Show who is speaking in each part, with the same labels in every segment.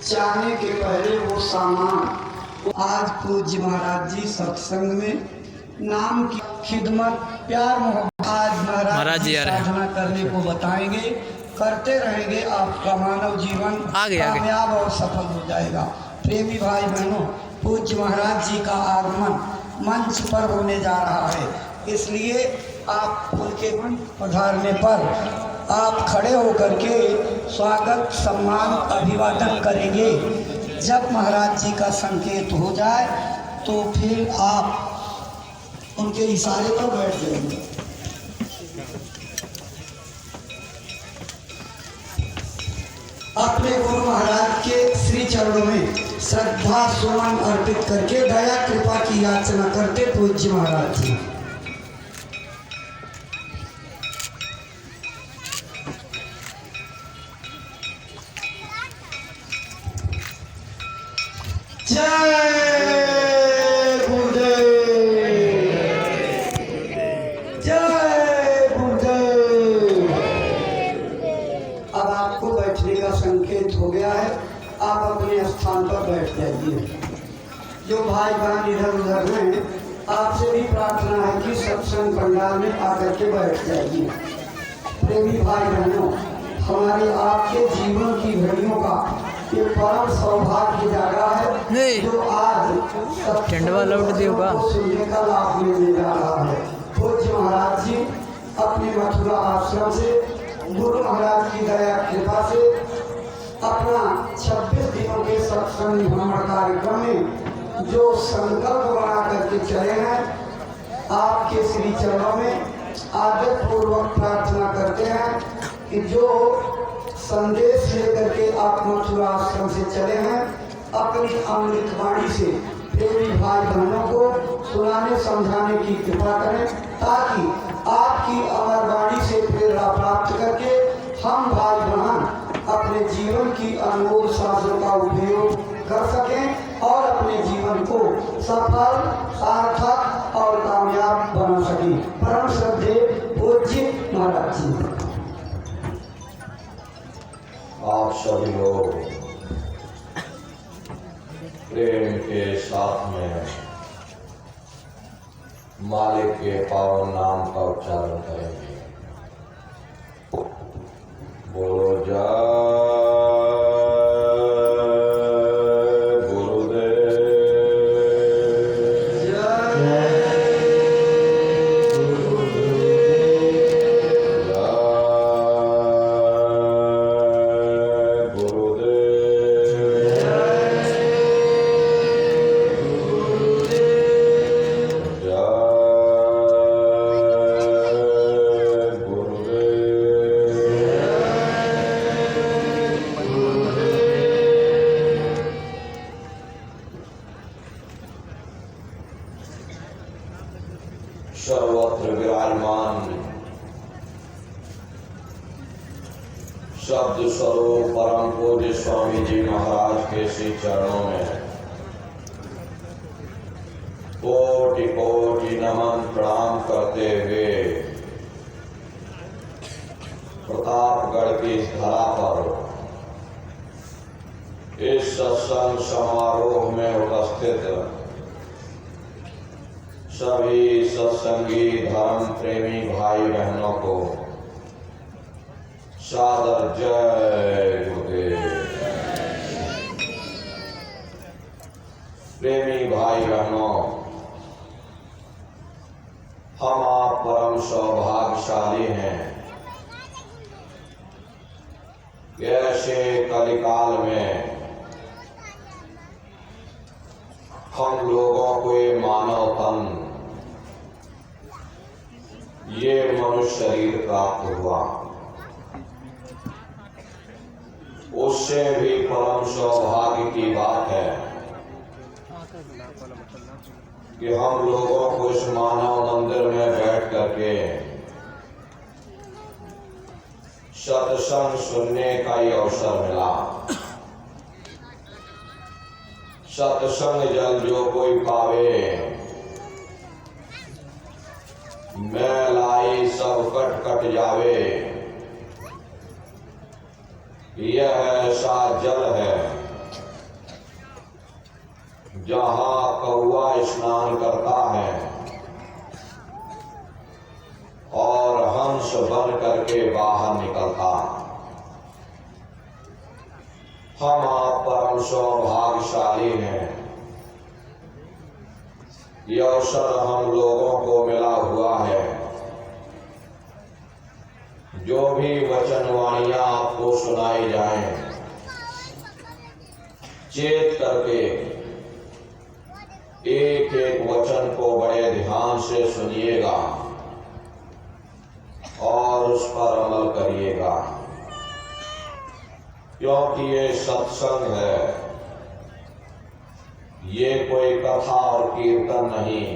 Speaker 1: जाने के पहले वो सामान। आज पूज्य महाराज जी सत्संग में नाम की खिदमत, प्यार मोहब्बत आज महाराज जी साधना करने को बताएंगे। करते रहेंगे, आपका मानव जीवन कामयाब और सफल हो जाएगा। प्रेमी भाई बहनों, पूज्य महाराज जी का आगमन मंच पर होने जा रहा है, इसलिए आप उनके मंच पधारने पर आप खड़े होकर के स्वागत, सम्मान, अभिवादन करेंगे। जब महाराज जी का संकेत हो जाए तो फिर आप उनके इशारे पर बैठ जाएंगे। अपने गुरु महाराज के श्री चरणों में श्रद्धा सुमन अर्पित करके दया कृपा की याचना करते पूज्य महाराज जी। जय गुरुदेव, जय गुरुदेव। अब आपको बैठने का संकेत हो गया है, आप अपने स्थान पर बैठ जाइए। जो भाई बहन इधर उधर हैं, आपसे भी प्रार्थना है कि सत्संग पंडाल में आकर के बैठ जाइए। प्रेमी भाई बहनों, हमारे आपके जीवन की घड़ियों का ये परम सौभाग्य जागा है जो आज सुनने का लाभ मिलने जा रहा है। पूज्य महाराज जी अपने मथुरा आश्रम से गुरु महाराज की दया कृपा से अपना 26 दिनों के सत्संग भ्रमण कार्यक्रम में जो संकल्प बना करके चले हैं, आपके श्री चरणों में आदर पूर्वक प्रार्थना करते हैं कि जो संदेश लेकर के आप मथुरा आश्रम से चले हैं, अपनी अमृत वाणी से प्रेमी भाई बहनों को सुनाने समझाने की कृपा करें, ताकि आपकी अमर वाणी से प्रेरणा प्राप्त करके हम भाई बहन अपने जीवन की अनमोल सांसों का उपयोग कर सकें और अपने जीवन को सफल, सार्थक और कामयाब बना सकें। परम श्रद्धेय पूज्य महाराज जी।
Speaker 2: आप सभी लोग प्रेम के साथ में मालिक के पावन नाम का उच्चारण करेंगे। बोलो जय गुरुदेव, सर्वत्र विराजमान शब्द स्वरूप परम पूज्य स्वामी जी महाराज के श्री चरणों में कोटि कोटि नमन प्रणाम करते हुए प्रतापगढ़ की इस धरा पर इस सत्संग समारोह में उपस्थित सभी सत्संगी धर्म प्रेमी भाई बहनों को सादर जय गुरुदेव। प्रेमी भाई बहनों, हम आप परम सौभाग्यशाली हैं कि ऐसे कलिकाल में हम लोगों को ये मानव तन, ये मनुष्य शरीर प्राप्त हुआ। उससे भी परम सौभाग्य की बात है कि हम लोगों को इस मानव मंदिर में बैठ करके सत्संग सुनने का ही अवसर मिला। सत्संग जल जो कोई पावे, मैल आई सब कट कट जावे। यह ऐसा जल है जहां कौआ स्नान करता है और हंस बन करके बाहर निकलता। हम आप परम सौभाग्यशाली हैं। यह अवसर हम लोगों को मिला हुआ है। जो भी वचनवाणियां आपको सुनाई जाएं, चेत करके एक एक वचन को बड़े ध्यान से सुनिएगा और उस पर अमल करिएगा, क्योंकि ये सत्संग है, ये कोई कथा और कीर्तन नहीं,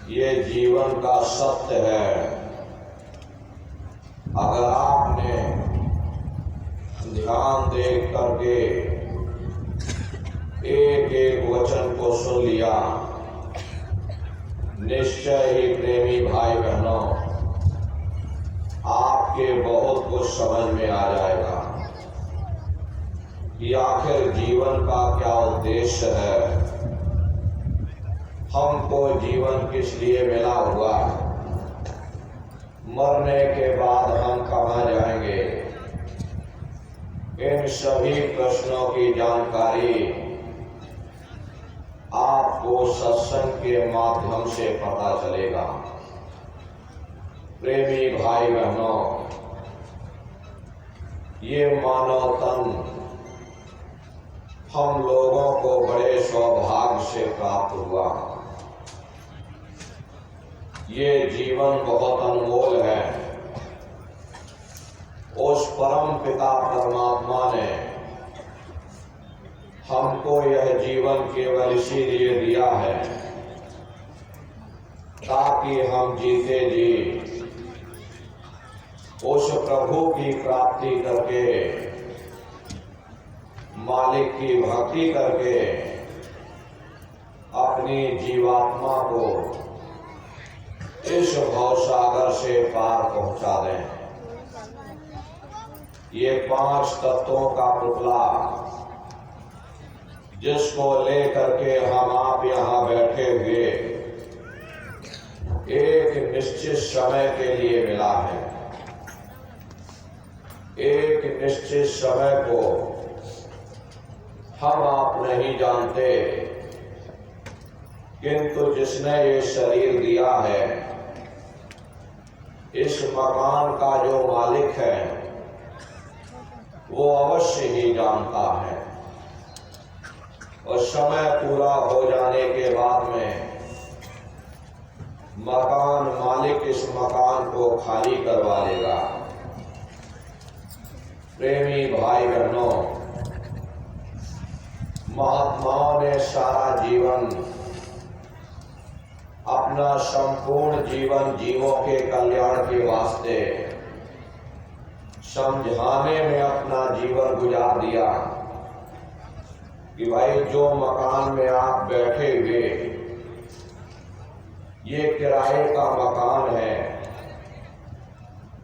Speaker 2: ये जीवन का सत्य है। अगर आपने ध्यान देख करके एक एक वचन को सुन लिया, निश्चय ही प्रेमी भाई बहनों आपके बहुत कुछ समझ में आ जाएगा कि आखिर जीवन का क्या उद्देश्य है, हमको जीवन किस लिए मिला हुआ है, मरने के बाद हम कहाँ जाएंगे। इन सभी प्रश्नों की जानकारी आपको सत्संग के माध्यम से पता चलेगा। प्रेमी भाई बहनों, ये मानव तन हम लोगों को बड़े सौभाग्य से प्राप्त हुआ। ये जीवन बहुत अनमोल है। उस परम पिता परमात्मा ने हमको यह जीवन केवल इसीलिए दिया है ताकि हम जीते जी उस प्रभु की प्राप्ति करके, मालिक की भक्ति करके अपनी जीवात्मा को इस भवसागर से पार पहुंचा दें। ये 5 तत्वों का पुतला जिसको लेकर के हम आप यहाँ बैठे हुए एक निश्चित समय के लिए मिला है। एक निश्चित समय को हम आप नहीं जानते, किंतु जिसने ये शरीर दिया है, इस मकान का जो मालिक है वो अवश्य ही जानता है। और समय पूरा हो जाने के बाद में मकान मालिक इस मकान को खाली करवा लेगा। प्रेमी भाई बहनों, महात्माओं ने सारा जीवन, अपना संपूर्ण जीवन जीवों के कल्याण के वास्ते समझाने में अपना जीवन गुजार दिया कि भाई जो मकान में आप बैठे हुए, ये किराए का मकान है,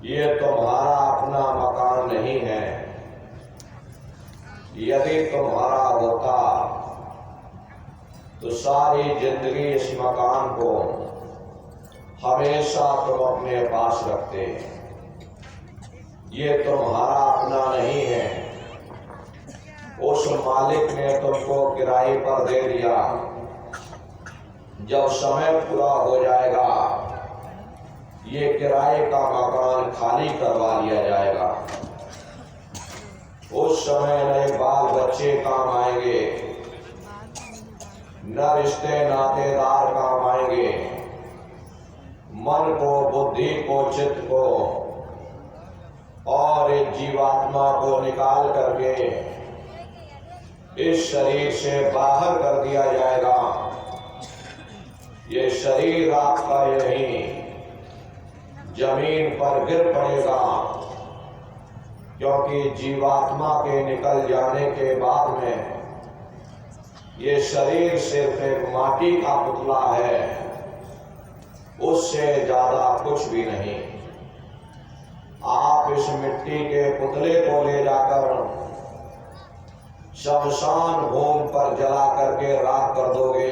Speaker 2: ये तुम्हारा अपना मकान नहीं है। यदि तुम्हारा होता तो सारी जिंदगी इस मकान को हमेशा तुम अपने पास रखते। ये तुम्हारा अपना नहीं है, उस मालिक ने तुमको किराए पर दे दिया। जब समय पूरा हो जाएगा, ये किराए का मकान खाली करवा लिया जाएगा। उस समय नए बाल बच्चे काम आएंगे, न रिश्ते नातेदार काम आएंगे। मन को, बुद्धि को, चित्त को और एक जीवात्मा को निकाल करके इस शरीर से बाहर कर दिया जाएगा। ये शरीर आपका यहीं जमीन पर गिर पड़ेगा, क्योंकि जीवात्मा के निकल जाने के बाद में ये शरीर सिर्फ एक माटी का पुतला है, उससे ज्यादा कुछ भी नहीं। आप इस मिट्टी के पुतले को ले जाकर शमशान भूमि पर जला करके राख कर दोगे।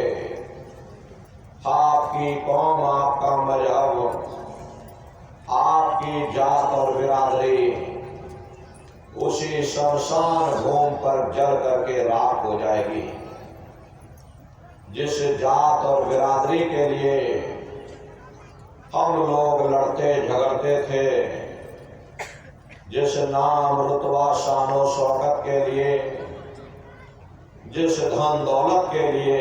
Speaker 2: आपकी कौम, आपका मजहब, आपकी जात और बिरादरी उसी शमशान भूमि पर जल करके राख हो जाएगी। जिस जात और बिरादरी के लिए हम लोग लड़ते झगड़ते थे, जिस नाम रुतबा शानो शौकत के लिए, जिस धन दौलत के लिए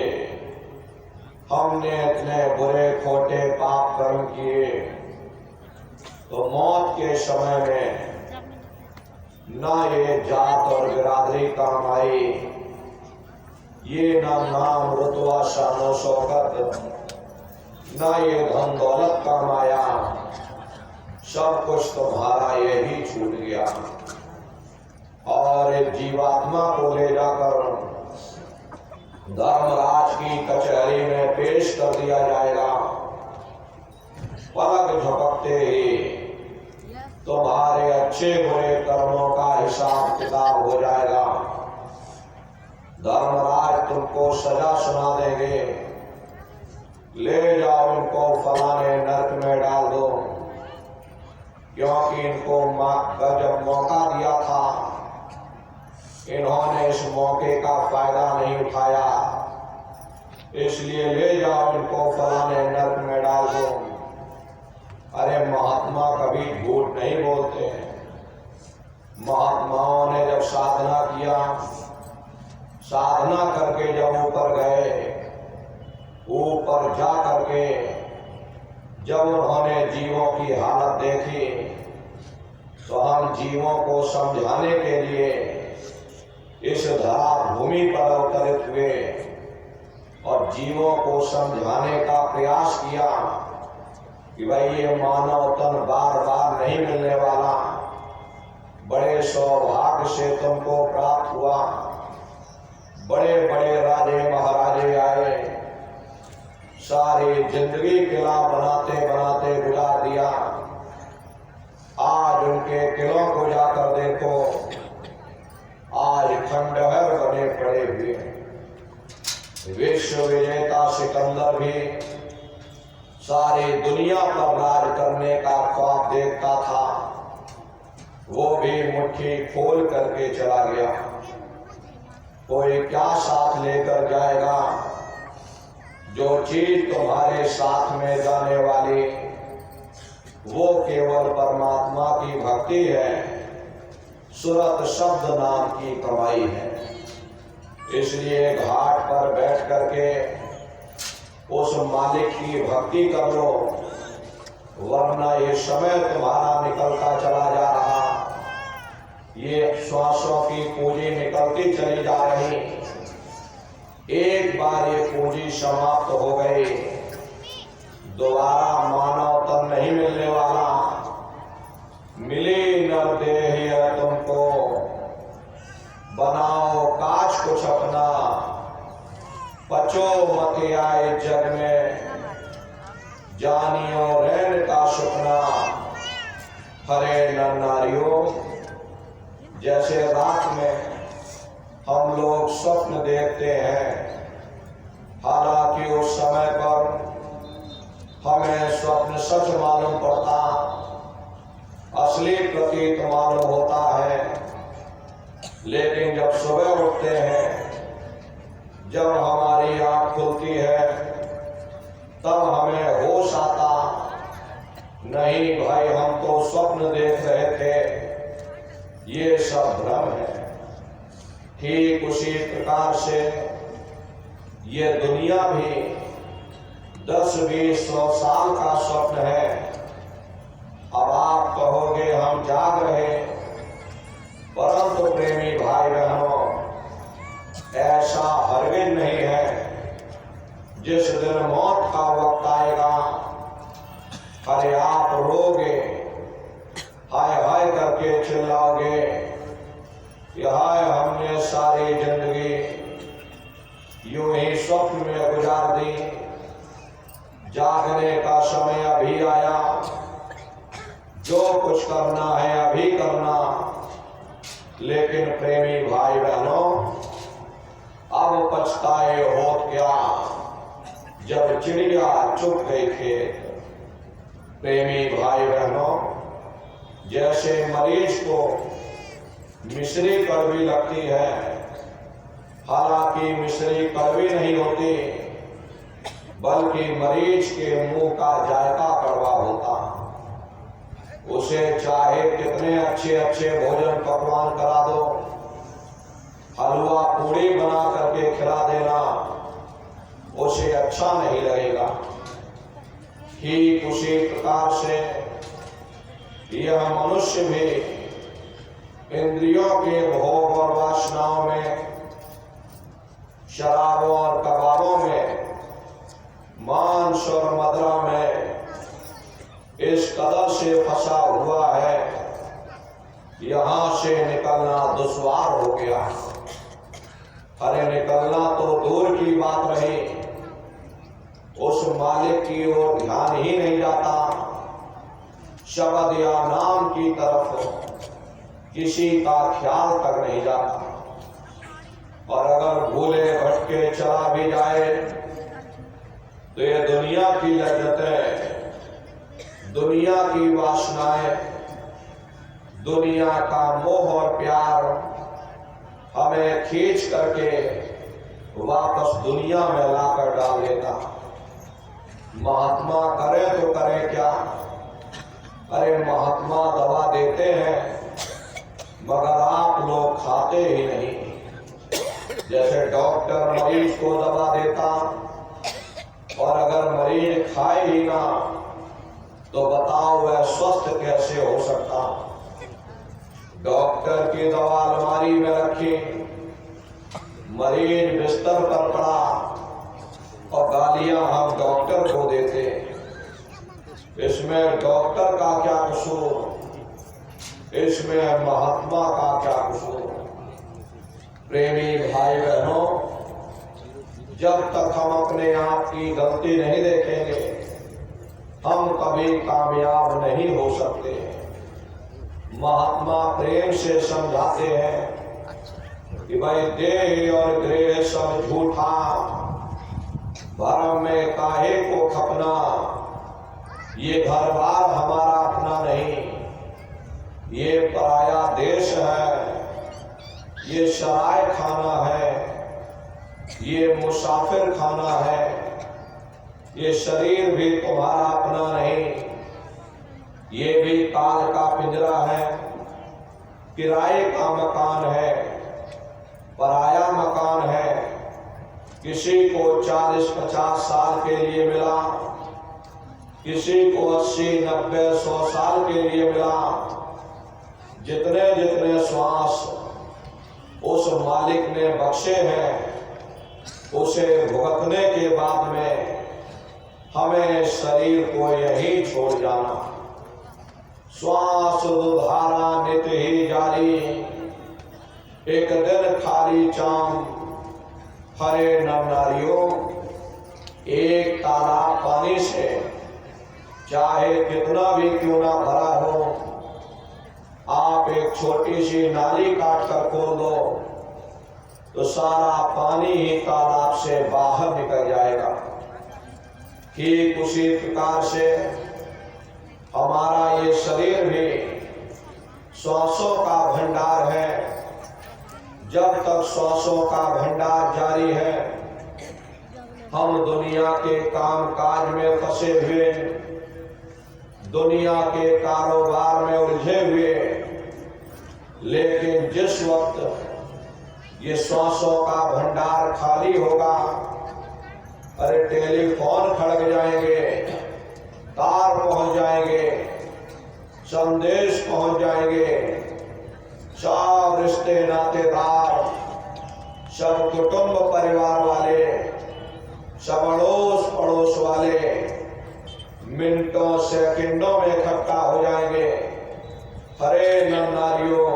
Speaker 2: हमने इतने बुरे खोटे पाप कर्म किए, तो मौत के समय में ना ये जात और बिरादरी काम आई, ये ना नाम रुतबा शानो शौकत, ना ये धन दौलत काम आया, सब कुछ तुम्हारा ये ही छूट गया। और एक जीवात्मा को ले जाकर धर्मराज की कचहरी में पेश कर दिया जाएगा। पलक झपकते ही तुम्हारे अच्छे बुरे कर्मों का हिसाब किताब हो जाएगा। धर्मराज तुमको सजा सुना देंगे, ले जाओ इनको फलाने नरक में डाल दो, क्योंकि इनको जब मौका दिया था इन्होंने इस मौके का फायदा नहीं उठाया, इसलिए ले जाओ इनको फलाने नरक में डाल दो। अरे महात्मा कभी झूठ नहीं बोलते हैं। महात्माओं ने जब साधना किया, साधना करके जब ऊपर गए, ऊपर जा करके जब उन्होंने जीवों की हालत देखी, तो हम जीवों को समझाने के लिए इस धरा भूमि पर अवतरित हुए और जीवों को समझाने का प्रयास किया कि भाई ये मानव तन बार बार नहीं मिलने वाला, बड़े सौभाग्य से तुमको प्राप्त हुआ। बड़े बड़े राजे महाराजे आए, सारी जिंदगी किला बनाते बनाते गुजार दिया। आज उनके किलों को जाकर देखो, आज खंडहर बने पड़े हुए। विश्व विजेता सिकंदर भी सारी दुनिया पर राज करने का ख्वाब देखता था, वो भी मुट्ठी खोल करके चला गया। कोई क्या साथ लेकर जाएगा? जो चीज तुम्हारे साथ में जाने वाली वो केवल परमात्मा की भक्ति है, सुरत शब्द नाम की कमाई है। इसलिए घाट पर बैठ करके उस मालिक की भक्ति कर लो, वरना ये समय तुम्हारा निकलता चला जा रहा, ये श्वासों की पूंजी निकलती चली जा रही। एक बार ये पूंजी समाप्त हो गई, दोबारा मानव तन नहीं मिलने वाला। मिली नर देह तुमको, बनाओ काज कुछ अपना, पचो मत आए जग में, जानियो रैन का सुपना। हरे नर नारियों, जैसे रात में हम लोग स्वप्न देखते हैं, हालांकि उस समय पर हमें स्वप्न सच मालूम पड़ता, असली प्रतीत मालूम होता है। लेकिन जब सुबह उठते हैं, जब हमारी आंख खुलती है, तब हमें होश आता, नहीं भाई हम तो स्वप्न देख रहे थे, ये सब भ्रम है। ठीक उसी प्रकार से ये दुनिया भी 10-20-100 साल का स्वप्न है। अब आप कहोगे हम जाग रहे, परंतु प्रेमी भाई बहनों, ऐसा हरगिज नहीं है। जिस दिन मौत का वक्त आएगा, अरे आप रोगे, हाय हाय करके चिल्लाओगे कि हाय हमने सारी जिंदगी यूं ही स्वप्न में गुजार दी, जागने का समय अभी आया, जो कुछ करना है अभी करना। लेकिन प्रेमी भाई बहनों, अब पछताए होत क्या जब चिड़िया चुग गई खेत। प्रेमी भाई बहनों, जैसे मरीज को मिश्री कड़वी लगती है, हालांकि मिश्री कड़वी नहीं होती बल्कि मरीज के मुंह का जायका कड़वा होता। उसे चाहे कितने अच्छे अच्छे भोजन पकवान करा दो, हलवा पूड़ी बना करके खिला देना, उसे अच्छा नहीं लगेगा। ठीक उसी प्रकार से यह मनुष्य भी इंद्रियों के भोग और वासनाओं में, शराबों और कबाबों में, मांस और मदिरा में इस कदर से फंसा हुआ है, यहां से निकलना दुश्वार हो गया। अरे निकलना तो दूर की बात रही, उस मालिक की ओर ध्यान ही नहीं जाता, शब्द या नाम की तरफ किसी का ख्याल तक नहीं जाता। और अगर भूले भटके चला भी जाए तो ये दुनिया की लज्जतें, दुनिया की वासनाएं, दुनिया का मोह और प्यार हमें खींच करके वापस दुनिया में लाकर डाल देता। महात्मा करे तो करे क्या? अरे महात्मा दवा देते हैं मगर आप लोग खाते ही नहीं। जैसे डॉक्टर मरीज को दवा देता और अगर मरीज खाए ही ना तो बताओ वह स्वस्थ कैसे हो सकता। डॉक्टर की दवा अलमारी में रखी, मरीज बिस्तर पर पड़ा और गालियां हम डॉक्टर को देते। इसमें डॉक्टर का क्या कसूर, इसमें महात्मा का क्या कसूर। प्रेमी भाई बहनों, जब तक हम अपने आप की गलती नहीं देखेंगे हम कभी कामयाब नहीं हो सकते। महात्मा प्रेम से समझाते हैं कि भाई देह और गृह सब झूठा, भरम में काहे को खपना, ये घर बार हमारा अपना नहीं, ये पराया देश है, ये सराय खाना है, ये मुसाफिर खाना है, ये शरीर भी तुम्हारा अपना नहीं, ये भी काल का पिंजरा है, किराए का मकान है, पराया मकान है। किसी को 40-50 साल के लिए मिला, किसी को 80-90-100 साल के लिए मिला। जितने जितने श्वास उस मालिक ने बख्शे हैं उसे भुगतने के बाद में हमें शरीर को यही छोड़ जाना। श्वास दुधारा नित्य ही जारी, एक दिन खाली चाम हरे नर नारियों। एक तालाब पानी से चाहे कितना भी क्यों ना भरा हो, आप एक छोटी सी नाली काट कर खोल दो तो सारा पानी ही तालाब से बाहर निकल जाएगा। ठीक उसी प्रकार से हमारा ये शरीर भी श्वासों का भंडार है। जब तक श्वासों का भंडार जारी है हम दुनिया के काम काज में फंसे हुए, दुनिया के कारोबार में उलझे हुए। लेकिन जिस वक्त ये श्वासों का भंडार खाली होगा, अरे टेलीफोन खड़क जाएंगे, तार पहुंच जाएंगे, संदेश पहुंच जाएंगे, सब रिश्ते नातेदार, सब कुटुंब परिवार वाले, सब अड़ोस पड़ोस वाले मिनटों सेकंडों में इकट्ठा हो जाएंगे। हरे नर नारियों,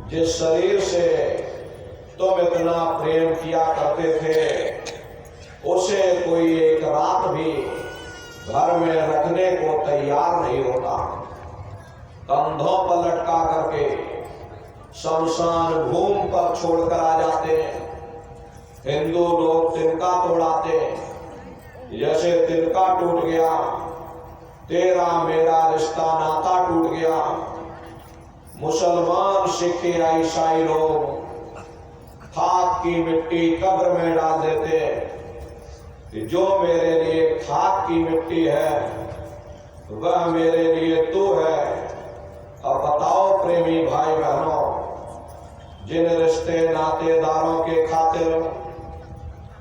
Speaker 2: जिस शरीर से तुम इतना प्रेम किया करते थे उसे कोई एक रात भी घर में रखने को तैयार नहीं होता। कंधों पर लटका करके शमशान भूमि पर छोड़कर आ जाते हैं। हिंदू लोग तिनका तोड़ाते, जैसे तिनका टूट गया तेरा मेरा रिश्ता नाता टूट गया। मुसलमान सिख ईसाई लोग खाक की मिट्टी कब्र में डाल देते कि जो मेरे लिए खाक की मिट्टी है वह मेरे लिए तू है। अब बताओ प्रेमी भाई बहनों, जिन रिश्ते नातेदारों के खातिर,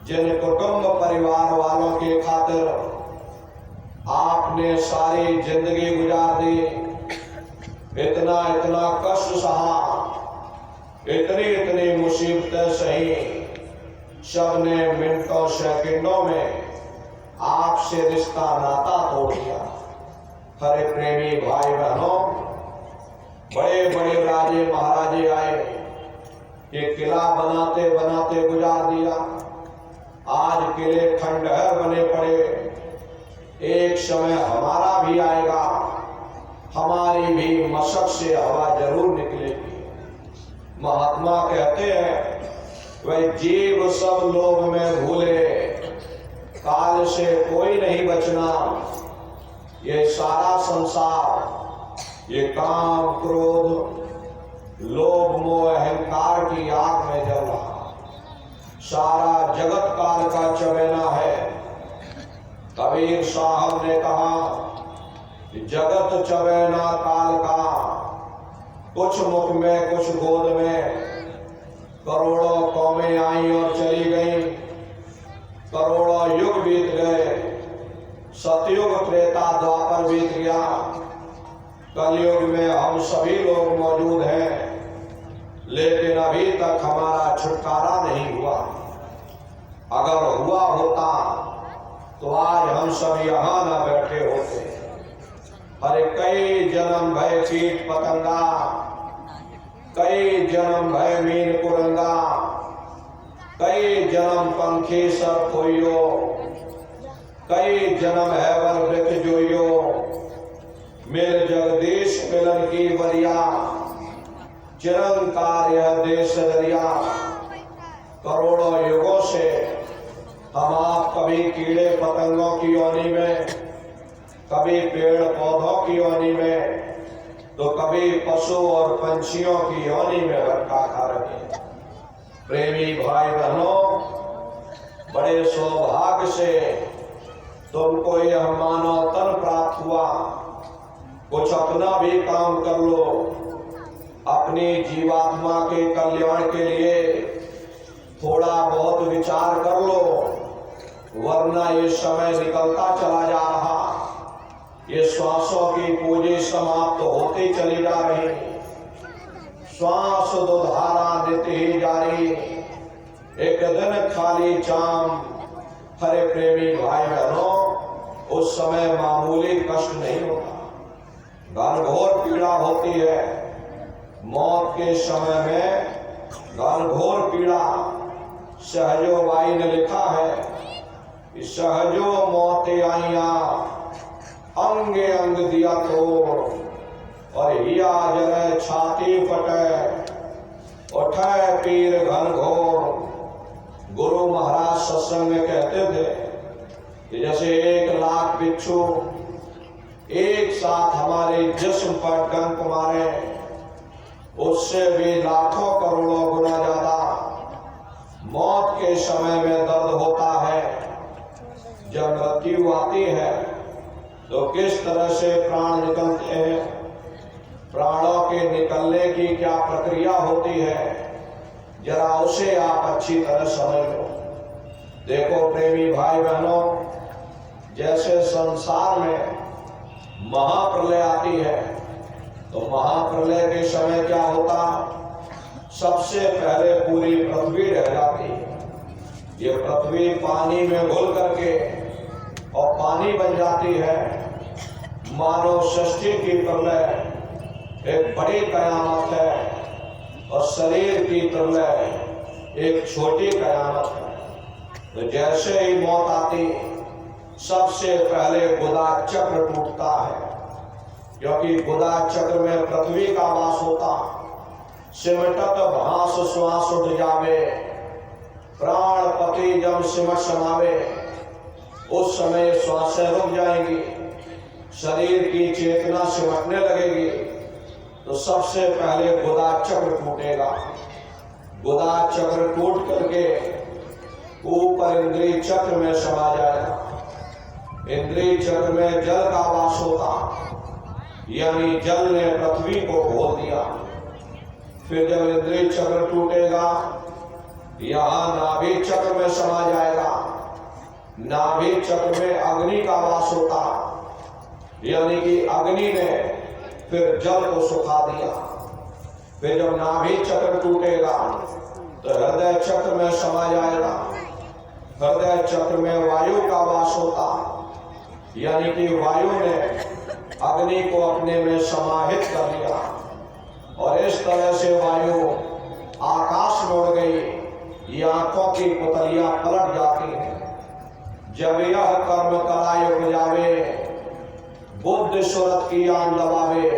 Speaker 2: जिन कुटुंब परिवार वालों के खातिर आपने सारी जिंदगी गुजार दी, इतना इतना कष्ट सहा, इतनी इतनी मुसीबतें सही, सबने मिनटों सेकंडों में आपसे रिश्ता नाता तोड़ दिया। हरे प्रेमी भाई बहनों, बड़े बड़े राजे महाराजे आए, ये किला बनाते बनाते गुजार दिया। आज किले खंडहर बने पड़े। एक समय हमारा भी आएगा, हमारी भी मशक से हवा जरूर निकलेगी। महात्मा कहते हैं, वह जीव सब लोभ में भूले, काल से कोई नहीं बचना। ये सारा संसार, ये काम क्रोध लोभ मोह अहंकार की आग में जल रहा। सारा जगत काल का चमेना है। कबीर साहब ने कहा कि जगत चबेना काल का, कुछ मुख में कुछ गोद में। करोड़ों कौमें आई और चली गई, करोड़ों युग बीत गए, सतयुग त्रेता द्वापर बीत गया, कलयुग में हम सभी लोग मौजूद हैं, लेकिन अभी तक हमारा छुटकारा नहीं हुआ। अगर हुआ होता तो आज हम सब यहाँ न बैठे होते। अरे कई जन्म भय कीट पतंगा, कई जन्म भय मीन कुरंगा, कई जन्म पंखी सर खोइयो, कई जन्म है वर वृक्ष जोइयो। मेरे जगदीश मिलन की बरिया, चिरंकार यह देश दरिया। करोड़ों युगों से हम आप कभी कीड़े पतंगों की योनि में, कभी पेड़ पौधों की योनि में, तो कभी पशु और पंछियों की योनि में रखा खा रहे। प्रेमी भाई बहनों, बड़े सौभाग्य से तुमको यह मानव तन प्राप्त हुआ। कुछ अपना भी काम कर लो, अपनी जीवात्मा के कल्याण के लिए थोड़ा बहुत विचार कर लो, वरना ये समय निकलता चला जा रहा। ये श्वासों की पूंजी समाप्त होती चली जा रही, श्वास दो धारा नित्य ही जारी, एक दिन खाली चाम। हरे प्रेमी भाई बहनों, उस समय मामूली कष्ट नहीं होता, घनघोर पीड़ा होती है। मौत के समय में घनघोर पीड़ा। सहजो बाई ने लिखा है कि सहजो मौत आइया, अंगे अंग दिया तोड़, और हिया जरे छाती फटे, उठे पीर घनघोर। गुरु महाराज सत्संग में कहते थे कि जैसे 1 लाख बिच्छू एक साथ हमारे जिस्म पर डंक मारे, उससे भी लाखों करोड़ों गुना ज्यादा मौत के समय में दर्द होता है। जब मृत्यु आती है तो किस तरह से प्राण निकलते हैं, प्राणों के निकलने की क्या प्रक्रिया होती है, जरा उसे आप अच्छी तरह समझ लो। देखो प्रेमी भाई बहनों, जैसे संसार में महाप्रलय आती है, तो महाप्रलय के समय क्या होता, सबसे पहले पूरी पृथ्वी रह जाती है। ये पृथ्वी पानी में घुल करके और पानी बन जाती है। मानव सृष्टि की प्रलय एक बड़ी कयामत है, और शरीर की प्रलय एक छोटी कयामत है। तो जैसे ही मौत आती, सबसे पहले गुदा चक्र टूटता है, क्योंकि गुदा चक्र में पृथ्वी का वास होता। सिमटत भास श्वास उठ जावे, प्राण पति जब सिमट समावे उस समय श्वासें रुक जाएंगी, शरीर की चेतना सिमटने लगेगी, तो सबसे पहले गुदा चक्र टूटेगा। गुदा चक्र टूट करके ऊपर इंद्रिय चक्र में समा जाएगा। इंद्रिय चक्र में जल का वास होता, यानी जल ने पृथ्वी को घोल दिया। फिर जब इंद्रिय चक्र टूटेगा, यहां नाभि चक्र में समा जाएगा। नाभि चक्र में अग्नि का वास होता, यानी कि अग्नि ने फिर जल को सुखा दिया। फिर जब नाभि चक्र टूटेगा तो हृदय चक्र में समा जाएगा। हृदय चक्र में वायु का वास होता, यानी कि वायु ने अग्नि को अपने में समाहित कर लिया और इस तरह से वायु आकाश में उड़ गई। ये आंखों की पुतलियां पलट जाती हैं। जब यह कर्म कलाय उपजावे, बुद्ध सुरत की आन दबावे,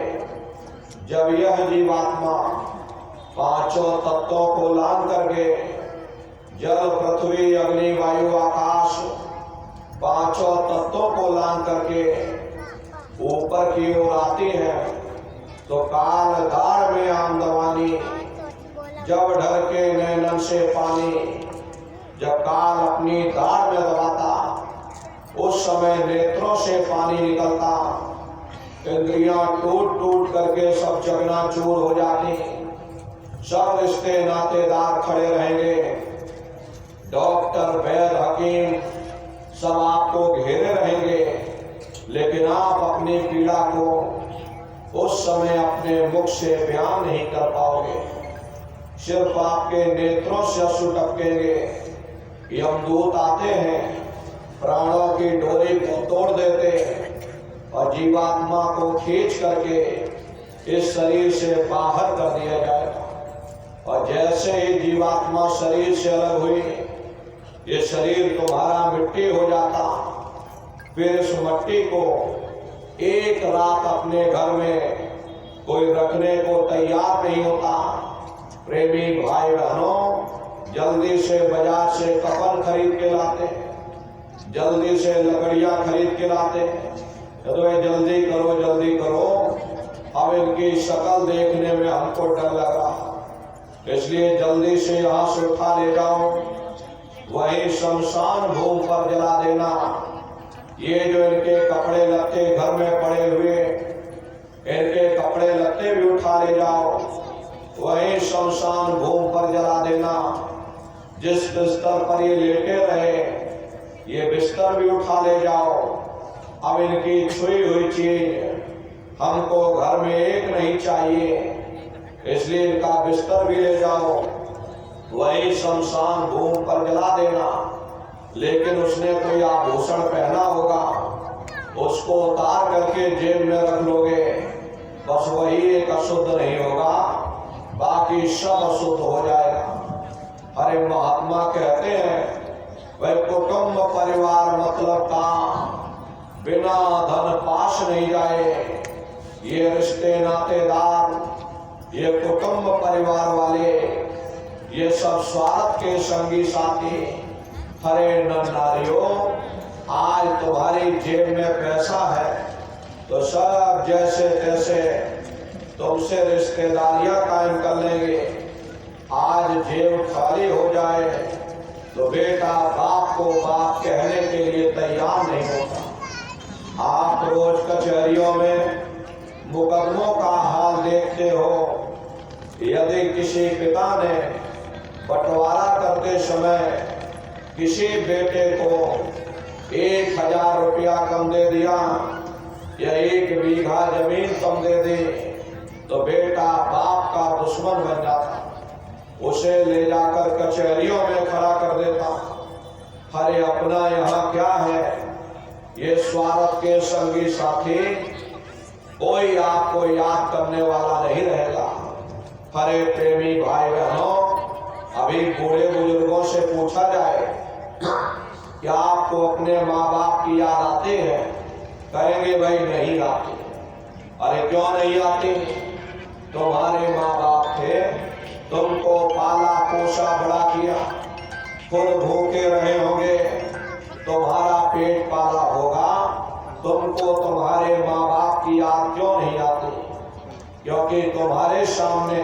Speaker 2: जब यह जीवात्मा पांचों तत्वों को लान करके जल पृथ्वी अग्नि वायु आकाश पांचों तत्वों को लान करके ऊपर की ओर आती है, तो काल दाढ़ में आमदवानी, जब ढल के नैनन से पानी, जब काल अपनी दाढ़ में दबाता उस समय नेत्रों से पानी निकलता, इंद्रियां टूट टूट करके सब चकनाचूर हो जाती, सब रिश्ते नातेदार खड़े रहेंगे, डॉक्टर वैद्य हकीम सब आपको घेरे रहेंगे, लेकिन आप अपनी पीड़ा को उस समय अपने मुख से बयान नहीं कर पाओगे। सिर्फ आपके नेत्रों से अश्रु टपकेंगे। यमदूत आते हैं, प्राणों की डोरी को तोड़ देते हैं और जीवात्मा को खींच करके इस शरीर से बाहर कर दिया जाएगा। और जैसे ही जीवात्मा शरीर से अलग हुई, ये शरीर तुम्हारा मिट्टी हो जाता। फिर इस मिट्टी को एक रात अपने घर में कोई रखने को तैयार नहीं होता। प्रेमी भाई बहनों, जल्दी से बाजार से कफन खरीद के लाते, जल्दी से लकड़ियां खरीद के लाते, तो ये जल्दी करो, अब इनकी शक्ल देखने में हमको डर लग रहा, इसलिए जल्दी से यहाँ से उठा ले जाओ, वही शमशान भूमि पर जला देना। ये जो इनके कपड़े लत्ते घर में पड़े हुए, इनके कपड़े लत्ते भी उठा ले जाओ, वही शमशान भूमि पर जला देना। जिस बिस्तर पर ये लेटे रहे, ये बिस्तर भी उठा ले जाओ। अब इनकी छुई हुई चीज हमको घर में एक नहीं चाहिए, इसलिए इनका बिस्तर भी ले जाओ, वही शमशान भूमि पर जला देना। लेकिन उसने कोई आभूषण पहना होगा, उसको उतार करके जेब में रख लोगे, बस वही एक अशुद्ध नहीं होगा, बाकी सब अशुद्ध हो जाएगा। अरे महात्मा कहते हैं, वह कुटुंब परिवार मतलब काम, बिना धन पास नहीं जाए। ये रिश्ते नातेदार, ये कुटुंब परिवार वाले, ये सब स्वार्थ के संगी साथी। हरे नर नारियों, आज तुम्हारी जेब में पैसा है तो सब जैसे तैसे तुमसे रिश्तेदारियां कायम कर लेंगे। आज जेब खाली हो जाए तो बेटा बाप को बाप कहने के लिए तैयार नहीं होता। आप रोज कचहरियों में मुकदमों का हाल देखते हो। यदि किसी पिता ने बंटवारा करते समय किसी बेटे को 1000 रुपया कम दे दिया या 1 बीघा जमीन कम दे दी, तो बेटा बाप का दुश्मन बन जाता, उसे ले जाकर कचहरियों में खड़ा कर देता। अरे अपना यहाँ क्या है, ये स्वार्थ के संगी साथी, कोई आपको याद करने वाला नहीं रहेगा। हरे प्रेमी भाई बहनों, अभी बूढ़े बुजुर्गों से पूछा जाए क्या आपको अपने माँ बाप की याद आती है, कहेंगे भाई नहीं आती। अरे क्यों नहीं आती? तुम्हारे माँ बाप थे, तुमको पाला पोसा बड़ा किया, खुद भूखे रहे होंगे, तुम्हारा पेट पाला होगा, तुमको तुम्हारे माँ बाप की याद क्यों नहीं आती? क्योंकि तुम्हारे सामने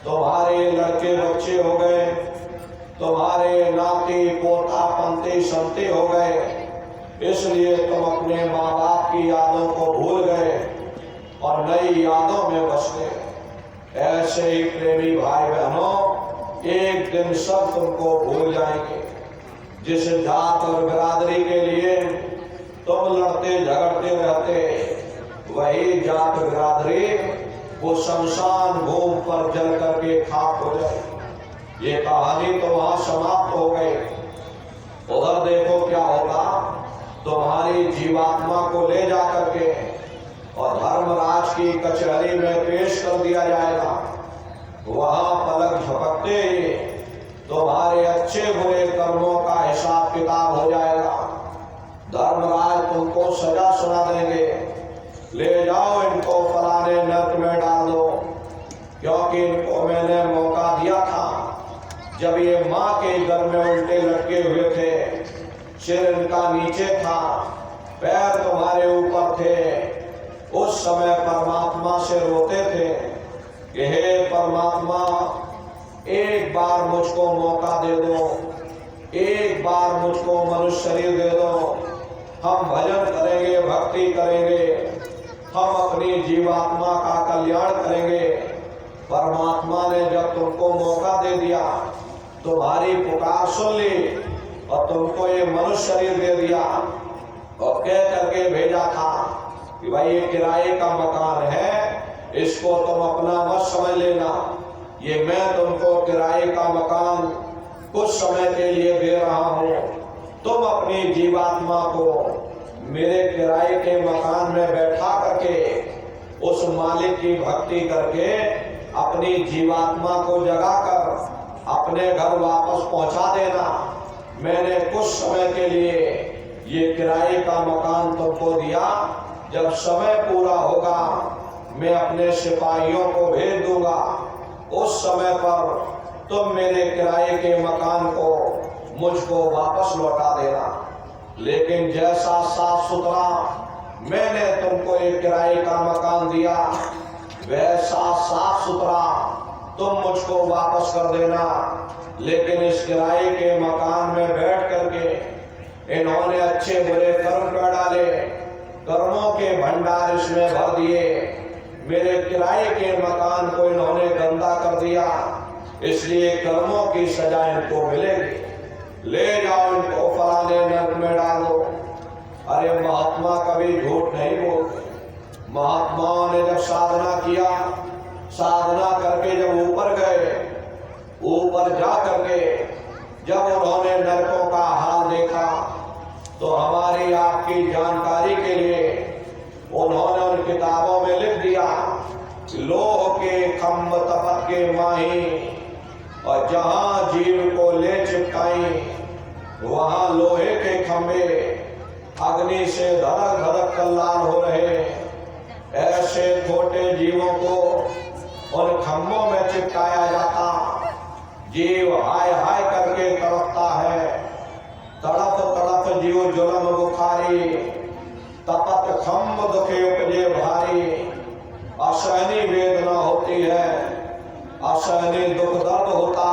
Speaker 2: तुम्हारे लड़के बच्चे हो गए, तुम्हारे नाती पोता पंते संते हो गए, इसलिए तुम अपने माँ बाप की यादों को भूल गए और नई यादों में बस गए। ऐसे ही प्रेमी भाई बहनों, एक दिन सब तुमको भूल जाएंगे। जिस जात और बिरादरी के लिए तुम लड़ते झगड़ते रहते, वही जात बिरादरी वो शमशान भूमि पर जल करके खाक हो जाए। ये कहानी तो वहां समाप्त हो गई। उधर देखो क्या होगा, तुम्हारी जीवात्मा को ले जा करके और धर्मराज की कचहरी में पेश कर दिया जाएगा। वहां पलक झपकते ही तुम्हारे अच्छे बुरे कर्मों का हिसाब किताब हो जाएगा। धर्मराज तुमको सजा सुना देंगे, ले जाओ इनको फलाने नरक में डाल दो, क्योंकि इनको मैंने मौका दिया था जब ये माँ के घर में उल्टे लटके हुए थे, सिर इनका नीचे था, पैर तुम्हारे ऊपर थे। उस समय परमात्मा से रोते थे कि हे परमात्मा, एक बार मुझको मौका दे दो, एक बार मुझको मनुष्य शरीर दे दो, हम भजन करेंगे, भक्ति करेंगे, हम अपनी जीवात्मा का कल्याण करेंगे। परमात्मा ने जब तुमको मौका दे दिया, तुम्हारी पुकार सुन ली और तुमको ये मनुष्य शरीर दे दिया और कह करके भेजा था कि भाई ये किराए का मकान है, इसको तुम अपना मत समझ लेना, ये मैं तुमको किराए का मकान कुछ समय के लिए दे रहा हूँ, तुम अपनी जीवात्मा को मेरे किराए के मकान में बैठा करके उस मालिक की भक्ति करके अपनी जीवात्मा को जगाकर अपने घर वापस पहुंचा देना। मैंने कुछ समय के लिए ये किराए का मकान तुमको दिया, जब समय पूरा होगा मैं अपने सिपाहियों को भेज दूंगा, उस समय पर तुम मेरे किराए के मकान को मुझको वापस लौटा देना। लेकिन जैसा साफ सुथरा मैंने तुमको एक किराए का मकान दिया, वैसा साफ सुथरा तुम मुझको वापस कर देना। लेकिन इस किराए के मकान में बैठ करके इन्होंने अच्छे बुरे कर्म कर डाले, कर्मों के भंडार इसमें भर दिए, मेरे किराए के मकान को इन्होंने गंदा कर दिया, इसलिए कर्मों की सजा इनको मिलेगी, ले जाओ इनको फलाने नरक में डाल दो। अरे महात्मा कभी झूठ नहीं बोलते। महात्माओं ने जब साधना किया, साधना करके जब ऊपर गए, ऊपर जा करके जब उन्होंने नरकों का हाल देखा, तो हमारी आपकी जानकारी के लिए उन्होंने उन किताबों में लिख दिया, लोह के खम्भ तपत के माही, और जहां जीव को ले चिपकाई वहां लोहे के खंभे अग्नि से धड़क धड़क लाल हो रहे। ऐसे छोटे जीवों को उन खंभों में चिपकाया जाता, जीव हाय हाय करके तड़पता है, तड़प तड़प जीव जुलम बुखारी, तपत खम्भ दुखे उपजे भारी। असहनी वेदना होती है, असहनी दुख दर्द होता,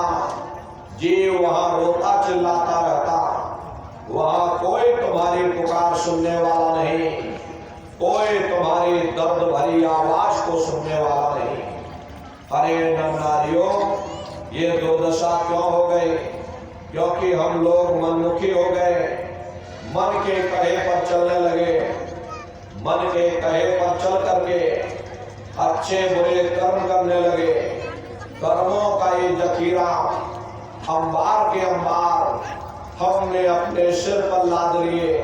Speaker 2: जीव वहां रोता चिल्लाता रहता, वहां कोई तुम्हारी पुकार सुनने वाला नहीं, कोई तुम्हारी दर्द भरी आवाज को सुनने वाला नहीं। अरे नर नारियों, ये दुर्दशा क्यों हो गई? क्योंकि हम लोग मनमुखी हो गए, मन के कहे पर चलने लगे, मन के कहे पर चल करके अच्छे बुरे कर्म करने लगे। कर्मों का ये जखीरा अंबार के अंबार हमने अपने सिर पर लाद लिए,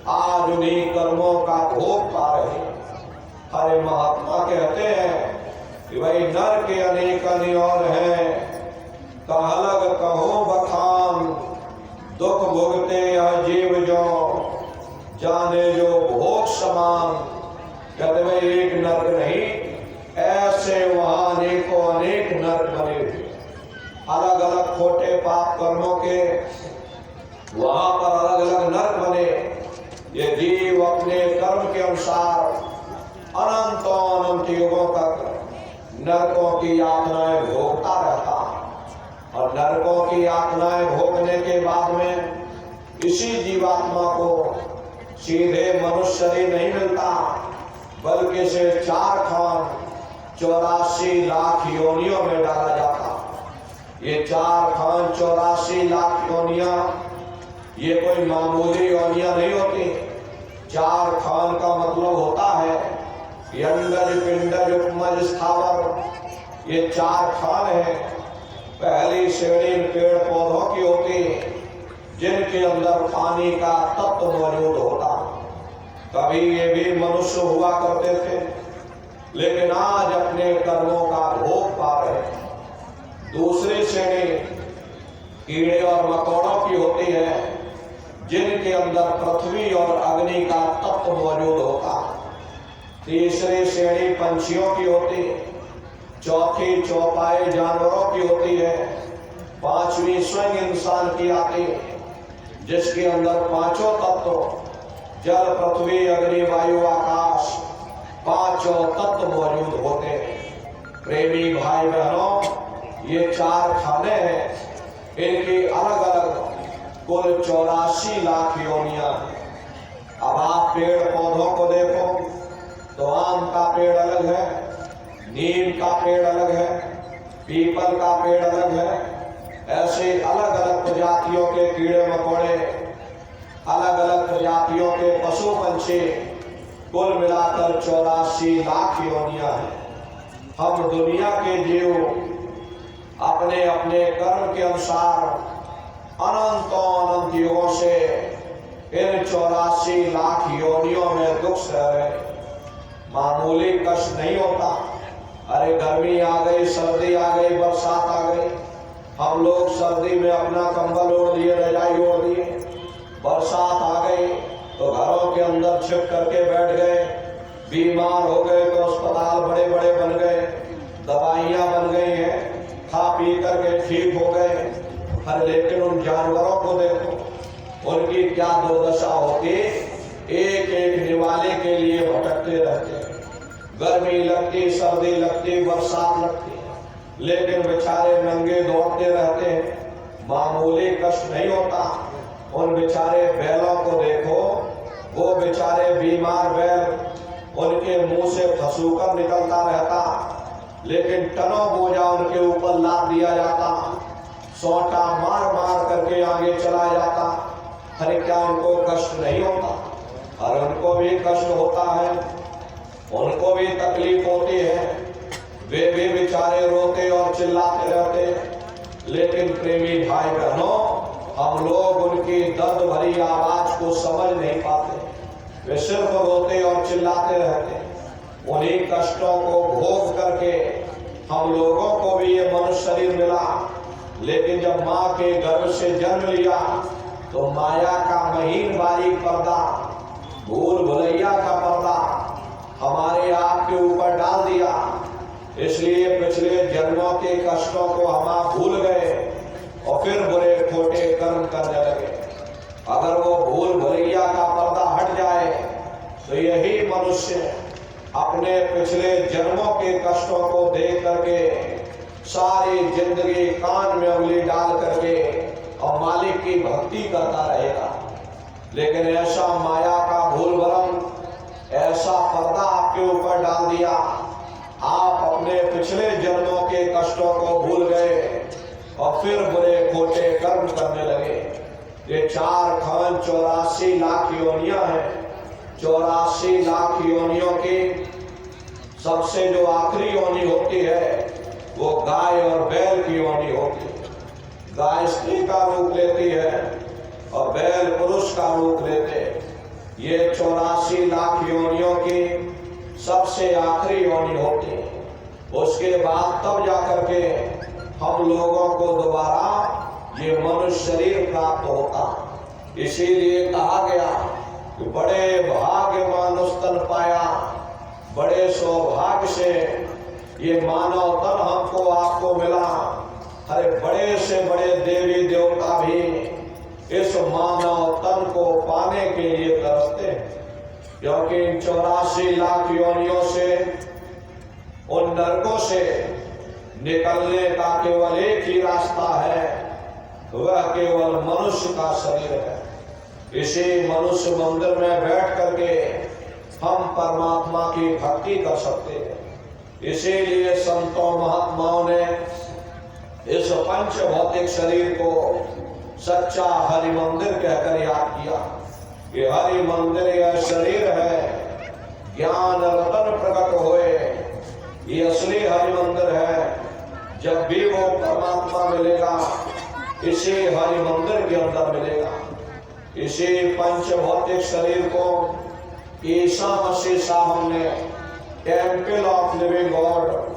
Speaker 2: आज उन्हीं कर्मों का भोग पा रहे। हरे महात्मा कहते हैं कि भाई नर के अनेक और हैं, कहलग कहो बखान, दुख भोगते यह जीव जो, जाने जो भोग समान। कहते भाई एक नरक नहीं, ऐसे वहां अनेकों अनेक नरक बने थे। अलग अलग खोटे पाप कर्मों के वहां पर अलग अलग नरक बने। ये जीव अपने कर्म के अनुसार अनंतों अनंत युगों तक नरकों की यातनाएं भोगता रहता, और नरकों की यातनाएं भोगने के बाद में इसी जीवात्मा को सीधे मनुष्य शरीर नहीं मिलता, बल्कि इसे 4 खान 84 लाख योनियों में डाला जाता। ये 4 खान 84 लाख योनियां ये कोई मामूली योनियां नहीं होती। 4 खान का मतलब होता है अंडज पिंडज उपमज स्थावर। ये 4 खान है। पहली श्रेणी पेड़ पौधों की होती, जिनके अंदर पानी का तत्व मौजूद होता। कभी ये भी मनुष्य हुआ करते थे, लेकिन आज अपने कर्मों का भोग पा रहे। दूसरी श्रेणी कीड़े और मकोड़ों की होती है, जिनके अंदर पृथ्वी और अग्नि का तत्व मौजूद होता। तीसरी श्रेणी पंछियों की होती, चौथी चौपाई जानवरों की होती है, 5वीं स्वयं इंसान की आती, जिसके अंदर 5 तत्व जल पृथ्वी अग्नि वायु आकाश 5 तत्व मौजूद होते। प्रेमी भाई बहनों, ये 4 खाने हैं। इनकी अलग अलग कुल 84 लाख योनियां। अब आप पेड़ पौधों को देखो तो आम का पेड़ अलग है, नीम का पेड़ अलग है, पीपल का पेड़ अलग है। ऐसे अलग अलग प्रजातियों के कीड़े मकोड़े, अलग अलग प्रजातियों के पशु पंछी, कुल मिलाकर 84 लाख योनियां हैं। हम दुनिया के जीव अपने अपने कर्म के अनुसार अनंतों अनंत युगों से इन 84 लाख योनियों में दुख सह रहे। मामूली कष्ट नहीं होता। अरे गर्मी आ गई, सर्दी आ गई, बरसात आ गई, हम लोग सर्दी में अपना कंबल ओढ़ लिए, रजाई ओढ़ लिए। बरसात आ गई तो घरों के अंदर छिप करके बैठ गए। बीमार हो गए तो अस्पताल बड़े बड़े बन गए, दवाइयां बन गई हैं, खा पी करके ठीक हो गए। हर लेकिन उन जानवरों को देखो, उनकी क्या दुर्दशा होती। एक एक निवाले के लिए भटकते रहते। गर्मी लगती, सर्दी लगती, बरसात लगती, लेकिन बेचारे नंगे दौड़ते रहते हैं। मामूली कष्ट नहीं होता। उन बेचारे बैलों को देखो, वो बेचारे बीमार बैल, उनके मुंह से फसूकर निकलता रहता, लेकिन टनों बोझा उनके ऊपर लाद दिया जाता, सोटा मार मार करके आगे चला जाता। अरे क्या उनको कष्ट नहीं होता? और उनको भी कष्ट होता है, उनको भी तकलीफ होती है। वे भी बेचारे रोते और चिल्लाते रहते। लेकिन प्रेमी भाई बहनों, हम लोग उनकी दर्द भरी आवाज को समझ नहीं पाते। वे सिर्फ रोते और चिल्लाते रहते। उन्हीं कष्टों को भोग करके हम लोगों को भी ये मनुष्य शरीर मिला। लेकिन जब माँ के गर्भ से जन्म लिया तो माया का महीन बारीक पर्दा, भूल भुलैया का पर्दा हमारे आप के ऊपर डाल दिया। इसलिए पिछले जन्मों के कष्टों को हम भूल गए और फिर बुरे खोटे कर्म करने लगे। अगर वो भूल भुलैया का पर्दा हट जाए तो यही मनुष्य अपने पिछले जन्मों के कष्टों को देख करके सारी जिंदगी कान में उंगली डाल करके और मालिक की भक्ति करता रहेगा। लेकिन ऐसा माया का भूल भरम, ऐसा पर्दा आपके ऊपर डाल दिया, आप अपने पिछले जन्मों के कष्टों को भूल गए और फिर बुरे खोटे कर्म करने लगे। ये 4 खान 84 लाख योनियां हैं। 84 लाख योनियों की सबसे जो आखिरी योनि होती है वो गाय और बैल की योनि होती है। गाय स्त्री का रूप लेती है और बैल पुरुष का रूप लेते। ये 84 लाख योनियों की सबसे आखिरी योनि होती है। उसके बाद तब जाकर के हम लोगों को दोबारा ये मनुष्य शरीर प्राप्त होता। इसीलिए कहा गया कि बड़े भाग्य मानुष तन पाया, बड़े सौभाग्य से ये मानव तन हमको आपको मिला। अरे बड़े से बड़े देवी देवता भी इस मानव तन को पाने के लिए तरसते हैं, क्योंकि 84 लाख योनियों से उन नरकों से निकलने का केवल एक ही रास्ता है, वह केवल मनुष्य का शरीर है। इसी मनुष्य मंदिर में बैठ करके हम परमात्मा की भक्ति कर सकते हैं। इसीलिए संतों महात्माओं ने इस पंच भौतिक शरीर को सच्चा हरि मंदिर कहकर याद किया कि हरि मंदिर यह शरीर है, ज्ञान रतन प्रकट होए, ये असली हरि मंदिर है। जब भी वो परमात्मा मिलेगा इसी हरि मंदिर के अंदर मिलेगा। इसी पंच भौतिक शरीर को ईसा मसीह साहब ने टेम्पल ऑफ लिविंग गॉड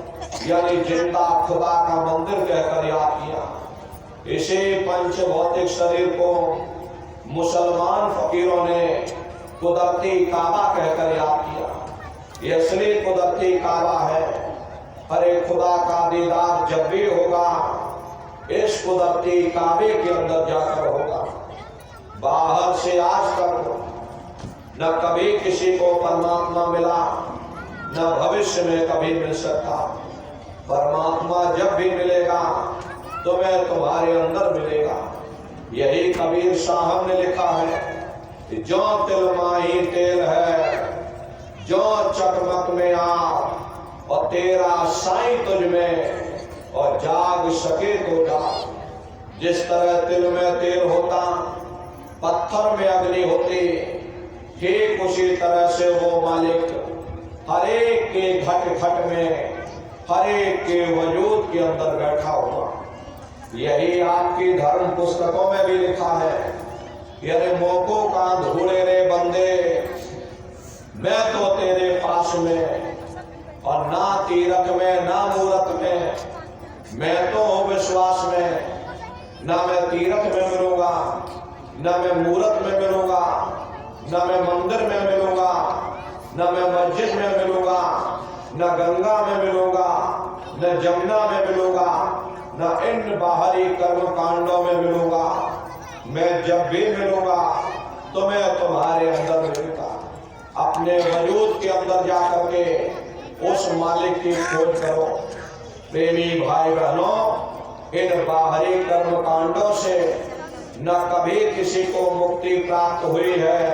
Speaker 2: यानी जिंदा खुदा का मंदिर कहकर याद किया। इसी पंच भौतिक शरीर को मुसलमान फकीरों ने कुदरती काबा कहकर याद किया। ये असली कुदरती काबा है। अरे खुदा का दीदार जब भी होगा इस कुदरती काबे के अंदर जाकर होगा। बाहर से आज तक न कभी किसी को परमात्मा मिला, न भविष्य में कभी मिल सकता। परमात्मा जब भी मिलेगा तुम्हें तुम्हारे अंदर मिलेगा। यही कबीर साहब ने लिखा है कि जो तिल माही तेल है, जो चकमक में आग, और तेरा साईं तुझ में और जाग सके तो जाग। जिस तरह तिल में तेल होता, पत्थर में अग्नि होती, ठीक उसी तरह से वो मालिक हर एक के घट घट में, हर एक के वजूद के अंदर बैठा हुआ। यही आपकी धर्म पुस्तकों में भी लिखा है कि अरे मोको का धूड़े रे बंदे, मैं तो तेरे पास में, और ना तीरथ में ना मूरत में, मैं तो हूँ विश्वास में। ना मैं तीरथ में मिलूंगा, ना मैं मूरत में मिलूंगा, ना मैं मंदिर में मिलूंगा, ना मैं मस्जिद में मिलूंगा, न गंगा में मिलूंगा, न जमुना में मिलूंगा, न इन बाहरी कर्म कांडों में मिलूंगा। मैं जब भी मिलूंगा तो मैं तुम्हारे अंदर मिलूंगा। अपने वजूद के अंदर जाकर के उस मालिक की खोज करो। प्रेमी भाई बहनों, इन बाहरी कर्म कांडों से न कभी किसी को मुक्ति प्राप्त हुई है,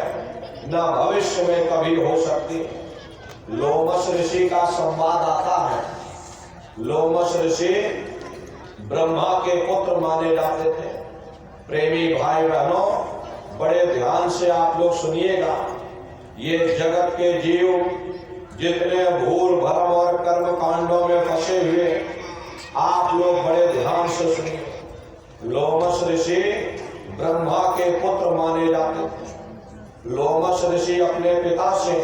Speaker 2: न भविष्य में कभी हो सकती। लोमस ऋषि का संवाद आता है। लोमस ऋषि ब्रह्मा के पुत्र माने जाते थे। प्रेमी भाई बहनों, बड़े ध्यान से आप लोग सुनिएगा। ये जगत के जीव जितने भूल भरम और कर्म कांडों में फंसे हुए, आप लोग बड़े ध्यान से सुनिए। लोमस ऋषि ब्रह्मा के पुत्र माने जाते थे। लोमस ऋषि अपने पिता से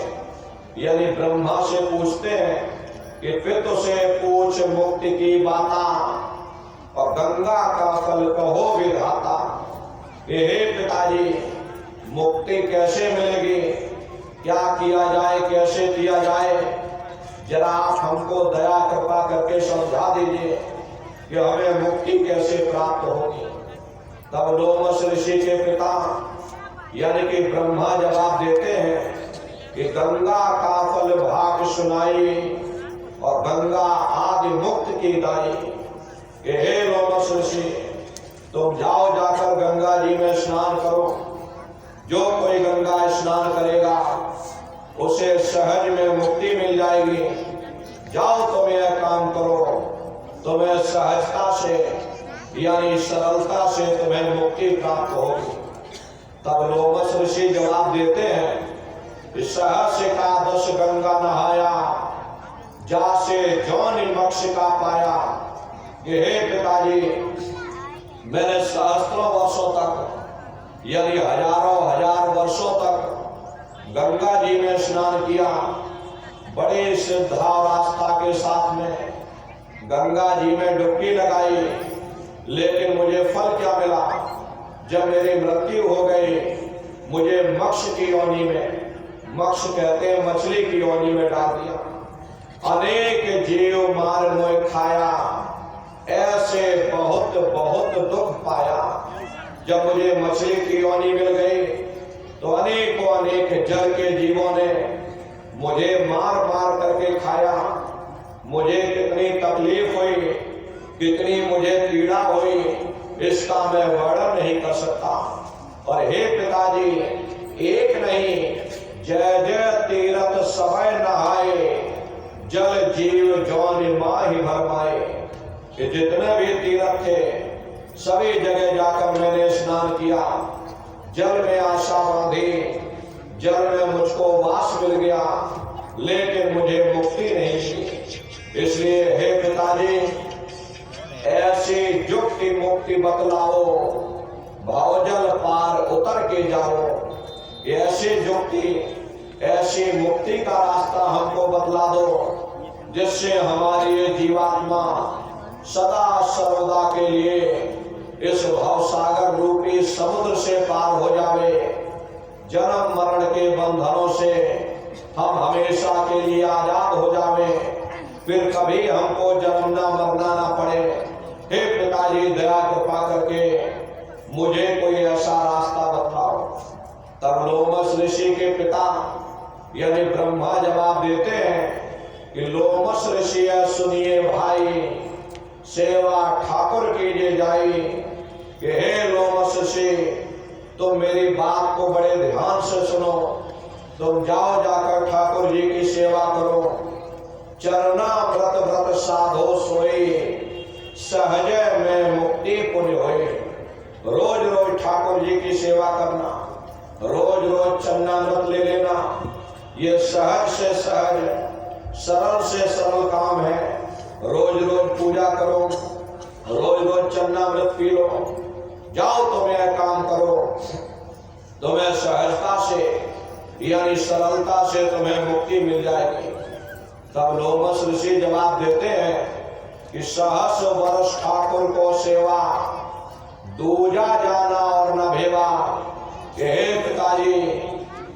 Speaker 2: यानी ब्रह्मा से पूछते हैं कि पितु से पूछ मुक्ति की बाता, और गंगा का फल कहो विधाता। हे पिताजी, मुक्ति कैसे मिलेगी, क्या किया जाए, कैसे किया जाए, जरा आप हमको दया कृपा करके समझा दीजिए कि हमें मुक्ति कैसे प्राप्त होगी। तब लोमस ऋषि के पिता यानी कि ब्रह्मा जवाब देते हैं कि गंगा का फल भाग सुनाई, और गंगा आदि मुक्त की दाई। हे लोमस ऋषि, तुम जाओ जाकर गंगा जी में स्नान करो। जो कोई गंगा स्नान करेगा उसे सहज में मुक्ति मिल जाएगी। जाओ तुम यह काम करो, तुम्हें सहजता से यानी सरलता से तुम्हें मुक्ति प्राप्त होगी। तब लोमस ऋषि जवाब देते हैं, सहस का 10 गंगा नहाया, जासे जौनि मोक्ष का पाया। हे पिताजी, मैंने सहस्त्रों वर्षों तक यानी हजारों हजार वर्षों तक गंगा जी में स्नान किया, बड़े श्रद्धा और आस्था के साथ में गंगा जी में डुबकी लगाई, लेकिन मुझे फल क्या मिला? जब मेरी मृत्यु हो गई, मुझे मक्ष की योनि में, मक्ष कहते हैं मछली की योनि में डाल दिया। अनेक जीव मार मोह खाया, ऐसे बहुत बहुत दुख पाया। जब मुझे मछली की योनि मिल गई तो अनेकों अनेक जल के जीवों ने मुझे मार मार करके खाया। मुझे कितनी तकलीफ हुई, कितनी मुझे पीड़ा हुई, इसका मैं वर्णन नहीं कर सकता। और हे पिताजी, एक नहीं जय जय तीरथ सबय नहाए, जल जीव जौन माहि भरमाए। कि जितने भी तीर्थ थे सभी जगह जाकर मैंने स्नान किया, जल में आशा बांधी, जल में मुझको वास मिल गया, लेकिन मुझे मुक्ति नहीं मिली। इसलिए हे पिताजी, ऐसी युक्ति मुक्ति बतलाओ, भवजल पार उतर के जाओ। ऐसी युक्ति, ऐसी मुक्ति का रास्ता हमको बतला दो, जिससे हमारी ये जीवात्मा सदा सर्वदा के लिए इस भवसागर रूपी समुद्र से पार हो जावे। जन्म मरण के बंधनों से हम हमेशा के लिए आजाद हो जावे, फिर कभी हमको जन्मना मरना ना पड़े। हे पिताजी, दया कृपा करके मुझे कोई ऐसा रास्ता बताओ। तब लोमस ऋषि के पिता यानी ब्रह्मा जवाब देते हैं कि लोमस ऋषि सुनिए भाई, सेवा ठाकुर कीजिए जाई। कि हे लोमस ऋषि, तुम मेरी बात को बड़े ध्यान से सुनो। तुम जाओ, जाकर ठाकुर जी की सेवा करो। चरना व्रत व्रत साधो सोई, सहज में मुक्ति पुण्य होई। रोज रोज ठाकुर जी की सेवा करना, रोज रोज चन्नामृत ले लेना, ये सहज से सहज, सरल से सरल काम है। रोज रोज पूजा करो, रोज रोज चन्नामृत पी लो। जाओ, तुम्हें काम करो, तुम्हें सहजता से यानी सरलता से तुम्हें मुक्ति मिल जाएगी। तब लोमस ऋषि जवाब देते हैं कि सहस वर्ष ठाकुर को सेवा, दूजा जाना और न भेवा। हे पिताजी,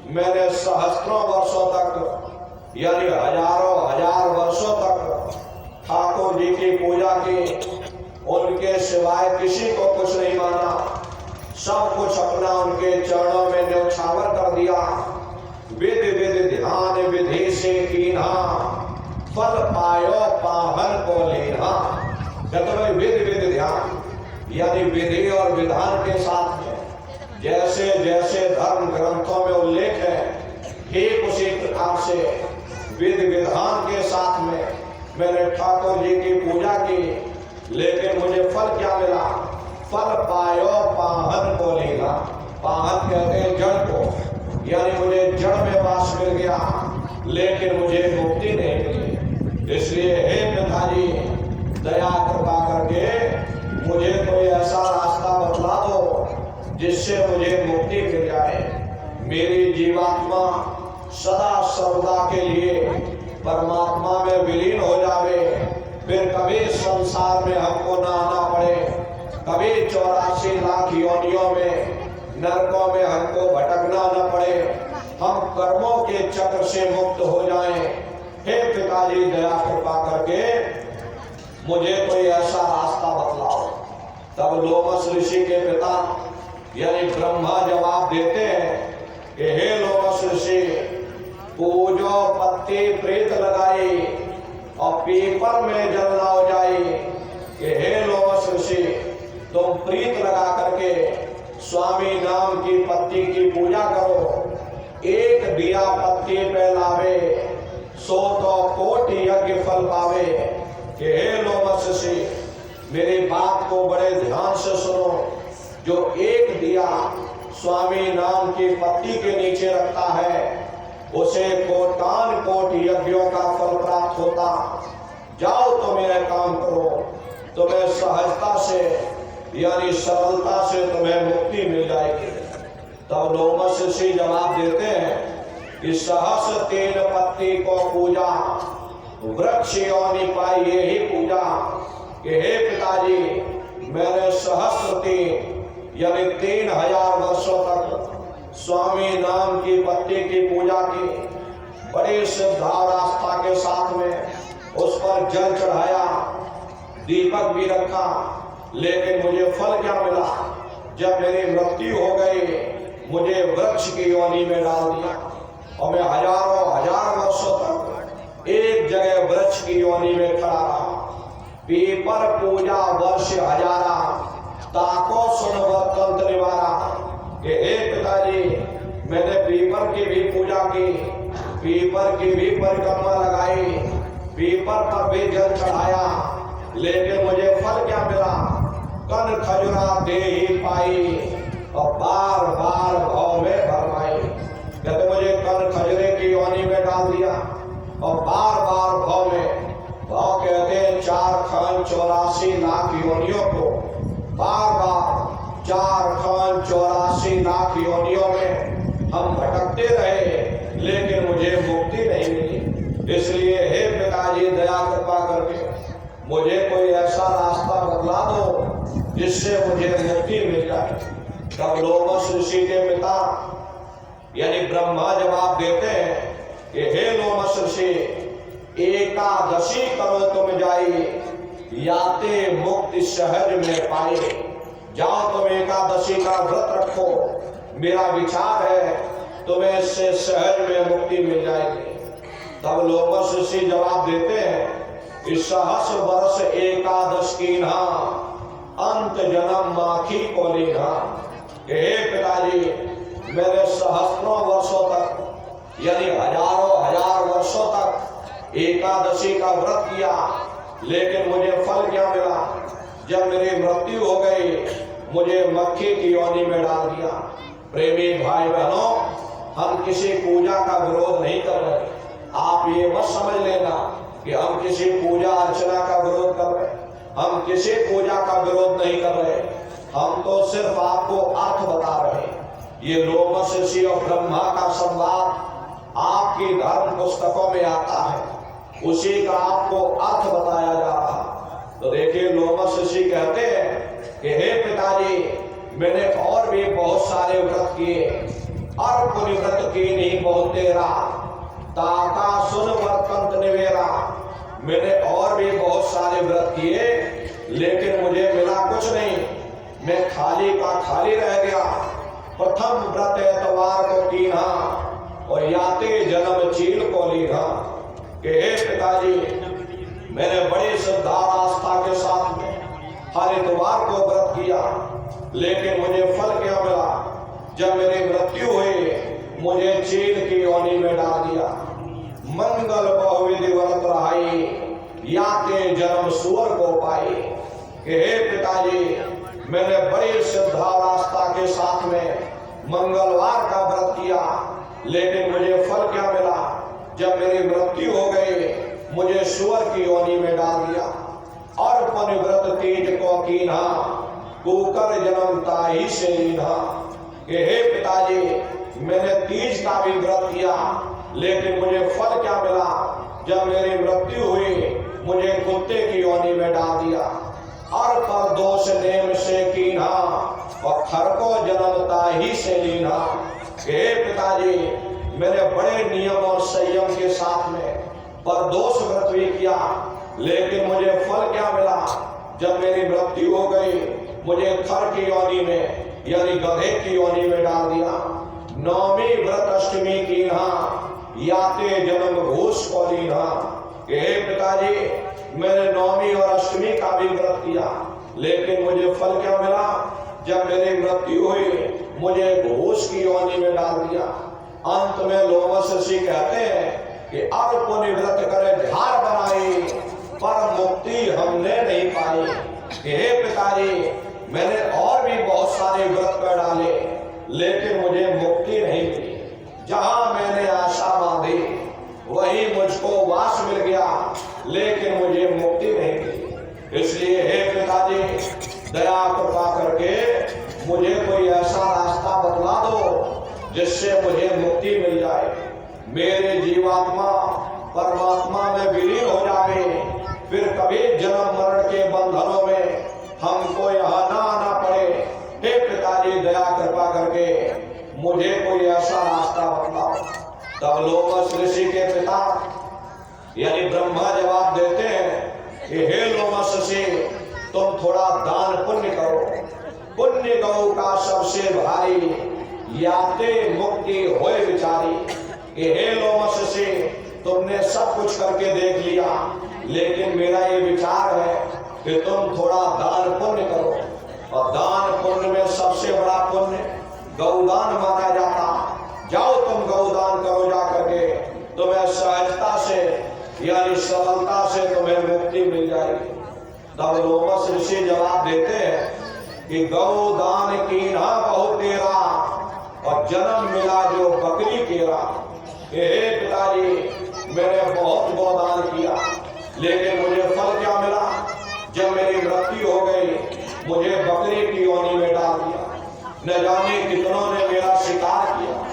Speaker 2: मैंने सहस्त्रों वर्षों तक यानी हजारों हजार वर्षों तक ठाकुर जी की पूजा की, उनके सिवाय किसी को कुछ नहीं माना। सब कुछ अपना उनके चरणों में न्यौछावर कर दिया। विध विध ध्यान विधि से कीन्हा, फल पायो पावन को लेना। कहते विध विध ध्यान यानी विधि और विधान के साथ में जैसे जैसे धर्म ग्रंथों में उल्लेख है, ठीक उसी प्रकार से विधि विधान के साथ में मैंने ठाकुर जी की पूजा की। लेकिन मुझे फल क्या मिला? फल पायो पाहन को लेगा। पाहन कहते हैं जड़ को, यानी मुझे जड़ में वास मिल गया, लेकिन मुझे मुक्ति नहीं मिली। इसलिए हे पिताजी, दया कृपा करके मुझे कोई ऐसा रास्ता बतला दो जिससे मुझे मुक्ति मिल जाए। मेरी जीवात्मा सदा सर्वदा के लिए परमात्मा में विलीन हो जावे, फिर कभी संसार में हमको ना आना पड़े, कभी 84 लाख योनियों में नरकों में हमको भटकना न पड़े, हम कर्मों के चक्र से मुक्त हो जाएं। हे पिताजी, दया कृपा करके मुझे कोई ऐसा रास्ता बतलाओ। तब लोमस ऋषि के पिता यानी ब्रह्मा जवाब देते हैं कि हे लोमस ऋषि, पूजो पत्ती प्रेत लगाई और पीपर में जल ना हो जाई। कि हे लोमस ऋषि, तुम प्रीत लगा करके स्वामी नाम की पत्ती की पूजा करो। एक दिया पत्ती पे लावे, 100 कोटि यज्ञ फल पावे। कि हे लोमस ऋषि, मेरी बात को बड़े ध्यान से सुनो। जो एक दिया स्वामी नाम की पत्ती के नीचे रखता है, उसे कोटान कोटि यज्ञों का फल प्राप्त होता। जाओ, तुम्हें काम करो, तुम्हें सहजता से यानी सरलता से तुम्हें मुक्ति मिल जाएगी। तब लोमस ऋषि जवाब देते हैं कि सहस्र 3 पत्ती को पूजा, वृक्ष योनि पाई यही पूजा। कि हे पिताजी, मैंने सहस्र 3 यानी 3000 वर्षों तक स्वामी नाम की पत्ती की पूजा की, बड़ी श्रद्धा और आस्था के साथ में उस पर जल चढ़ाया। दीपक भी रखा, लेकिन मुझे फल क्या मिला? जब मेरी मृत्यु हो गई, मुझे वृक्ष की योनि में डाल दिया और मैं हजारों हजार वर्षों तक एक जगह वृक्ष की योनि में खड़ा रहा। पीपर पूजा वर्ष हजारा, ताको सुन वतंत निवारा। कि हे पिताजी, मैंने पीपर की भी पूजा की, पीपर की भी परिक्रमा लगाई, पीपर पर भी जल चढ़ाया, लेकिन मुझे फल क्या मिला? कन खजुरा दे ही पाई और बार बार भाव में भरमाई। कहते मुझे कन खजरे की योनि में डाल दिया और बार बार भाव में, भाव कहते हैं 4 खन 84 लाख योनियों को बार बार 4 खन 84 लाख योनियों में हम भटकते रहे, लेकिन मुझे मुक्ति नहीं मिली। इसलिए हे पिताजी, दया कृपा करके मुझे कोई ऐसा रास्ता बतला दो जिससे मुझे मुक्ति मिल जाए। तब लोमश ऋषि के पिता यानी ब्रह्मा जवाब देते हैं कि हे लोमश ऋषि, एकादशी करो तुम जाई, याते मुक्ति सहज में पाए। जाओ तुम एकादशी का व्रत रखो, मेरा विचार है तुम्हें इससे सहज में मुक्ति मिल जाएगी। तब लोमश ऋषि जवाब देते हैं कि सहस्र वर्ष एकादश की ना, अंत जन्म माखी को लेना। हे पिताजी, मैंने सहस्रों वर्षों तक यानी हजारों हजार वर्षों तक एकादशी का व्रत किया, लेकिन मुझे फल क्या मिला? जब मेरी मृत्यु हो गई, मुझे मक्खी की योनि में डाल दिया। प्रेमी भाई बहनों, हम किसी पूजा का विरोध नहीं कर रहे। आप ये मत समझ लेना कि हम किसी पूजा अर्चना का विरोध कर रहे। हम किसी पूजा का विरोध नहीं कर रहे, हम तो सिर्फ आपको अर्थ बता रहे हैं। ये लोमश ऋषि और ब्रह्मा का संवाद आपकी धर्म पुस्तकों में आता है, उसी का आपको अर्थ बताया जा रहा। तो देखिए, लोमश ऋषि कहते हैं कि हे पिताजी, मैंने और भी बहुत सारे व्रत किए, अर्प व्रत की नहीं बहुत तेरा, ताका सुन वर्तंत निवेरा। मैंने और भी बहुत सारे व्रत किए, लेकिन मुझे मिला कुछ नहीं, मैं खाली का खाली रह गया। प्रथम व्रत एतवार को कीना और याते जन्म चील को लीना। कि हे पिताजी, मैंने बड़ी श्रद्धा आस्था के साथ में हर इतवार को व्रत किया, लेकिन मुझे फल क्या मिला? जब मेरी मृत्यु हुई, मुझे चील की योनि में डाल दिया। मंगल बहुविधि व्रत रहाई, याते जन्म सूअर को पाई। कि हे पिताजी, मैंने बड़ी श्रद्धा और आस्था के साथ में मंगलवार का व्रत किया, लेकिन मुझे फल क्या मिला? जब मेरी मृत्यु हो गई, मुझे सूअर की योनि में डाल दिया। और व्रत तीज को कीन्हा, कुकर जन्मता ही से लीन्हा। कि हे पिताजी, मैंने तीज का भी व्रत किया, लेकिन मुझे फल क्या मिला? जब मेरी मृत्यु हुई, मुझे कुत्ते की योनि में डाल दिया। और पर दोष नेम से कीन्हा और खर को जन्मता ही से लीन्हा। हे पिताजी, मैंने बड़े नियम और संयम के साथ में परदोष व्रत भी किया, लेकिन मुझे फल क्या मिला? जब मेरी मृत्यु हो गई, मुझे खर की योनि में यानी गधे की योनि में डाल दिया। नौमी व्रत अष्टमी कीन्हा, याते जन्म घूस को लीन्हा। हे पिताजी, मैंने नौमी और अष्टमी का भी व्रत किया, लेकिन मुझे फल क्या मिला? जब मेरी मृत्यु हुई, मुझे घूस की योनि में डाल दिया। अंत में लोमश ऋषि कहते हैं कि अब पुण्य व्रत करे झार बनाई, पर मुक्ति हमने नहीं पाई। हे पिताजी, मैंने और भी बहुत सारे व्रत कर डाले, लेकिन मुझे मुक्ति नहीं मिली। जहां मैंने आशा बांधी, वही मुझको वास मिल गया, लेकिन मुझे मुक्ति नहीं मिली। इसलिए हे पिताजी, दया कृपा करके मुझे कोई ऐसा रास्ता बतला दो जिससे मुझे मुक्ति मिल जाए। मेरे जीवात्मा परमात्मा में विलीन हो जाए, फिर कभी जन्म मरण के बंधनों में हमको यहाँ ना आना पड़े। हे पिताजी, दया कृपा करके मुझे कोई ऐसा रास्ता बतलाओ। तब लोमश ऋषि के पिता यानी ब्रह्मा जवाब देते हैं कि हे लोमस से तुम थोड़ा दान पुण्य करो। पुण्य गौ का सबसे भारी, याते मुक्ति होए बिचारी। कि हे लोमस से तुमने सब कुछ करके देख लिया, लेकिन मेरा ये विचार है कि तुम थोड़ा दान पुण्य करो। और दान पुण्य में सबसे बड़ा पुण्य गौदान माना जाता। जाओ तुम गौदान करो जा करके, तुम्हें सहजता से यानी सरलता से तुम्हें मुक्ति मिल जाएगी। तब लोमस ऋषि जवाब देते हैं कि गौदान की ना बहुत तेरा, और जन्म मिला जो बकरी केरा। हे पिताजी, मैंने बहुत गौदान किया, लेकिन मुझे फल क्या मिला? जब मेरी मृत्यु हो गई, मुझे बकरी की योनि में डाल दिया। न जाने कितनों ने मेरा शिकार किया,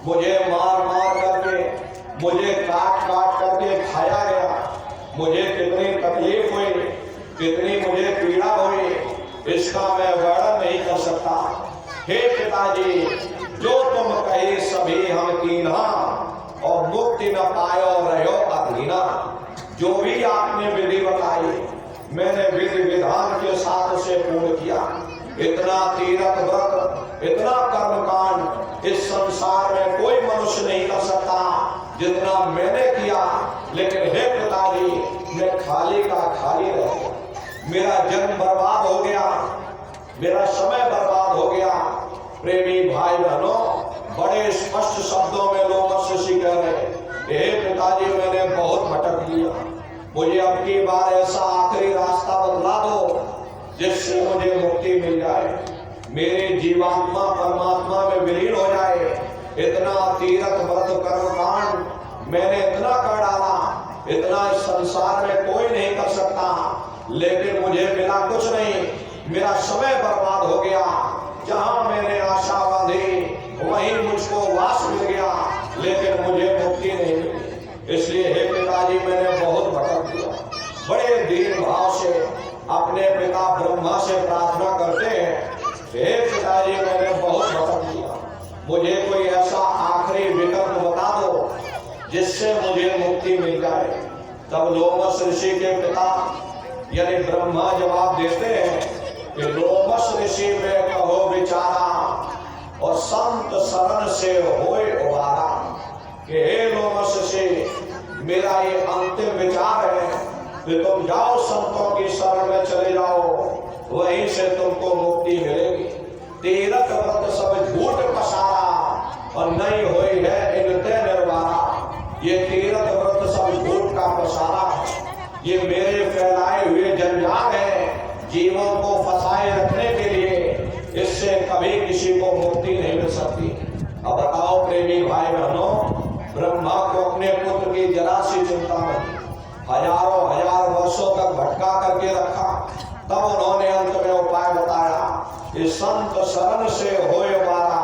Speaker 2: मुझे मार मार करके, मुझे काट काट करके खाया गया। मुझे कितनी तकलीफ हुई, कितनी मुझे पीड़ा हुई, इसका मैं वर्णन नहीं कर सकता। हे पिताजी, जो तुम कहे सभी हम कीन्हा, और मुक्ति न पायो रहो अधीना। जो भी आपने विधि बताई, मैंने विधि विधान के साथ उसे पूर्ण किया। इतना तीरथ व्रत, इतना कर्मकांड इस संसार में कोई मनुष्य नहीं कर सकता जितना मैंने किया। लेकिन हे पिताजी, मैं खाली का खाली रह गया। मेरा जन्म बर्बाद हो गया, मेरा समय बर्बाद हो गया। प्रेमी भाई बहनों, बड़े स्पष्ट शब्दों में लोमस ऋषि कह रहे, हे पिताजी, मैंने बहुत भटक लिया। मुझे अब की बार ऐसा आखिरी रास्ता बतला दो जिससे मुझे मुक्ति मिल जाए, मेरी जीवात्मा परमात्मा में विलीन हो जाए। इतना तीरथ व्रत कर्मकांड मैंने इतना कर डाला, इतना इस संसार में कोई नहीं कर सकता, लेकिन मुझे मिला कुछ नहीं। मेरा समय बर्बाद हो गया। जहां मैंने आशा बांधी वहीं मुझको वास मिल गया, लेकिन मुझे मुक्ति नहीं मिली। इसलिए हे पिताजी, मैंने बहुत भटक दिया। बड़े दीन भाव से अपने पिता ब्रह्मा से प्रार्थना करते हैं, हे पिताजी, मैंने बहुत भटक दिया। मुझे कोई ऐसा आखिरी विकल्प बता दो जिससे मुझे मुक्ति मिल जाए। तब लोमस ऋषि के पिता यानी ब्रह्मा जवाब देते हैं कि लोमस ऋषि में कहो विचारा, और संत शरण से होए उबारा। कि हे लोमस ऋषि, मेरा ये अंतिम विचार है कि तुम जाओ संतों की शरण में चले जाओ, वहीं से तुमको मुक्ति मिलेगी। तीरथ व्रत सब झूठ पसारा, और नहीं हुई है इनते निर्वारा। ये तीरथ व्रत सब झूठ का पसारा है, ये मेरे फैलाए हुए जंजाल है जीवों को फंसाए रखने के लिए। इससे कभी किसी को मुक्ति नहीं मिल सकती। अब बताओ प्रेमी भाई बहनों, ब्रह्मा को अपने पुत्र की जरा सी चिंता नहीं, हजारों हजार वर्षों तक भटका करके रखा। तब उन्होंने अंत में उपाय बताया कि संत शरण से होए उबारा,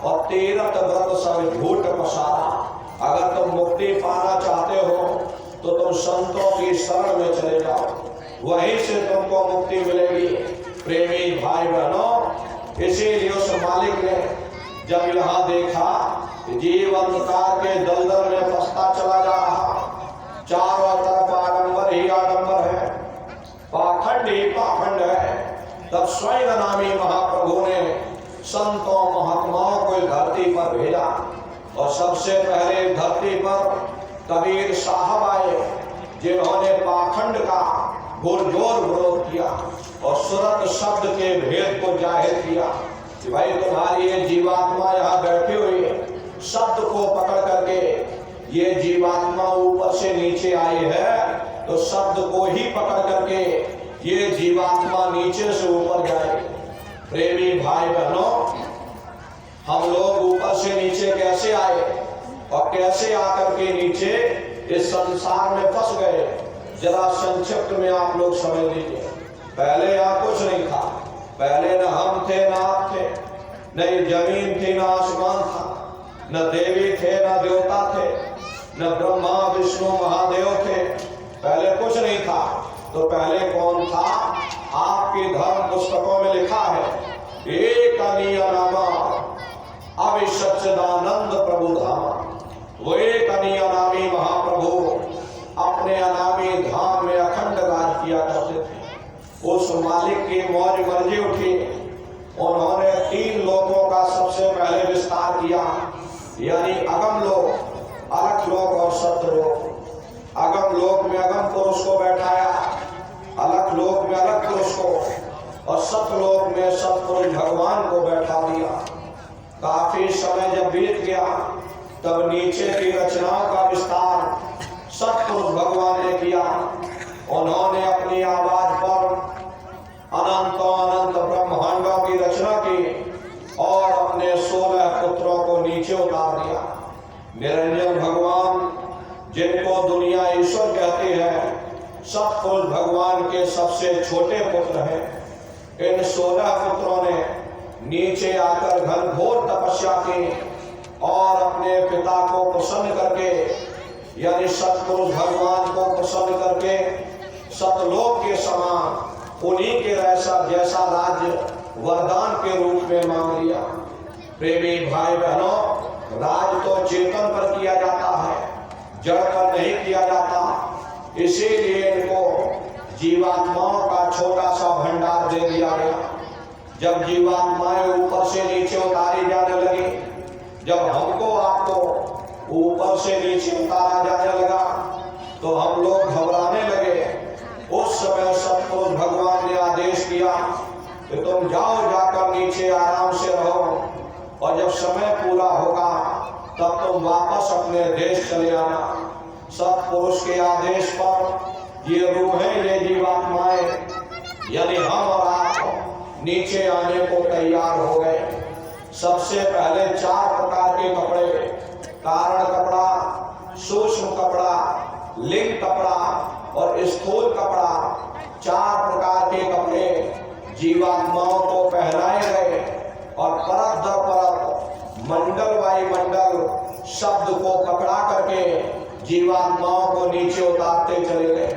Speaker 2: और तीरथ व्रत सब झूठ पसारा। अगर तुम मुक्ति पाना चाहते हो तो तुम संतों की शरण में चले जाओ, वहीं से तुमको मुक्ति मिलेगी। प्रेमी भाई बहनों, इसीलिए उस मालिक ने जब यहाँ देखा जीव अंधकार के दलदल में फंसता चला जा रहा, चारों तरफ आडंबर ही आडंबर है, पाखंड ही पाखंड है, तब स्वयं नामी महाप्रभु ने संतों महात्माओं को धरती पर भेजा। और सबसे पहले धरती पर कबीर साहब आए, जिन्होंने पाखंड का पुरजोर विरोध किया और सूरत शब्द के भेद को जाहिर किया कि भाई तुम्हारी ये जीवात्मा यहाँ बैठी हुई है, शब्द को पकड़ करके ये जीवात्मा ऊपर से नीचे आई है, तो शब्द को ही पकड़ करके ये जीवात्मा नीचे से ऊपर जाएगी। प्रेमी भाई बहनों, हम लोग ऊपर से नीचे कैसे आए और कैसे आकर के नीचे इस संसार में फंस गए, जरा संक्षिप्त में आप लोग समझ लीजिए। पहले यहाँ कुछ नहीं था, पहले न हम थे न आप थे, न ये जमीन थी न आसमान था, न देवी थे न देवता थे, न ब्रह्मा विष्णु महादेव थे, पहले कुछ नहीं था। तो पहले कौन था? आपकी धर्म पुस्तकों में लिखा है एक अनियनामा अविसच्चिदानंद प्रभु धामा। वो एक अनियनामी महाप्रभु अपने अनामी धाम में अखंड राज किया मालिक की मौज मर्जी उठी। उन्होंने 3 लोकों का सबसे पहले विस्तार किया, यानी अगम लोक, अलख लोक और सत्य लोक। अगम लोक में अगम पुरुष को बैठाया, अलख लोक में अलग पुरुष को, और सतलोक में सतपुरुष भगवान को बैठा दिया। काफी समय जब बीत गया तब नीचे की रचनाओं का विस्तार सतपुरुष भगवान ने किया। उन्होंने अपनी आवाज पर अनंतों अनंत ब्रह्मांडों की रचना की और अपने 16 पुत्रों को नीचे उतार दिया। निरंजन भगवान, जिनको दुनिया ईश्वर कहती है, सतपुरुष भगवान के सबसे छोटे पुत्र हैं। इन 16 पुत्रों ने नीचे आकर घनघोर तपस्या की और अपने पिता को प्रसन्न करके, यानी सतपुरुष भगवान को प्रसन्न करके, सतलोक के समान उन्हीं के जैसा राज्य वरदान के रूप में मांग लिया। प्रेमी भाई बहनों, राज तो चेतन पर किया जाता है, जड़ पर नहीं किया जाता। इसीलिए इनको जीवात्माओं का छोटा सा भंडार दे दिया गया। जब जीवात्माएं ऊपर से नीचे उतारी जाने लगी, जब हमको आपको ऊपर से नीचे उतारा जाने लगा, तो हम लोग घबराने लगे। उस समय सतपुरुष भगवान ने आदेश किया कि तुम जाओ, जाकर नीचे आराम से रहो, और जब समय पूरा होगा तब तुम वापस अपने देश चले आना। सतपुरुष के आदेश पर ये रूहें, ये जीवात्माएं, यानी हम और आप नीचे आने को तैयार हो गए। सबसे पहले 4 प्रकार के कपड़े, कारण कपड़ा, सूक्ष्म कपड़ा, लिंग कपड़ा और स्थूल कपड़ा, 4 प्रकार के कपड़े जीवात्माओं को पहनाए गए और परत दर परत, मंडल वाई मंडल शब्द को पकड़ा करके जीवात्माओं को नीचे उतारते चले गए।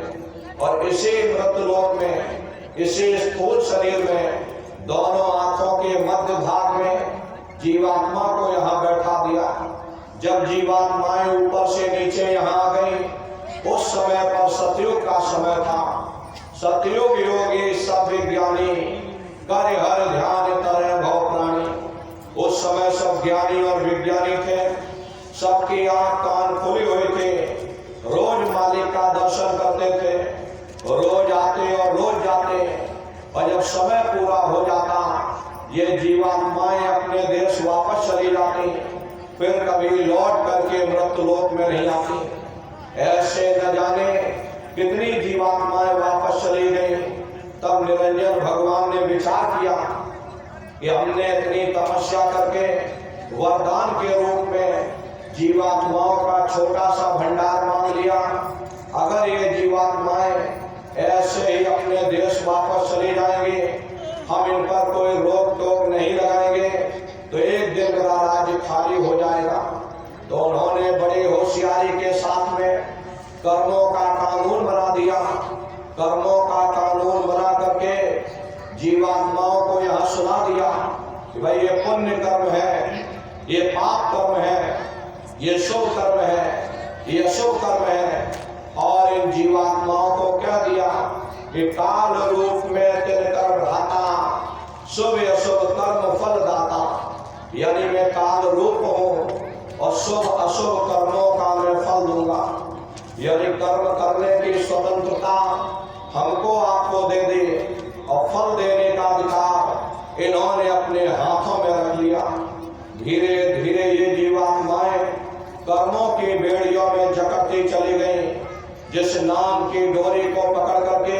Speaker 2: और इसी मृतलोक में, इसी स्थूल शरीर में, दोनों आंखों के मध्य भाग में जीवात्मा को यहाँ बैठा दिया। जब जीवात्माएं ऊपर से नीचे यहाँ आ गई, उस समय पर सतयुग का समय था। सतयुग योगी सब विज्ञानी, कर हर ध्यान तरे भव प्राणी। उस समय सब ज्ञानी और विज्ञानी थे, सबकी आंख कान खुली हुई थे, रोज मालिक का दर्शन करते थे, रोज आते और रोज जाते। और जब समय पूरा हो जाता, ये जीवात्माएं अपने देश वापस चली जाती, फिर कभी लौट करके मृत्युलोक में नहीं आती। ऐसे न जाने कितनी जीवात्माएं वापस चली गई। तब निरंजन भगवान ने विचार किया कि हमने इतनी तपस्या करके वरदान के रूप में जीवात्माओं का छोटा सा भंडार मांग लिया। अगर ये जीवात्माएं ऐसे ही अपने देश वापस चली जाएंगी, हम इन पर कोई रोक टोक नहीं लगाएंगे, तो एक दिन मेरा राज्य खाली हो जाएगा। तो उन्होंने बड़ी होशियारी के साथ में कर्मों का कानून बना दिया। कर्मों का कानून बना करके जीवात्माओं को यहाँ सुना दिया कि भाई ये पुण्य कर्म है, ये पाप कर्म है, ये शुभ कर्म है, ये अशुभ कर्म है। और इन जीवात्माओं को कह दिया कि काल रूप में तेरे कर्म धाता, शुभ अशुभ कर्म फल दाता। यानी मैं काल रूप हूँ और शुभ अशुभ कर्मों का मैं फल दूंगा। यानी कर्म करने की स्वतंत्रता हमको आपको दे दी और फल देने का अधिकार इन्होंने अपने हाथों में रख लिया। धीरे धीरे ये जीवात्माएं कर्मों की बेड़ियों में जकड़ती चली गई। जिस नाम की डोरी को पकड़ करके,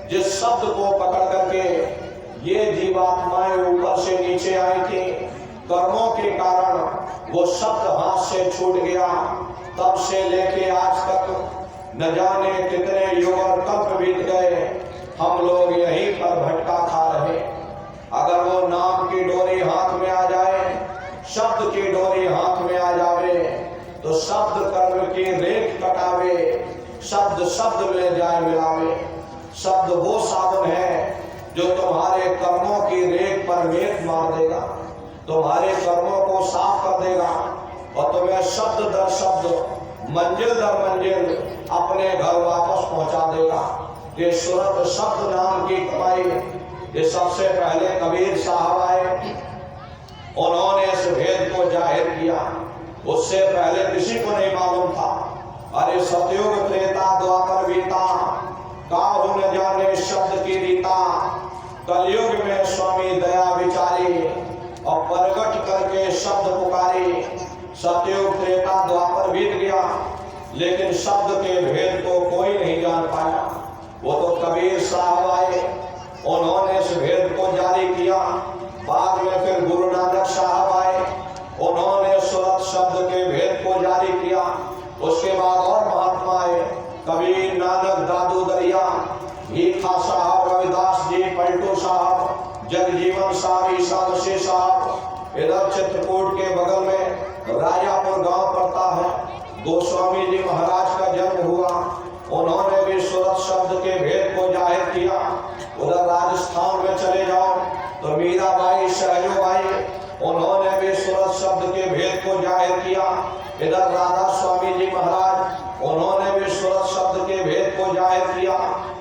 Speaker 2: जिस शब्द को पकड़ करके ये जीवात्माएं ऊपर से नीचे आई थी, कर्मों के कारण वो शब्द हाथ से छूट गया। तब से लेके आज तक न जाने कितने युग और कल्प बीत गए, हम लोग यहीं पर भटका खा रहे। अगर वो नाम की डोरी हाथ में आ जाए, शब्द की डोरी हाथ में आ जावे, तो शब्द कर्म की रेख कटावे, शब्द शब्द में जाए मिलावे। शब्द वो साधन है जो तुम्हारे कर्मों की रेख पर रेख मार देगा, तुम्हारे कर्मों को साफ कर देगा और तुम्हें शब्द दर शब्द, मंजिल दर मंजिल अपने घर वापस पहुंचा देगा। कि सूरत शब्द नाम की कमाई, ये सबसे पहले कबीर साहब आए, उन्होंने इस भेद को जाहिर किया। उससे पहले किसी को नहीं मालूम था। अरे सतयुग त्रेता द्वापर बीता, काहू न जाने शब्द की रीता, कलयुग में स्वामी दया विचारी, और प्रगट करके शब्द पुकारी। सतयुग त्रेता द्वापर बीत गया, लेकिन शब्द के भेद को कोई नहीं जान पाया। वो तो कबीर साहब आए, उन्होंने इस भेद को जारी किया। बाद में फिर गुरु नानक साहब आए, उन्होंने सूरत शब्द के भेद को जारी किया। उसके बाद और महात्मा आए, कबीर, नानक, दादू दरिया, भीखा साहब, रविदास जी, पलटू साहब, जगजीवन साहब, ईसा मसीह साहब। इधर चित्रकूट के बगल में राजापुर गांव पड़ता है, गोस्वामी जी महाराज का जन्म हुआ, उन्होंने भी सूरत शब्द के भेद को जाहिर किया। उधर राजस्थान में चले जाओ तो मीराबाई, सहजोबाई, उन्होंने भी सूरत शब्द के भेद को जाहिर किया। इधर राधा स्वामी जी महाराज, उन्होंने भी सूरत शब्द के भेद को जाहिर किया।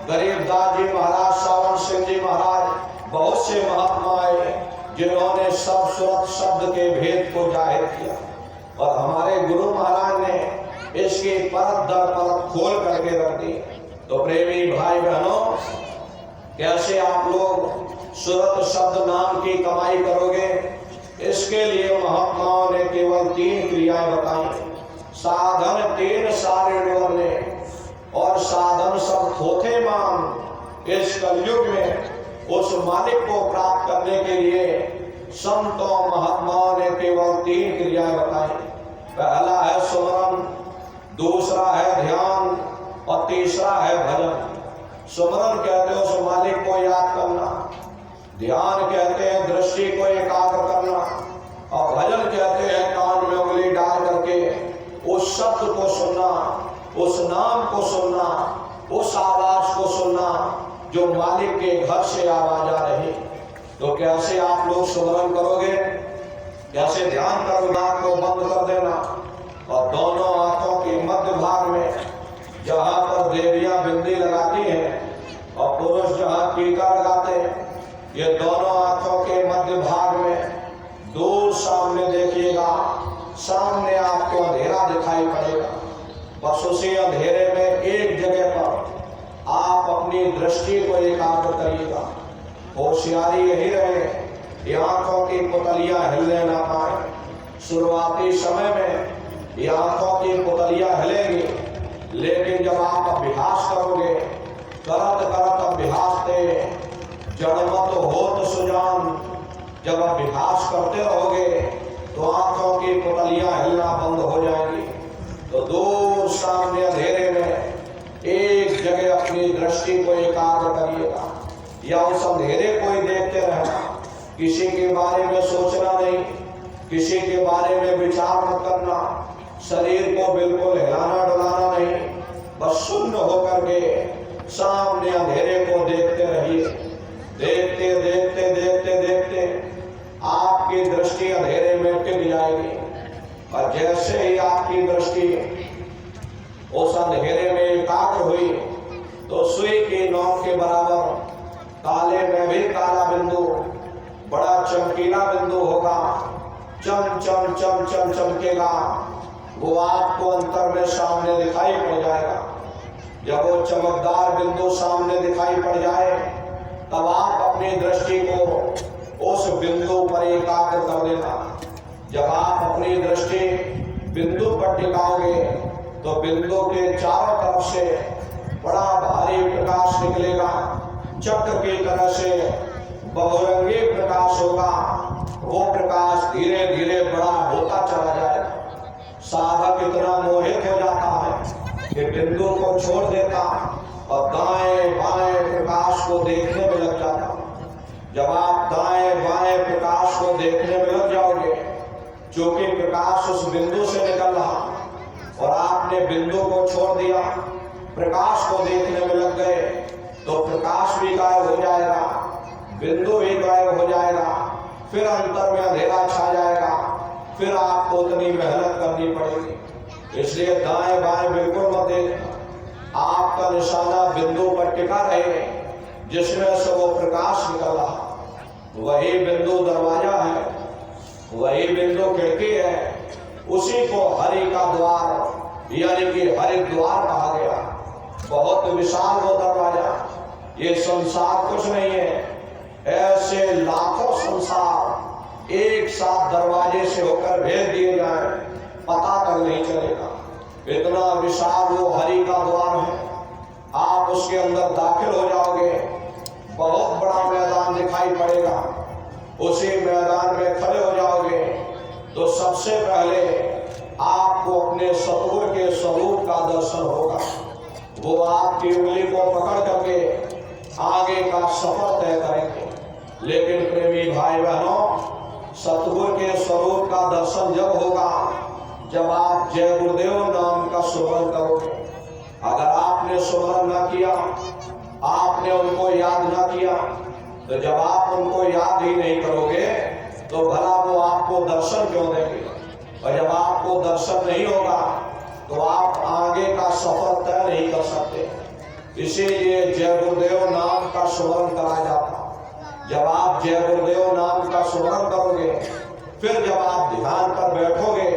Speaker 2: गरीबदास जी महाराज, सावन सिंह जी महाराज, बहुत से महात्मा आए जिन्होंने सब सूरत शब्द के भेद को जाहिर किया। और हमारे गुरु महाराज ने इसकी परत दर परत खोल करके रख दी। तो प्रेमी भाई बहनों, कैसे आप लोग सूरत शब्द नाम की कमाई करोगे? इसके लिए महात्माओं ने केवल 3 क्रियाएं बताई। साधन 3 सारे ने, और साधन सब थोथे मान। इस कलयुग में उस मालिक को प्राप्त करने के लिए संतों महात्माओं ने केवल 3 क्रियाएं बताई। पहला है सुमरन, दूसरा है ध्यान, और तीसरा है भजन। सुमरन कहते हैं उस मालिक को याद करना, ध्यान कहते हैं दृष्टि को एकाग्र करना, और भजन कहते हैं कान में उंगली डाल करके उस शब्द को सुनना, उस नाम को सुनना, उस आवाज को सुनना जो मालिक के घर से आवाज आ रही। तो कैसे आप लोग सुमरन करोगे? कैसे ध्यान करोगे? आंख को बंद कर देना, और दोनों आंखों के मध्य भाग में जहां पर देवियां बिंदी लगाती हैं और पुरुष जहां टीका लगाते हैं, ये दोनों आंखों के मध्य भाग में दूर सामने देखिएगा, सामने आपको अंधेरा दिखाई पड़ेगा। बस उसी अंधेरे में एक जगह पर आप अपनी दृष्टि को एकाग्र करिएगा। होशियारी यही रहे, ये आंखों की पुतलियां हिलने ना पाए। शुरुआती समय में ये आंखों की पुतलियां हिलेंगी, लेकिन जब आप अभ्यास करोगे, करत करत अभ्यास दे जड़मत होत सुजान, जब अभ्यास करते रहोगे तो आंखों की पुतलियां हिलना बंद हो जाएंगी। तो दूर सामने अंधेरे में एक जगह अपनी दृष्टि को एकाग्र करिएगा, या उस अंधेरे को ही देखते रहना। किसी के बारे में सोचना नहीं, किसी के बारे में विचार मत करना, शरीर को बिल्कुल हिलाना डुलाना नहीं, बस शून्य होकर के सामने अंधेरे को देखते रहिए। देखते देखते देखते देखते आपकी दृष्टि अंधेरे में टिक जाएगी, और जैसे ही आपकी दृष्टि उस अंधेरे में एकाग्र हुई तो सुई की नोक के बराबर काले में भी काला बिंदु, बड़ा चमकीला बिंदु होगा, चम चम चम चम चमकेगा, वो आपको अंतर में सामने दिखाई पड़ जाएगा। जब वो चमकदार बिंदु सामने दिखाई पड़ जाए, तब आप अपनी दृष्टि को उस बिंदु पर एकाग्र कर देना। जब आप अपनी दृष्टि बिंदु पर टिकाओगे तो बिंदु के चारों तरफ से बड़ा भारी प्रकाश निकलेगा, चक्र की तरह से बहुरंगी प्रकाश होगा। वो प्रकाश धीरे धीरे बड़ा होता चला जाएगा। साधक इतना मोहित हो जाता है कि बिंदु को छोड़ देता और दाएं बाएं प्रकाश को देखने में लग जाता। जब आप दाएं बाएं प्रकाश को देखने में लग जाओगे, क्योंकि प्रकाश उस बिंदु से निकल रहा और आपने बिंदु को छोड़ दिया, प्रकाश को देखने में लग गए, तो प्रकाश भी गायब हो जाएगा, बिंदु भी गायब हो जाएगा, फिर अंतर में अंधेरा छा जाएगा, फिर आपको उतनी मेहनत करनी पड़ेगी। इसलिए दाएं बाएं बिल्कुल मत देखना। आपका निशाना बिंदु पर टिका रहे जिसमें से वो प्रकाश निकल रहा, वही बिंदु दरवाजा है, वही बिंदु खिड़की है। उसी को हरि का द्वार यानी कि हरिद्वार कहा गया। बहुत विशाल वो दरवाजा, ये संसार कुछ नहीं है। ऐसे लाखों संसार एक साथ दरवाजे से होकर भेज दिए जाए, पता तक नहीं चलेगा। इतना विशाल वो हरि का द्वार है। आप उसके अंदर दाखिल हो जाओगे, बहुत बड़ा मैदान दिखाई पड़ेगा। उसी मैदान में खड़े हो जाओगे तो सबसे पहले आपको अपने सतगुरु के स्वरूप का दर्शन होगा। वो आपकी उंगली को पकड़ करके आगे का सफर तय करेंगे। लेकिन प्रेमी भाई बहनों, सतगुरु के स्वरूप का दर्शन जब होगा जब आप जय गुरुदेव नाम का सुमरण करोगे। अगर आपने सुमरण न किया, आपने उनको याद न किया, तो जब आप उनको याद ही नहीं करोगे तो भला वो आपको दर्शन क्यों देंगे। और जब आपको दर्शन नहीं होगा तो आप आगे का सफर तय नहीं कर सकते। इसीलिए जय गुरुदेव नाम का सुमरण करा जाता। जब आप जय गुरुदेव नाम का सुमरण करोगे, फिर जब आप ध्यान पर बैठोगे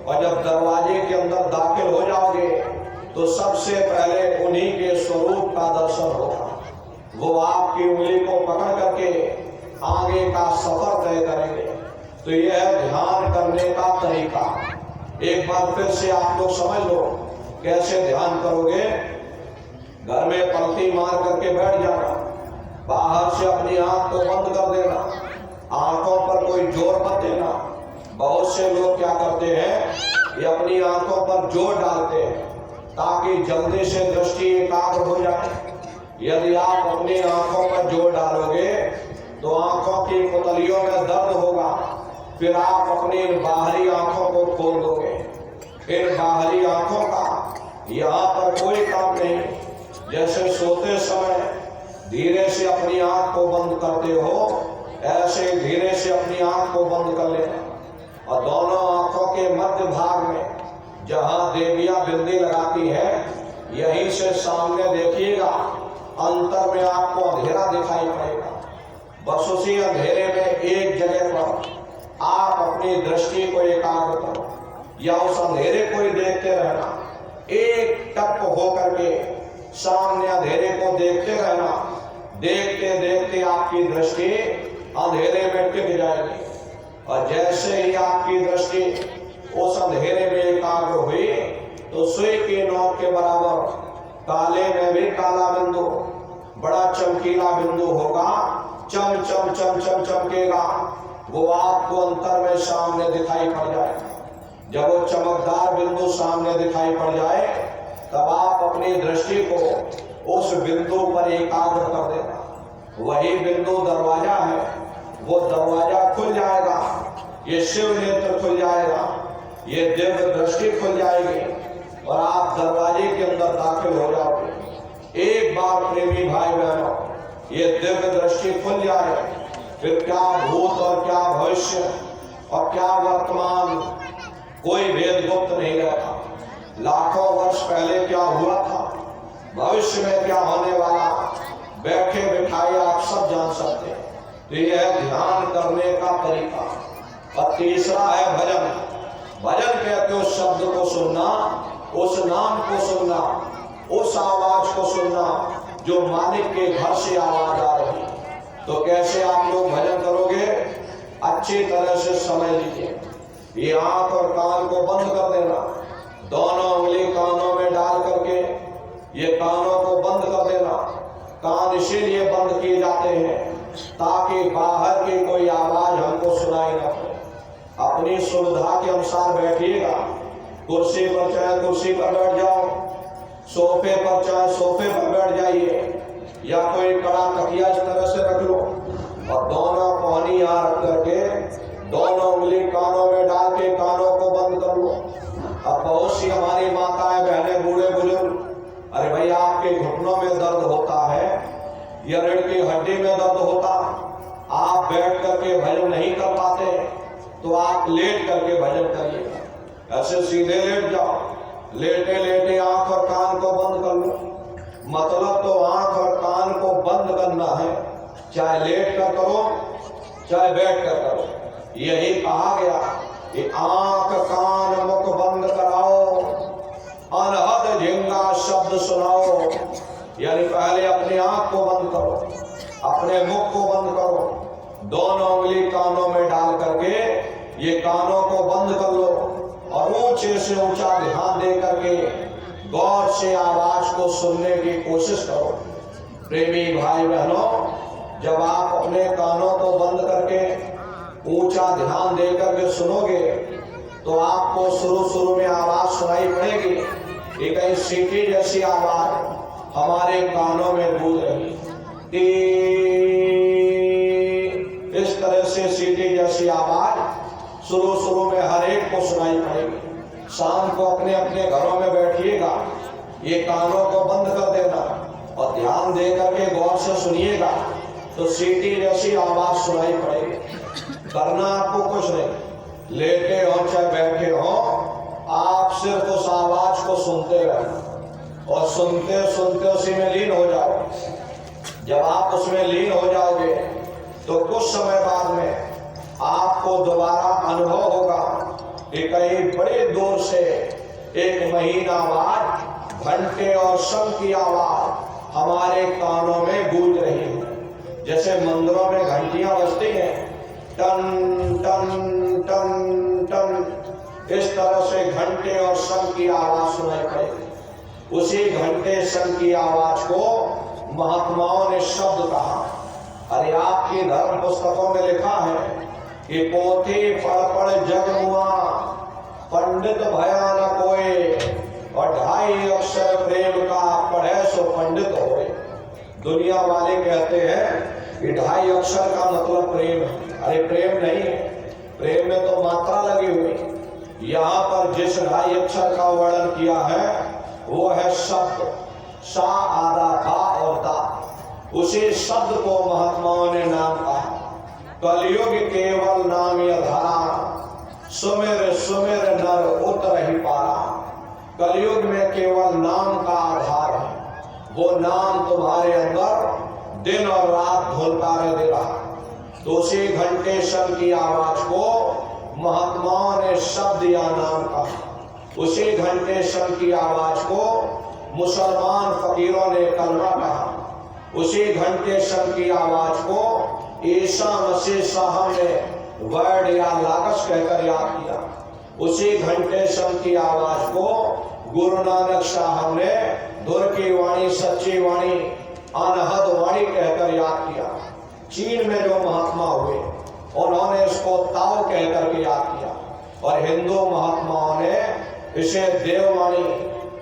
Speaker 2: और जब दरवाजे के अंदर दाखिल हो जाओगे तो सबसे पहले उन्हीं के स्वरूप का दर्शन होगा। वो आपकी उंगली को पकड़ करके आगे का सफर तय करेंगे। तो यह ध्यान करने का तरीका। एक बार फिर से आप लोग समझ लो कैसे ध्यान करोगे। घर में पंक्ति मार करके बैठ जाना, बाहर से अपनी आंख को बंद कर देना, आंखों पर कोई जोर मत देना। बहुत से लोग क्या करते हैं, ये अपनी आंखों पर जोर डालते हैं ताकि जल्दी से दृष्टि एकाग्र हो जाए। यदि आप अपनी आंखों पर जोर डालोगे तो आंखों की पुतलियों में दर्द होगा। फिर आप अपनी बाहरी आंखों को खोल दोगे। इन बाहरी आंखों का यहाँ पर कोई काम नहीं। जैसे सोते समय धीरे से अपनी आंख को बंद करते हो, ऐसे धीरे से अपनी आंख को बंद कर लेना और दोनों आंखों के मध्य भाग में जहां देवियां बिंदी लगाती है, यहीं से सामने देखिएगा, अंतर में आपको अंधेरा दिखाई पड़ेगा। बस उसी अंधेरे में एक जगह पर आप अपनी दृष्टि को एकाग्र करो या उस अंधेरे को ही देखते रहना। एक टप होकर के सामने अंधेरे को देखते रहना। देखते देखते आपकी दृष्टि अंधेरे में टिक जाएगी और जैसे ही आपकी दृष्टि उस अंधेरे में एकाग्र हुई तो सुई की नोक के बराबर काले में भी काला बिंदु, बड़ा चमकीला बिंदु होगा, चम चम चम चम चमकेगा। वो आपको अंतर में सामने दिखाई पड़ जाए। जब वो चमकदार बिंदु सामने दिखाई पड़ जाए तब आप अपनी दृष्टि को उस बिंदु पर एकाग्र कर देना। वही बिंदु दरवाजा है। वो दरवाजा खुल जाएगा, ये शिव नेत्र खुल जाएगा, ये दिव्य दृष्टि खुल जाएगी और आप दरवाजे के अंदर दाखिल हो जाओगे। एक बार प्रेमी भाई बहनों, ये दिव्य दृष्टि खुल जाए, फिर क्या भूत और क्या भविष्य और क्या वर्तमान कोई भेद गुप्त नहीं रहता। लाखों वर्ष पहले क्या हुआ था, भविष्य में क्या होने वाला, बैठे बिठाए आप सब जान सकते हैं। तो यह ध्यान करने का तरीका। और तीसरा है भजन। भजन कहते हो शब्द को सुनना, उस नाम को सुनना, उस आवाज को सुनना जो मालिक के घर से आवाज आ रही। तो कैसे आप लोग भजन करोगे, अच्छी तरह से समझ लीजिए। ये आंख और कान को बंद कर देना, दोनों उंगली कानों में डाल करके ये कानों को बंद कर देना। कान इसीलिए बंद किए जाते हैं ताकि बाहर की कोई आवाज हमको सुनाई न पड़े। अपनी सुविधा के अनुसार बैठिएगा। कुर्सी पर चाहे कुर्सी पर बैठ जाओ, सोफे पर चाहे सोफे पर बैठ जाइए, या कोई कड़ा तकिया इस तरह से रख लो और दोनों पानी यहाँ रख करके दोनों उंगली कानों में डाल के कानों को बंद कर लो। अब बहुत सी हमारी माताएं बहनें बूढ़े बुजुर्ग, अरे भाई आपके घुटनों में दर्द होता है या रीढ़ की हड्डी में दर्द होता, आप बैठ करके भजन नहीं कर पाते तो आप लेट करके भजन करिएगा। ऐसे सीधे लेट जाओ, लेटे लेटे आंख और कान को बंद कर लो। मतलब तो आंख और कान को बंद करना है, चाहे लेट कर करो चाहे बैठ कर करो। यही कहा गया कि आंख कान मुख बंद कराओ, अनहद झिंगा शब्द सुनाओ। यानी पहले अपने आंख को बंद करो, अपने मुख को बंद करो, दोनों उंगली कानों में डाल करके ये कानों को बंद कर लो और ऊंचे से ऊंचा ध्यान दे करके गौर से आवाज को सुनने की कोशिश करो। प्रेमी भाई बहनों, जब आप अपने कानों को बंद करके ऊंचा ध्यान दे करके सुनोगे तो आपको शुरू में आवाज सुनाई पड़ेगी। एक कहीं सीटी जैसी आवाज हमारे कानों में गूंज रही, इस तरह से सीटी जैसी आवाज शुरू में हर एक को सुनाई पड़ेगी। शाम को अपने अपने घरों में बैठिएगा, ये कानों को बंद कर देना और ध्यान दे करके गौर से सुनिएगा तो सीटी जैसी आवाज सुनाई पड़ेगी। करना आपको कुछ नहीं, लेटे हो चाहे बैठे हो, आप सिर्फ उस आवाज को सुनते रहना और सुनते सुनते उसी में लीन हो जाओ। जब आप उसमें लीन हो जाओगे तो कुछ समय बाद में आपको दोबारा अनुभव होगा कि कहीं बड़े दूर से एक महीन आवाज, घंटे और शंख की आवाज हमारे कानों में गूंज रही है। जैसे मंदिरों में घंटियां बजती हैं, टन टन टन टन, इस तरह से घंटे और शंख की आवाज सुनाई पड़ेगी। उसी घंटे शंख की आवाज को महात्माओं ने शब्द कहा। अरे आपकी धर्म पुस्तकों में लिखा है कि पोथी पढ़ पढ़ जग हुआ, पंडित भया न कोई, और 2.5 अक्षर प्रेम का पढ़े सो पंडित होए। दुनिया वाले कहते हैं कि 2.5 अक्षर का मतलब प्रेम है। अरे प्रेम नहीं है, प्रेम में तो मात्रा लगी हुई। यहाँ पर जिस 2.5 अक्षर का वर्णन किया है वो है शब्द, सा आधा था और ता। उसी शब्द को महात्माओं ने नाम कहा। कलयुग केवल नाम धरा, सुमेर सुमेर नर उतर ही पारा। कलयुग में केवल नाम का आधार है, वो नाम तुम्हारे अंदर दिन और रात धुलकारे दे रहा। तो उसी घंटे शंख की आवाज को महात्माओं ने शब्द या नाम कहा। उसी घंटे शंख की आवाज को मुसलमान फकीरों ने कलमा कहा। उसी घंटे शंख की आवाज को ईसा मसीह साहब ने वर्ड या लागस कहकर याद किया। उसी घंटे शंख की आवाज को गुरु नानक साहब ने धुर की वाणी, सच्ची वाणी, अनहद वाणी कहकर याद किया। चीन में जो महात्मा हुए उन्होंने इसको ताओ कहकर के याद किया और हिंदू महात्माओं ने इसे देववाणी,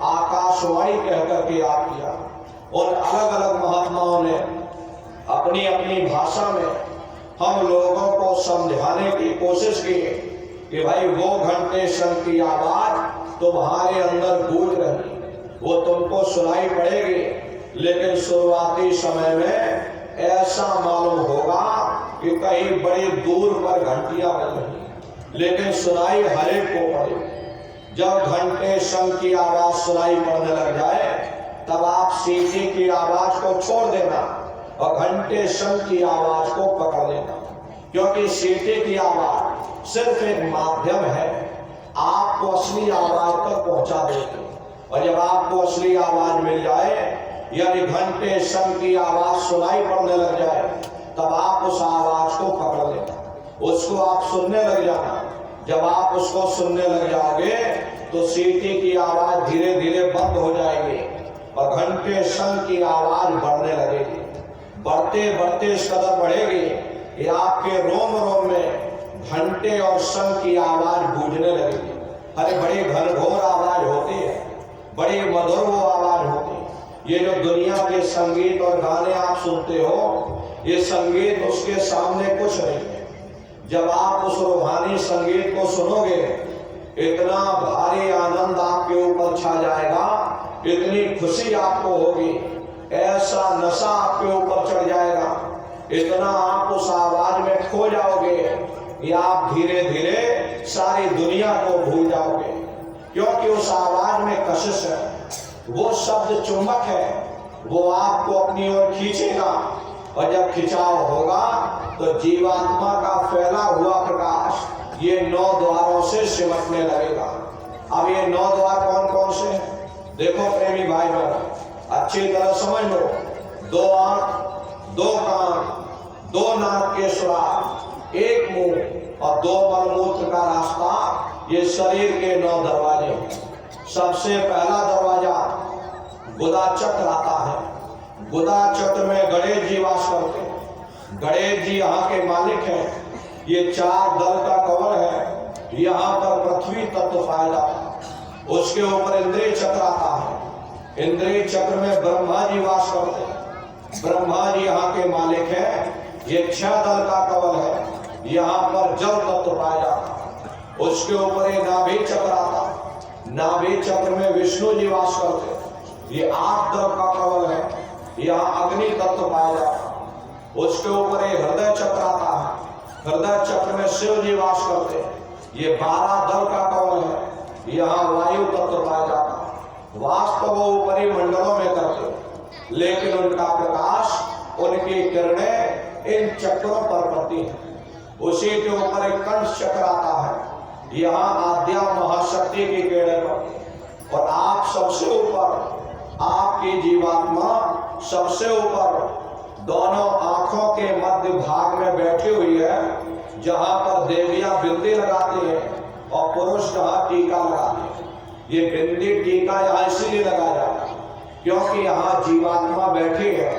Speaker 2: आकाशवाणी कहकर के याद किया। और अलग अलग महात्माओं ने अपनी अपनी भाषा में हम लोगों को समझाने की कोशिश की कि भाई वो घंटे शंख की आवाज तुम्हारे अंदर गूंज रही, वो तुमको सुनाई पड़ेगी, लेकिन शुरुआती समय में ऐसा मालूम होगा कि कहीं बड़ी दूर पर घंटियां बज रही, लेकिन सुनाई हर एक को पड़ेगी। जब घंटे शंख की आवाज सुनाई पड़ने लग जाए तब आप सीटी की आवाज को छोड़ देना और घंटे शंख की आवाज को पकड़ लेना, क्योंकि सीटी की आवाज सिर्फ एक माध्यम है, आपको असली आवाज तक पहुंचा देगी। और जब आपको असली आवाज मिल जाए, यानी घंटे शंख की आवाज सुनाई पड़ने लग जाए, तब आप उस आवाज को पकड़ लेना, उसको आप सुनने लग जाना। जब आप उसको सुनने लग जाओगे तो सीटी की आवाज धीरे धीरे बंद हो जाएगी और घंटे शंख की आवाज बढ़ने लगेगी। बढ़ते बढ़ते इस कदर बढ़ेगी कि आपके रोम रोम में घंटे और शंख की आवाज गूंजने लगेगी। अरे बड़ी घनघोर आवाज होती है, बड़ी मधुर वो आवाज होती है। ये जो दुनिया के संगीत और गाने आप सुनते हो, ये संगीत उसके सामने कुछ नहीं है। जब आप उस रूहानी संगीत को सुनोगे, इतना भारी आनंद आपके ऊपर छा जाएगा, इतनी खुशी आपको होगी, ऐसा नशा आपके ऊपर चढ़ जाएगा, इतना आप उस आवाज में खो जाओगे कि आप धीरे धीरे सारी दुनिया को भूल जाओगे। क्योंकि उस आवाज में कशिश है। वो शब्द चुंबक है, वो आपको अपनी ओर खींचेगा, और जब खिंचाव होगा तो जीवात्मा का फैला हुआ प्रकाश ये 9 द्वारों से सिमटने लगेगा। अब ये 9 द्वार कौन कौन से हैं? देखो प्रेमी भाई बहन, अच्छी तरह समझ लो। 2 आंख, 2 कान, 2 नाक के सुराग, 1 मुंह और 2 मलमूत्र का रास्ता, ये शरीर के 9 दरवाजे हैं। सबसे पहला दरवाजा गुदा चक्र आता है। गुदा चक्र में गणेश जी वास करते हैं। गणेश जी यहाँ के मालिक हैं। ये 4 दल का कवल है। यहाँ पर पृथ्वी तत्व पाया जाता है। उसके ऊपर इंद्रिय चक्र आता है। इंद्रिय चक्र में ब्रह्मा जी वास करते हैं। ब्रह्मा जी यहाँ के मालिक हैं। ये 6 दल का कवल है। यहाँ पर जल तत्व पाया जाता है। उसके ऊपर ये नाभि चक्र आता है। नाभि चक्र में विष्णु जी वास करते हैं। ये 8 दल का कवल है। यहाँ अग्नि तत्व पाया जाता है। उसके ऊपर एक हृदय चक्र आता है। हृदय चक्र में शिव जी वास करते हैं। ये 12 दल का कवल है। यहाँ वायु तत्व पाया जाता है। वास्तव वो ऊपरी मंडलों में करते हैं, लेकिन उनका प्रकाश, उनकी किरणें इन चक्रों पर पड़ती हैं। उसी के ऊपर एक कंठ चक्र आता है। यहाँ आद्या महाशक्ति की किरणें पड़ती हैं। और आप सबसे ऊपर, आपकी जीवात्मा सबसे ऊपर दोनों आंखों के मध्य भाग में बैठी हुई है, जहां पर देवियां बिंदी लगाती हैं और पुरुष जहां टीका लगाते हैं। ये बिंदी टीका यहाँ इसीलिए लगाया जाता है क्योंकि यहाँ जीवात्मा बैठी है,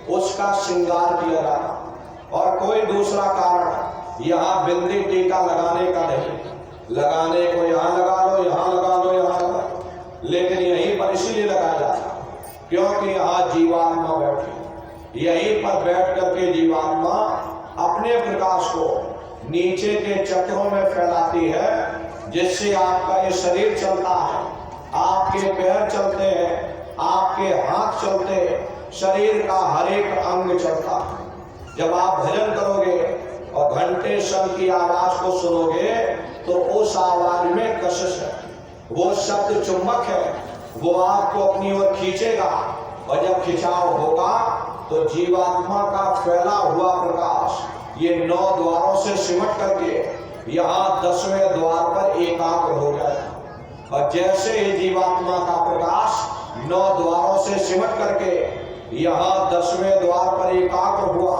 Speaker 2: उसका श्रृंगार किया जाता है। और कोई दूसरा कारण यहाँ बिंदी टीका लगाने का नहीं। लगाने को यहाँ लगा लो, यहाँ लगा लो, यहाँ लगा लो, लेकिन यहीं पर इसीलिए लगाया जाता है क्योंकि यहाँ जीवात्मा बैठी। यहीं पर बैठ करके जीवात्मा अपने प्रकाश को नीचे के चक्रों में फैलाती है, जिससे आपका ये शरीर चलता है, आपके पैर चलते हैं, आपके हाथ चलते हैं, शरीर का हर एक अंग चलता है। जब आप भजन करोगे और घंटे शंख की आवाज को सुनोगे तो उस आवाज में कशिश है। वो शब्द चुंबक है, वो आपको अपनी ओर खींचेगा, और जब खिंचाव होगा तो जीवात्मा का फैला हुआ प्रकाश ये 9 द्वारों से सिमट करके यहाँ 10वें द्वार पर एकाग्र हो जाएगा। और जैसे ही जीवात्मा का प्रकाश 9 द्वारों से सिमट करके यहाँ 10वें द्वार पर एकाग्र हुआ,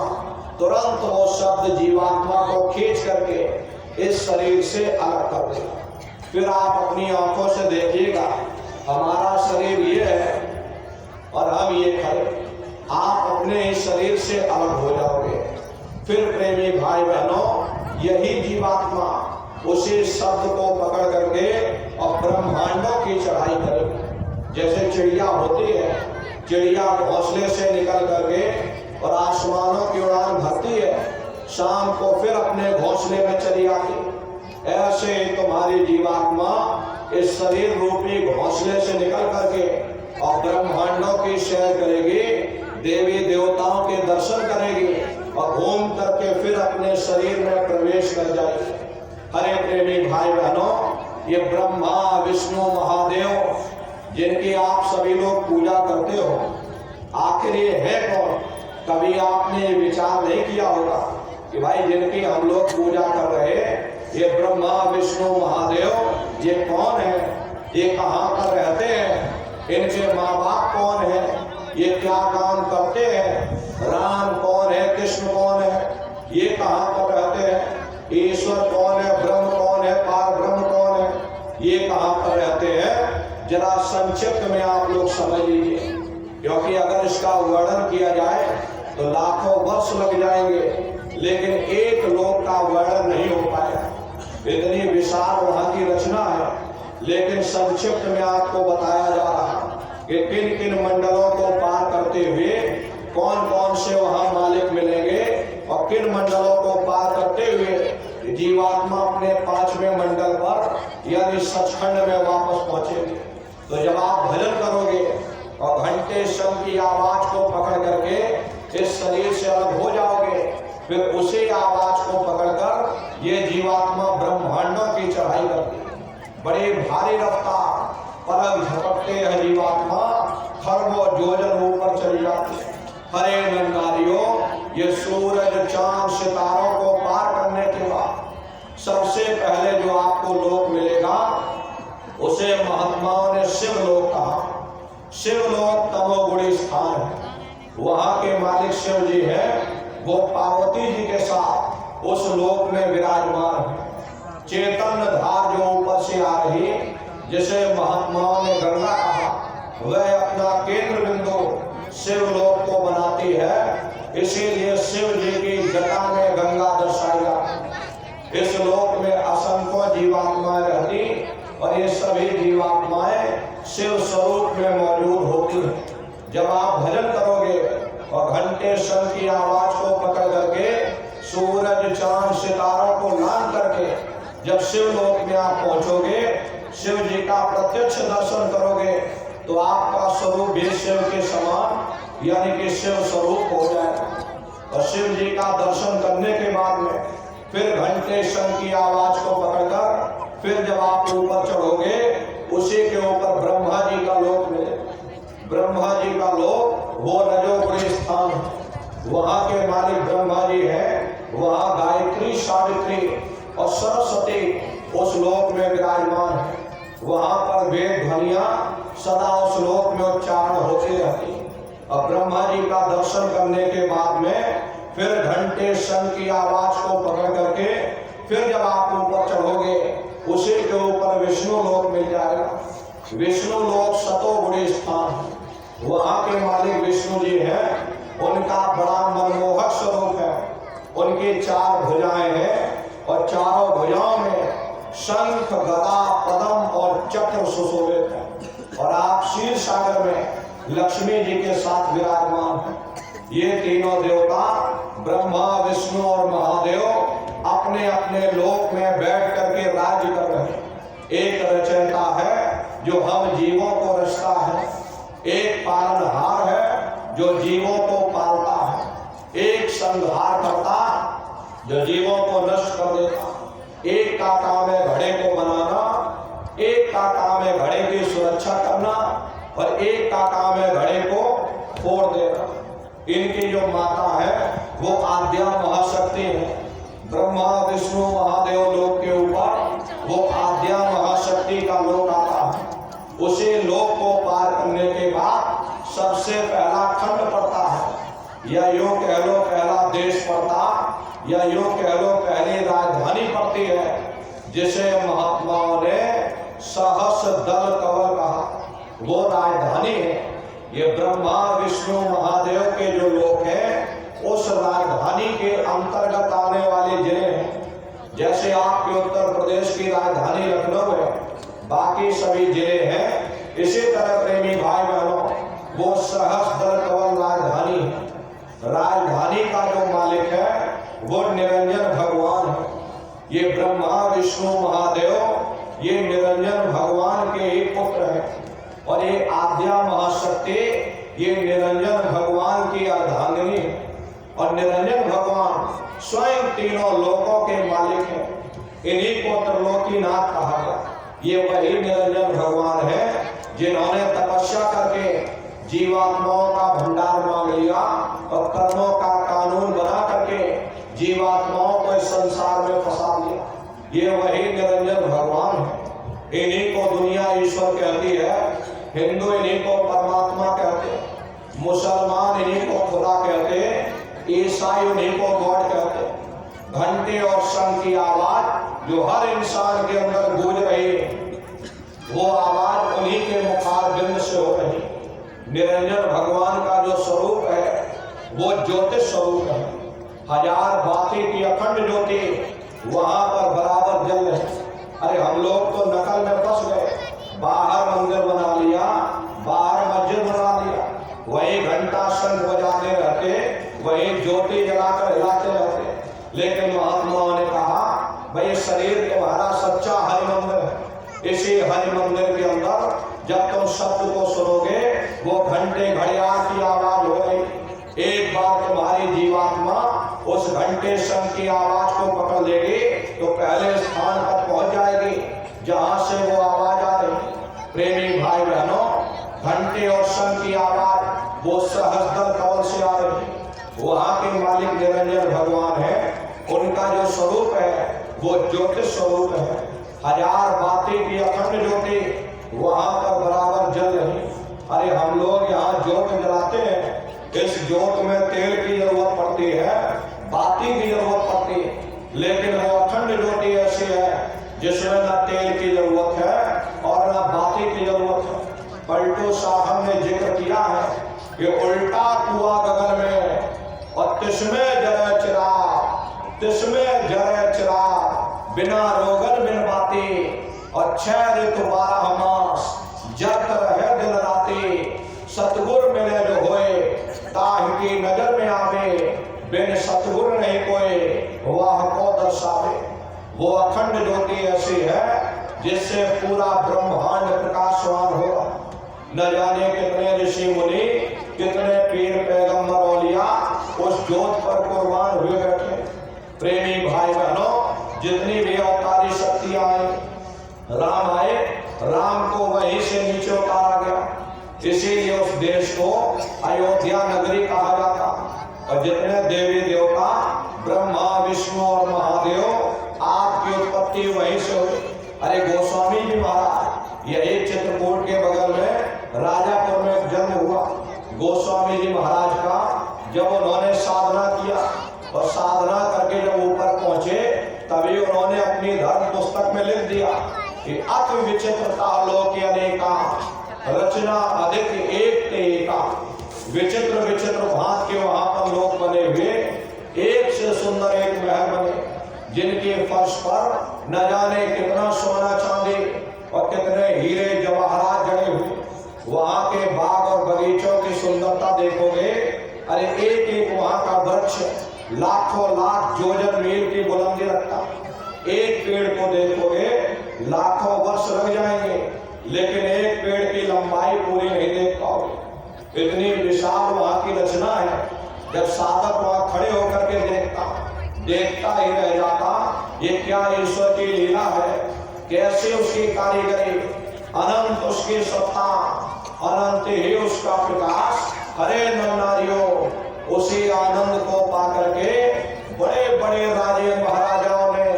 Speaker 2: तुरंत वो शब्द जीवात्मा को खींच करके इस शरीर से अलग कर देगा। फिर आप अपनी आंखों से देखिएगा, हमारा शरीर ये है और हम ये खड़े। आप अपने इस शरीर से अलग हो जाओगे। फिर प्रेमी भाई बहनों, यही जीवात्मा उसी शब्द को पकड़ करके और ब्रह्मांडों की चढ़ाई करेगी। जैसे चिड़िया होती है, चिड़िया घोंसले से निकल करके और आसमानों की उड़ान भरती है, शाम को फिर अपने घोंसले में चली आती। ऐसे तुम्हारी जीवात्मा इस शरीर रूपी घोंसले से निकल करके और ब्रह्मांडों की सैर करेगी, देवी देवताओं के दर्शन करेगी और घूम करके फिर अपने शरीर में प्रवेश कर जाएगी। हरे प्रेमी भाई बहनों, ये ब्रह्मा विष्णु महादेव जिनकी आप सभी लोग पूजा करते हो, आखिर ये है कौन? कभी आपने विचार नहीं किया होगा कि भाई जिनकी हम लोग पूजा कर रहे हैं, ये ब्रह्मा विष्णु महादेव ये कौन है? ये कहाँ पर रहते हैं? इनके माँ बाप कौन है? ये क्या काम करते हैं? राम कौन है? कृष्ण कौन है? ये कहाँ पर रहते हैं? ईश्वर कौन है? ब्रह्म कौन है? पार ब्रह्म कौन है? ये कहाँ पर रहते हैं? जरा संक्षिप्त में आप लोग समझ लीजिए, क्योंकि अगर इसका वर्णन किया जाए तो लाखों वर्ष लग जाएंगे, लेकिन एक लोक का वर्णन नहीं हो पाएगा। इतनी विशाल वहां की रचना है, लेकिन संक्षिप्त में आपको बताया जा रहा कि किन किन मंडलों को पार करते हुए कौन कौन से वहां मालिक मिलेंगे और किन मंडलों को पार करते हुए जीवात्मा अपने 5वें मंडल पर यानी सचखंड में वापस पहुंचेंगे। तो जब आप भजन करोगे और घंटे शंख की आवाज को पकड़ करके इस शरीर से अलग हो जाओगे, फिर उसी आवाज को पकड़कर ये जीवात्मा ब्रह्मांडों की चढ़ाई करती है। बड़े भारी रफ्तार पलक झपकते हैं जीवात्मा खरबों योजन ऊपर चली जाती है। हरे नंदारियों, ये सूरज चांद सितारों को पार करने के बाद सबसे पहले जो आपको लोक मिलेगा उसे महात्माओं ने शिवलोक कहा। शिवलोक तमोगुणी स्थान है, वहां के मालिक शिव जी हैं, वो पार्वती जी के साथ उस लोक में विराजमान है। चैतन्य धार जो ऊपर से आ रही, जिसे महात्माओं ने गंगा कहा, वह अपना केंद्र बिंदु शिवलोक को बनाती है। इसीलिए शिव जी की जटा में गंगा दर्शाई जाती। इस लोक में असंख्य जीवात्माएं रहती और ये सभी जीवात्माएं शिव स्वरूप में मौजूद होती हैं। जब आप भजन करोगे और घंटे शंख की आवाज को पकड़ करके सूरज चांद सितारों को लांग करके जब शिवलोक में आप पहुंचोगे, शिव जी का प्रत्यक्ष दर्शन करोगे, तो आपका स्वरूप भी शिव के समान यानी कि शिव स्वरूप हो जाएगा। और शिव जी का दर्शन करने के बाद में फिर घंटे शंख की आवाज को पकड़कर फिर जब आप ऊपर चढ़ोगे, उसी के ऊपर ब्रह्मा जी का लोक मिलेगा। ब्रह्मा जी का लोक वो रजोगुणी स्थान है, वहां के मालिक ब्रह्मा जी हैं। वहां गायत्री, सावित्री और सरस्वती उस लोक में विराजमान है। वहां पर वेद ध्वनियां सदा उस लोक में उच्चारण होती रहती है। और ब्रह्मा जी का दर्शन करने के बाद में फिर घंटे शंख की आवाज को पकड़ करके फिर जब आप ऊपर चढ़ोगे, उसी के ऊपर विष्णु लोक मिल जाएगा। विष्णु लोक सतोगुणी स्थान है, वहां के मालिक विष्णु जी हैं। उनका बड़ा मनमोहक स्वरूप है। उनकी 4 भुजाएं हैं और चारों भुजाओं में शंख, गदा, पद्म और चक्र सुशोभित है। और आप क्षीर सागर में लक्ष्मी जी के साथ विराजमान हैं। ये तीनों देवता ब्रह्मा, विष्णु और महादेव अपने अपने लोक में बैठ करके राज्य कर रहे हैं। एक रचयिता है जो हम जीवों को रचता है, एक पालनहार है जो जीवों को पालता है, एक संहार करता जो जीवों को नष्ट कर देता। एक का काम है घड़े को बनाना, एक का काम है घड़े की सुरक्षा करना और एक का काम है घड़े को फोड़ देना। इनकी जो माता है वो आद्या महाशक्ति है। ब्रह्मा, विष्णु, महादेव लोक के ऊपर वो आद्या महाशक्ति का लोक आता है। उसी लोक को पार करने के बाद सबसे पहला खंड पड़ता है, या यूं कह लो पहला देश पड़ता, या यूं कह लो पहली राजधानी पड़ती है, जिसे महात्माओं ने सहस दल कवर कहा। वो राजधानी है। ये ब्रह्मा, विष्णु, महादेव के जो लोक हैं, उस राजधानी के अंतर्गत आने वाले जिले हैं। जैसे आपके उत्तर प्रदेश की राजधानी लखनऊ है, बाकी सभी जिले हैं। इसी तरह प्रेमी भाई बहनों, वो सहस दल कवर राजधानी है। राजधानी का जो मालिक है वो निरंजन भगवान है। ये ब्रह्मा, विष्णु, महादेव ये निरंजन भगवान के ही पुत्र हैं। और ये आद्या महाशक्ति ये निरंजन भगवान की अर्धांगिनी है। और निरंजन भगवान स्वयं तीनों लोकों के मालिक हैं। इन्हीं को त्रिलोकीनाथ कहा गया। ये वही निरंजन भगवान है जिन्होंने तपस्या करके जीवात्माओं का भंडार मांग लिया और कर्मों का कानून बना करके जीवात्माओं को इस संसार में फंसा दिया। ये वही निरंजन भगवान है। इन्हीं को दुनिया ईश्वर कहती है, हिंदू इन्हीं को परमात्मा कहते हैं, मुसलमान इन्हीं को खुदा कहते हैं, ईसाई इन्हीं को गॉड कहते हैं। घंटे और शंख की आवाज जो हर इंसान के अंदर गूंज रही है, वो आवाज उन्हीं के मुखारबिंद से हो रही है। निरंजन भगवान का जो स्वरूप है वो ज्योतिष स्वरूप है। हजार बाती की अखंड ज्योति वहां पर बराबर जल रहे। अरे हम लोग तो नकल में फंस गए, बाहर मंदिर बना लिया, बाहर मस्जिद बना लिया, वही घंटा शंख बजाते रहते, वही ज्योति जलाकर हिलाते रहते। लेकिन महात्माओं ने कहा भाई शरीर तुम्हारा सच्चा हरि मंदिर है। इसी हरि मंदिर के अंदर जब तुम शब्द को सुनोगे, वो घंटे घड़ियाल की आवाज हो रही। एक बार तुम्हारी जीवात्मा उस घंटे शंख की आवाज को पकड़ लेगी तो पहले स्थान पर पहुंच जाएगी जहां से वो वो ज्योतिष स्वरूप है। हजार बाती की अखंड ज्योति वहां पर बराबर जल रही। अरे हम लोग यहाँ ज्योत जलाते हैं, इस ज्योत में तेल की जरूरत पड़ती है, बाती की जरूरत पड़ती है, लेकिन वो अखंड ज्योति ऐसी है जिसमें न तेल की जरूरत है और न बाती की जरूरत है। पलटू साहब ने जिक्र किया है कि उल्टा कुआ गगन में और तिसमें जरे चिराग, तिसमें जरे चिराग, बिना रोगन बिन बाती और 6 ऋतु 12 मास जग रहे दिन राती। सतगुर मिले जो होए ताह की नजर में आवे, बिन सतगुर नहीं कोई वाह को दर्शावे। वो अखंड ज्योति ऐसी है जिससे पूरा ब्रह्मांड प्रकाशवान होगा। न जाने कितने ऋषि मुनि, कितने पीर पैगंबर औलिया उस ज्योत पर कुर्बान हुए बैठे। प्रेमी भाई बहनों, जितनी भी अवतारी शक्तियां आई, राम आए, राम को वहीं से नीचे उतारा गया। इसीलिए उस देश को अयोध्या नगरी कहा जाता। और जितने देवी देवता ब्रह्मा विष्णु और महादेव, आपकी उत्पत्ति वहीं से हुई। अरे गोस्वामी जी महाराज, यही चित्रकूट के बगल में राजापुर में जन्म हुआ। गोस्वामी जी महाराज का जब उन्होंने साधना किया और साधना करके जब ऊपर पहुंचे, तभी उन्होंने अपनी धर्म पुस्तक में लिख दिया कि अति विचित्रता लोक अनेका, रचना अधिक एक ते एका। विचित्र विचित्र भांत के वहां पर लोग बने हुए, एक से सुंदर एक महल बने, जिनके फर्श पर न जाने कितना सोना चांदी और कितने हीरे जवाहरात जड़े हुए। वहां के बाग और बगीचों की सुंदरता देखोगे, अरे एक एक वहां का वृक्ष लाखों लाख जोजन मील की बुलंदी रखता। एक पेड़ को देखोगे लाखों वर्ष लग जाएंगे, लेकिन एक पेड़ की लंबाई पूरी नहीं देख पाओगे। इतनी विशाल वहां की रचना है, जब साधक वहां खड़े होकर के देखता ही रह जाता, ये क्या ईश्वर की लीला है, कैसे उसकी कारीगरी, अनंत उसकी सत्ता, अनंत ही उसका प्रकाश। हरे नर नारियों, उसी आनंद को पाकर के बड़े बड़े राजे महाराजाओं ने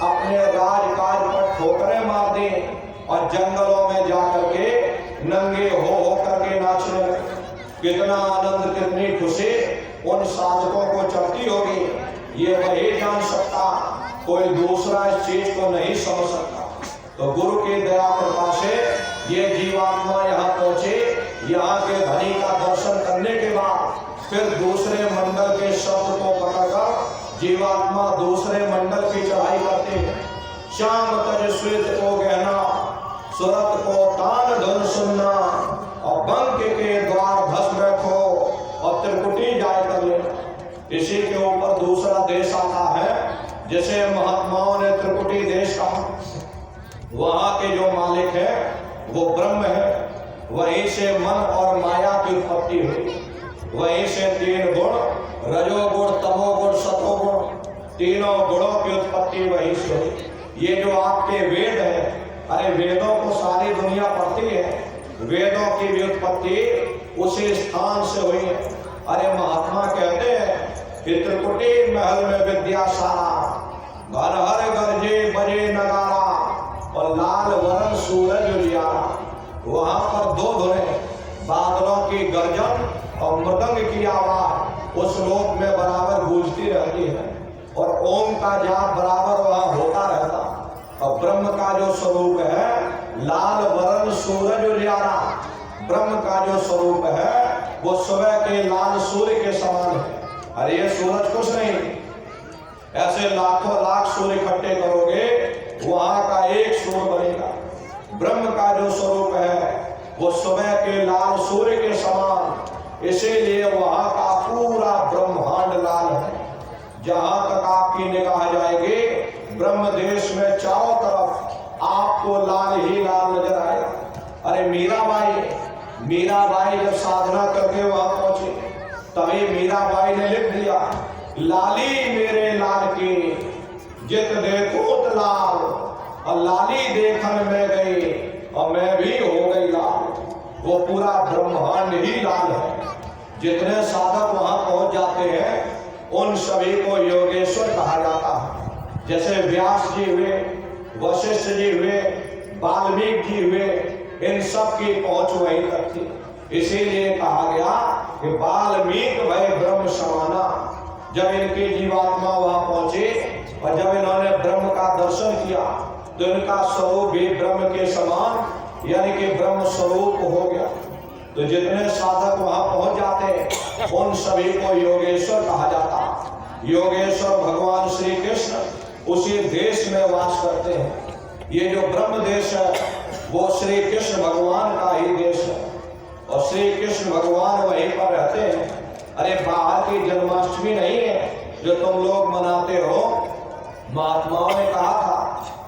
Speaker 2: अपने राजकाज पर ठोकरें मार दी और जंगलों में जाकर के नंगे हो करके नाचने लगे। कितना आनंद, कितनी खुशी उन साधकों को चढ़ती होगी, ये वही जान सकता, कोई दूसरा इस चीज को नहीं समझ सकता। तो गुरु की दया कृपा से ये जीवात्मा यहाँ पहुंचे। यहाँ के धनी का दर्शन करने के बाद फिर दूसरे मंडल के शब्द को पकड़कर जीवात्मा दूसरे मंडल की चढ़ाई करते हैं। श्याम तज श्वेत को गहना, सुरत को तान धन सुनना, और बंक के द्वार भस्म रखो और त्रिकुटी जाय कर लेना। इसी के ऊपर दूसरा देश आता है जिसे महात्माओं ने त्रिकुटी देश कहा। वहां के जो मालिक है वो ब्रह्म है। वहीं से मन और माया की उत्पत्ति हुई। वहीं से 3 गुण, रजोगुण, तमोगुण, सतोगुण, तीनों गुणों की उत्पत्ति वहीं से हुई। ये जो आपके वेद है, अरे वेदों को सारी दुनिया पढ़ती है, वेदों की भी उत्पत्ति उसी स्थान से हुई है। अरे महात्मा कहते हैं कि त्रिकुटी महल में विद्या सारा, घर हर गरजे बजे नगारा, और लाल वरण सूरज उजियारा। वहां पर 2 धुनें, बादलों की गर्जन और मृदंग की आवाज उस लोक में बराबर गूंजती रहती है, और ओम का जाप बराबर वहां होता रहता। और ब्रह्म का जो स्वरूप है लाल वरण सूरज उजियारा, ब्रह्म का जो स्वरूप है वो सुबह के लाल सूर्य के समान है। अरे ये सूरज कुछ नहीं, ऐसे लाखों लाख सूर्य इकट्ठे करोगे वहां का एक सूर्य बनेगा। ब्रह्म का जो स्वरूप है वो सुबह के लाल सूर्य के समान, इसीलिए वहां का पूरा ब्रह्मांड लाल है। जहां तक आपकी निगाह जाएगी ब्रह्म देश में चारों तरफ आपको लाल ही लाल नजर आएगा। अरे मीराबाई जब साधना करके वहां पहुंची, तभी मीराबाई ने लिख दिया, लाली मेरे लाल की जित देखो त लाल, और लाली देखन में गई और मैं भी हो गई लाल। वो पूरा ब्रह्मांड ही लाल है। जितने साधक वहां पहुंच जाते हैं उन सभी को योगेश्वर कहा जाता है। जैसे व्यास जी हुए, वशिष्ठ जी हुए, वाल्मीकि जी हुए, इन सब की पहुंच वहीं तक थी। इसीलिए कहा गया कि वाल्मीकि भय ब्रह्म समाना। जब इनकी जीवात्मा वहां पहुंची और जब इन्होंने ब्रह्म का दर्शन किया तो इनका स्वरूप भी ब्रह्म के समान यानी कि ब्रह्म स्वरूप हो गया। तो जितने साधक वहां पहुंच जाते उन सभी को योगेश्वर कहा जाता। योगेश्वर भगवान श्री कृष्ण उसी देश में वास करते हैं। ये जो ब्रह्म देश है वो श्री कृष्ण भगवान का ही देश है और श्री कृष्ण भगवान वहीं पर रहते हैं। अरे बाहर की जन्माष्टमी नहीं है जो तुम लोग मनाते हो। महात्माओं ने कहा था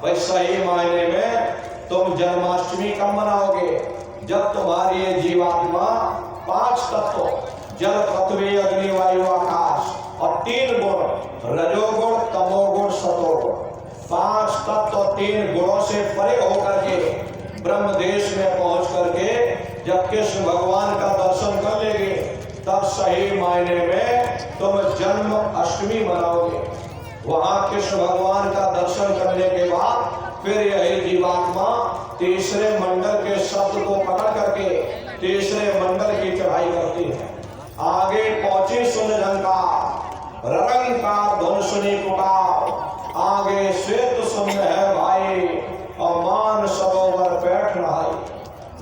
Speaker 2: भाई सही मायने में तुम जन्माष्टमी कब मनाओगे? जब तुम्हारी ये जीवात्मा 5 तत्व जल पृथ्वी अग्नि वायु आकाश और 3 गुण रजोगुण तमोगुण सतोगुण 5 तत्व 3 गुणों से परे होकर के ब्रह्म देश में पहुंच करके जब कृष्ण भगवान का दर्शन कर लेंगे तब सही मायने में तुम जन्म अष्टमी मनाओगे। वहां कृष्ण भगवान का दर्शन करने के बाद फिर यही जीवात्मा तीसरे मंडल के शब्द को पकड़ करके तीसरे मंडल की चढ़ाई करती है। आगे पहुंची सुन झंकार रंकार धुन सुनी पुकार, आगे श्वेत सुन है भाई और मान सरोवर बैठ रहा।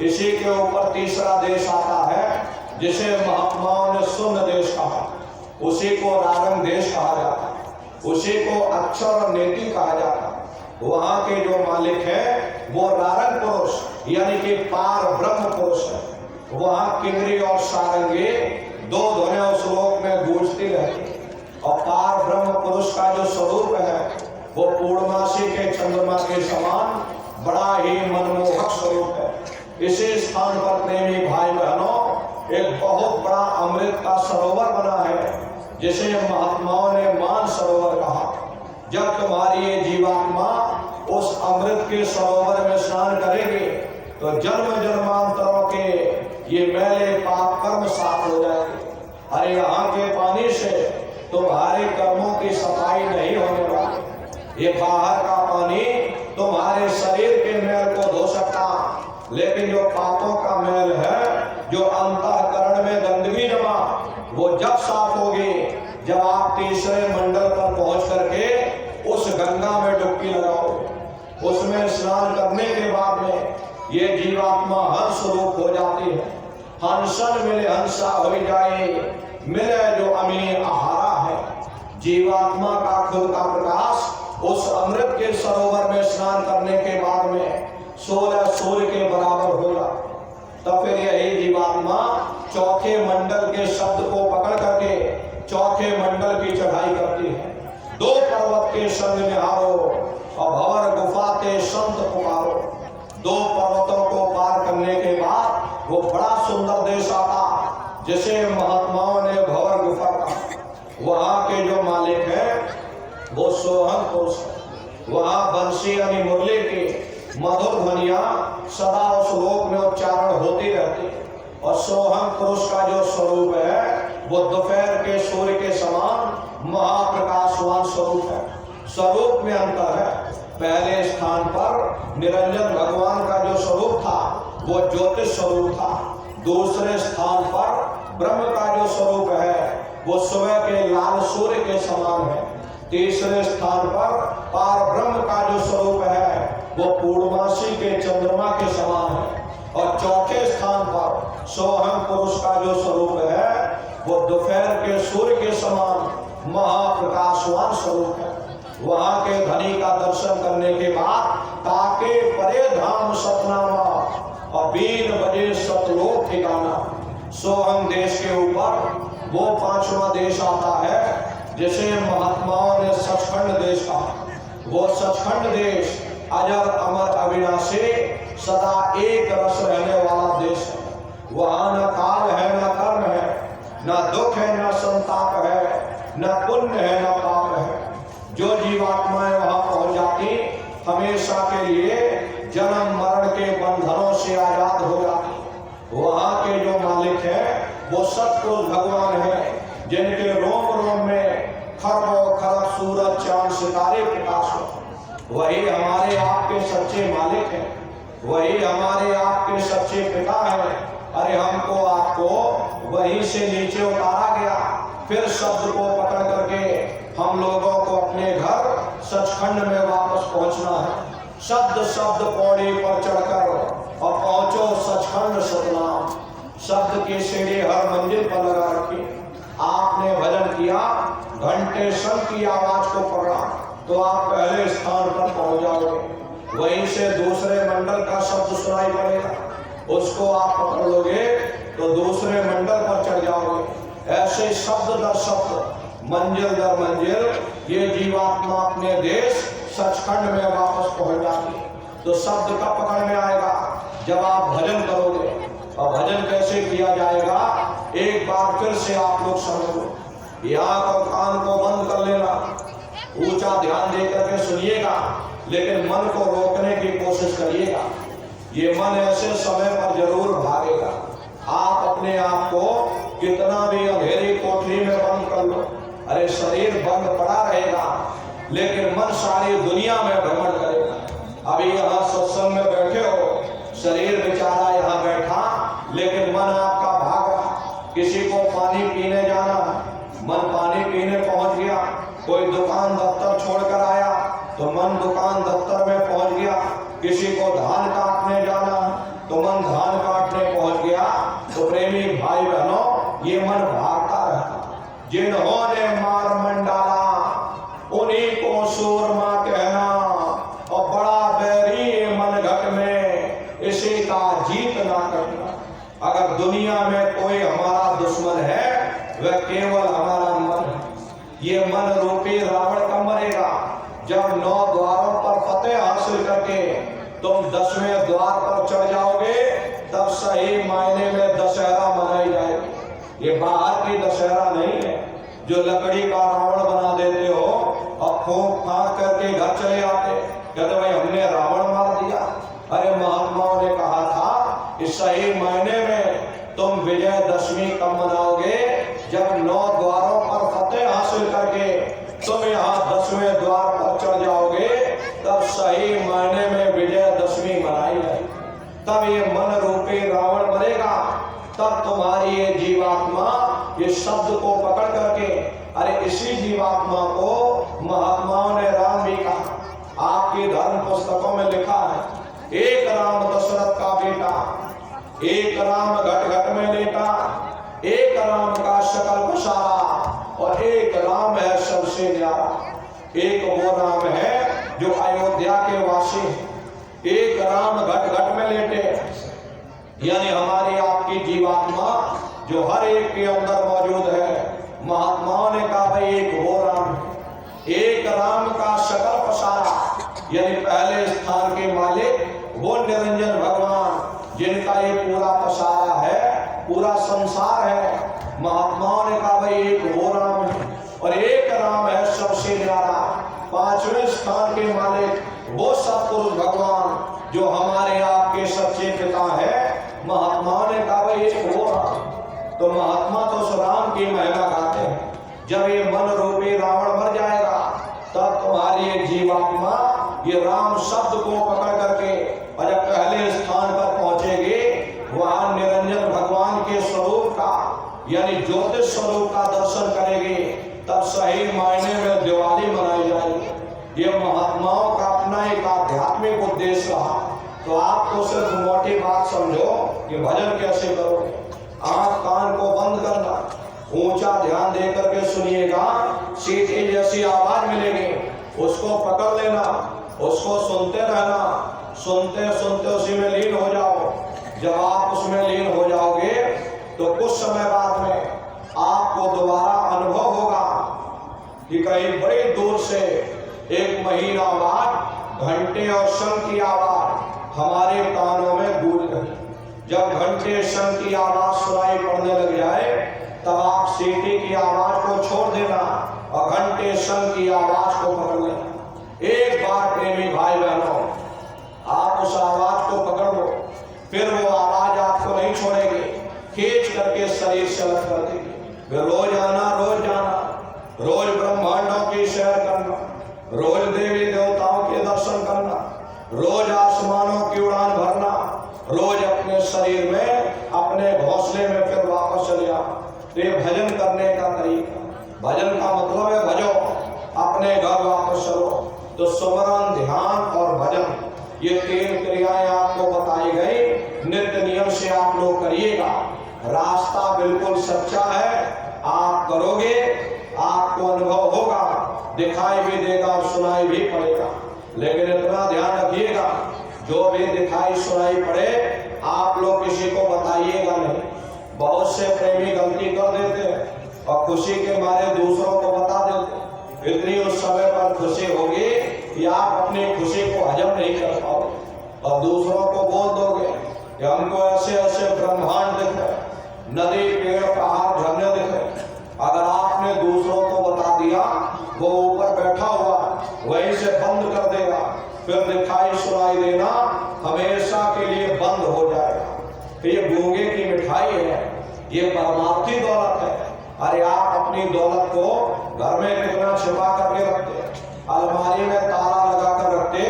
Speaker 2: इसी के ऊपर तीसरा देश आता है जिसे महात्माओं ने सुन देश कहा। उसी को रारंग देश कहा जाता, उसी को अक्षर और नेति कहा जाता। वहां के जो मालिक हैं वो रारंग पुरुष यानी कि पार ब्रह्म पुरुष है। वहां किन्नरी और सारंगी 2 ध्वनियां उस लोक में गूंजती रहती और पार ब्रह्म पुरुष का जो स्वरूप है वो पूर्णमासी के चंद्रमा के समान बड़ा ही मनमोहक स्वरूप है। इसी स्थान पर प्रेमी भाई बहनों एक बहुत बड़ा अमृत का सरोवर बना है जिसे महात्माओं ने मान सरोवर कहा। जब तुम्हारी ये जीवात्मा उस अमृत के सरोवर में स्नान करेगी तो जन्म जन्मांतरों के ये मैले पाप कर्म साफ हो जाएंगे। अरे यहाँ के पानी से तुम्हारे कर्मों की सफाई नहीं होने वाली। ये बाहर का पानी तुम्हारे शरीर के मैल को धो सकता, लेकिन जो पापों का मैल है जो अंतःकरण में गंदगी जमा वो जब साफ होगी जब आप तीसरे मंडल पर पहुंच करके उस गंगा में डुबकी लगाओगे। उसमें स्नान करने के बाद में ये जीवात्मा हंस रूप हो जाती है। हंसन मिले हंसा हो जाए मिले जो अमीन आहारा है। जीवात्मा का खुद का प्रकाश उस अमृत के सरोवर में स्नान करने के बाद में 16 सूर्य के बराबर होगा। तब फिर यही जीवात्मा चौथे मंडल के शब्द को पकड़ करके चौथे मंडल की चढ़ाई करती है। 2 पर्वत के संग निहारो और भंवर गुफा के संत पुकारो। 2 पर्वतों को पार करने के बाद वो बड़ा सुंदर देश आता जिसे महात्माओं ने भंवर गुफा कहा। वहां के जो मालिक हैं वो सोहम पुरुष। वहां बंसी यानी मुरली की मधुर ध्वनिया सदा उस लोक में उच्चारण होती रहती और सोहम पुरुष का जो स्वरूप है वो दोपहर के सूर्य के समान महाप्रकाशवान स्वरूप है। स्वरूप में अंतर है। पहले स्थान पर निरंजन भगवान का जो स्वरूप था वो ज्योतिष स्वरूप था। दूसरे स्थान पर ब्रह्म का जो स्वरूप है वो सुबह के लाल सूर्य के समान है। तीसरे स्थान पर पार ब्रह्म का जो स्वरूप है वो पूर्णमासी के चंद्रमा के समान है। और चौथे स्थान पर सोहम पुरुष का जो स्वरूप है वो दोपहर के सूर्य के समान महाप्रकाशवान स्वरूप है। वहां के धनी का दर्शन करने के बाद ताके परे धाम सतनामा और 3 बजे सतलोक ठिकाना। सोहम देश के ऊपर वो 5वां देश आता है जिसे महात्माओं ने सचखंड देश कहा। वो सचखंड देश अजर अमर अविनाशी सदा एक रस रहने वाला देश है। वहां न काल है न कर्म है, न दुख है न संताप है, न पुण्य है न पाप है। जो जीवात्माएं वहां पहुंच जाती हमेशा के लिए जन्म मरण के बंधनों से आजाद हो जाती। वहां के जो मालिक हैं वो सतपुरुष भगवान हैं जिनके रोम रोम में खरबों खरब सूरज चांद सितारे प्रकाश हो। वही हमारे आपके सच्चे मालिक हैं, वही हमारे आपके सच्चे पिता हैं। अरे हमको आपको वहीं से नीचे उतारा गया, फिर शब्द को पकड़ करके हम लोगों को अपने घर सचखंड में वापस पहुंचना है। शब्द शब्द पौड़ी पर चढ़कर और पहुंचो सचखंड सतनाम। शब्द की सीढ़ी हर मंजिल पर लगा रखी। आपने भजन किया, घंटे शंख की आवाज को पकड़ा तो आप पहले स्थान पर पहुंच जाओगे। वहीं से दूसरे मंडल का शब्द सुनाई पड़ेगा, उसको आप पकड़ लोगे तो दूसरे मंडल पर चढ़ जाओगे। ऐसे शब्द दर शब्द, मंजिल दर मंजिल ये जीवात्मा अपने देश सचखंड में वापस पहुंच जाती। तो शब्द कब पकड़ में आएगा? जब आप भजन करोगे। और भजन कैसे किया जाएगा, एक बार फिर से आप लोग समझ लो। आंख और कान को बंद कर लेना, ऊंचा ध्यान दे करके सुनिएगा, लेकिन मन को रोकने की कोशिश करिएगा। ये मन ऐसे समय पर जरूर भागेगा। आप अपने आप को कितना भी अंधेरी कोठरी में बंद कर लो, अरे शरीर बंद पड़ा रहेगा, लेकिन मन सारी दुनिया में भ्रमण करेगा। अभी यहाँ सत्संग में बैठे हो, शरीर बेचारा यहाँ बैठा, लेकिन मन आपका भाग रहा। किसी को पानी पीने जाना, मन पानी पीने पहुंच गया। कोई दुकान दफ्तर छोड़कर आया तो मन दुकान दफ्तर में पहुंच गया। किसी को धान काटने जाना तो मन धान काटने पहुंच गया। तो प्रेमी भाई बहनों, ये मन भागता रहता। जिन्होंने मार मन डाला उन्हीं को सूरमा कहना, और बड़ा बैरी मन घट में इसी का जीत ना करना। अगर दुनिया में कोई हमारा दुश्मन है, वह केवल हमारा मन है। ये मन रूपी रावण कब मरेगा? जब 9 द्वारों पर फतेह हासिल करके तुम 10वें द्वार पर चढ़ जाओगे, तब सही मायने में दशहरा मनाई जाएगी। ये बाहर की दशहरा नहीं है जो लकड़ी का रावण बना देते हो और फूंक फांक करके घर चले आते, कहते भाई हमने रावण मार दिया। अरे महात्माओं ने कहा था कि सही मायने में तुम विजयदशमी कब मनाओगे? जब 9 द्वारों पर फतेह हासिल करके तुम यहाँ 10वें द्वार पर चढ़ जाओगे, तब सही मायने में विजयदशमी मनाई जाएगी। तब ये मन रूपी रावण मरेगा। तब तुम्हारी ये जीवात्मा ये शब्द को पकड़ करके, अरे इसी जीवात्मा को महात्माओं ने राम भी कहा। आपकी धर्म पुस्तकों में लिखा है, एक राम दशरथ का बेटा, एक राम घट घट में लेटा, एक राम का शकल पसारा, और एक राम है सबसे न्यारा। एक वो राम है जो अयोध्या के वासी है, एक राम घट घट में लेटे, यानी हमारी आपकी जीवात्मा जो हर एक के अंदर मौजूद है। महात्माओं ने कहा भाई एक वो राम है, एक राम का शकल पसारा, यानी पहले स्थान के मालिक वो निरंजन भगवान जिनका ये पूरा पसारा है, पूरा संसार है। महात्माओं ने कहा भाई एक वो राम है, और एक राम है सबसे न्यारा, 5वें स्थान के मालिक वो सतपुरुष भगवान जो हमारे आपके सच्चे पिता है। महात्माओं ने कहा भाई एक वो राम। तो महात्मा तो उस राम की महिमा गाते हैं। जब ये मन रूपी रावण मर जाएगा, तब तुम्हारी ये जीवात्मा ये राम शब्द को पकड़ करके और जब पहले स्थान पर पहुंचेगी, वहां निरंजन भगवान के स्वरूप का यानी ज्योतिष स्वरूप का दर्शन करेगी। तब सही मायने में दिवाली मनाई जाएगी। ये महात्माओं का अपना एक आध्यात्मिक उद्देश्य रहा। तो आप तो सिर्फ मोटी बात समझो कि भजन कैसे करोगे। आंख कान को बंद करना, ऊंचा ध्यान दे करके सुनिएगा, सीटी जैसी आवाज मिलेगी, उसको पकड़ लेना, उसको सुनते रहना, सुनते सुनते उसी में लीन हो जाओ। जब आप उसमें लीन हो जाओगे तो कुछ समय बाद में आपको दोबारा अनुभव होगा कि कहीं बड़ी दूर से एक महीना बाद घंटे और शंख की आवाज हमारे कानों में गूंज रही। जब घंटे शंख की आवाज सुनाई पड़ने लग जाए, तब आप सीटी की आवाज को छोड़ देना और घंटे शंख की आवाज को पकड़ लेना। एक बार प्रेमी भाई बहनों, आप उस आवाज को पकड़ लो, फिर वो आवाज आपको नहीं छोड़ेगी, खींच करके शरीर से अलग कर देगी। रोज आना, रोज जाना, रोज ब्रह्मांड रोज आसमानों की उड़ान भरना, रोज अपने शरीर में, अपने घोंसले में फिर वापस चले आओ। तो ये भजन करने का तरीका। भजन का मतलब है भजो, अपने घर वापस चलो। तो सुमरन, ध्यान और भजन, ये 3 क्रियाएं आपको बताई गई। नित्य नियम से आप लोग करिएगा। रास्ता बिल्कुल सच्चा है, आप करोगे आपको अनुभव होगा, दिखाई भी देगा और सुनाई भी पड़ेगा। लेकिन इतना ध्यान रखिएगा, जो भी दिखाई सुनाई पड़े आप लोग किसी को बताइएगा नहीं। बहुत से प्रेमी गलती कर देते हैं और खुशी के मारे दूसरों को बता देते। इतनी उस समय पर खुशी होगी कि आप अपनी खुशी को हजम नहीं कर पाओगे और दूसरों को बोल दोगे कि हमको ऐसे ऐसे ब्रह्मांड दिखे, नदी, पेड़, पहाड़, झरने दिखे। अगर आपने दूसरों को बता दिया, वो ऊपर बैठा हुआ वहीं से बंद कर देगा, फिर दिखाई सुनाई देना हमेशा के लिए बंद हो जाएगा। ये गूंगे की मिठाई है, ये परमार्थी दौलत है। अरे आप अपनी दौलत को घर में कितना छिपा करके रखते, अलमारी में ताला लगा कर रखते,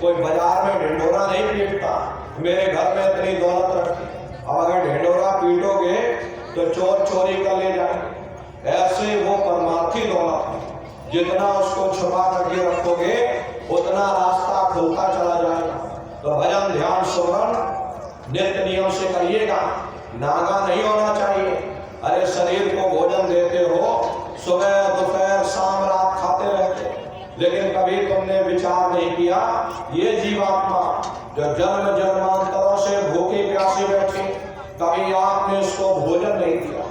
Speaker 2: कोई बाजार में ढिंढोरा नहीं पीटता मेरे घर में इतनी दौलत रखी। अब अगर ढिंढोरा पीटोगे तो चोर चोरी कर ले जाएंगे। ऐसे वो परमार्थी दौलत है, जितना उसको छुपा करके रखोगे उतना रास्ता खुलता चला जाएगा। तो भजन, ध्यान, सुमरन नित्य नियम से करिएगा। नागा नहीं होना चाहिए। अरे शरीर को भोजन देते हो, सुबह दोपहर शाम रात खाते रहते, लेकिन कभी तुमने विचार नहीं किया ये जीवात्मा जो जन्म जन्मांतरों से भूखी प्यासी बैठी, कभी आपने इसको भोजन नहीं दिया।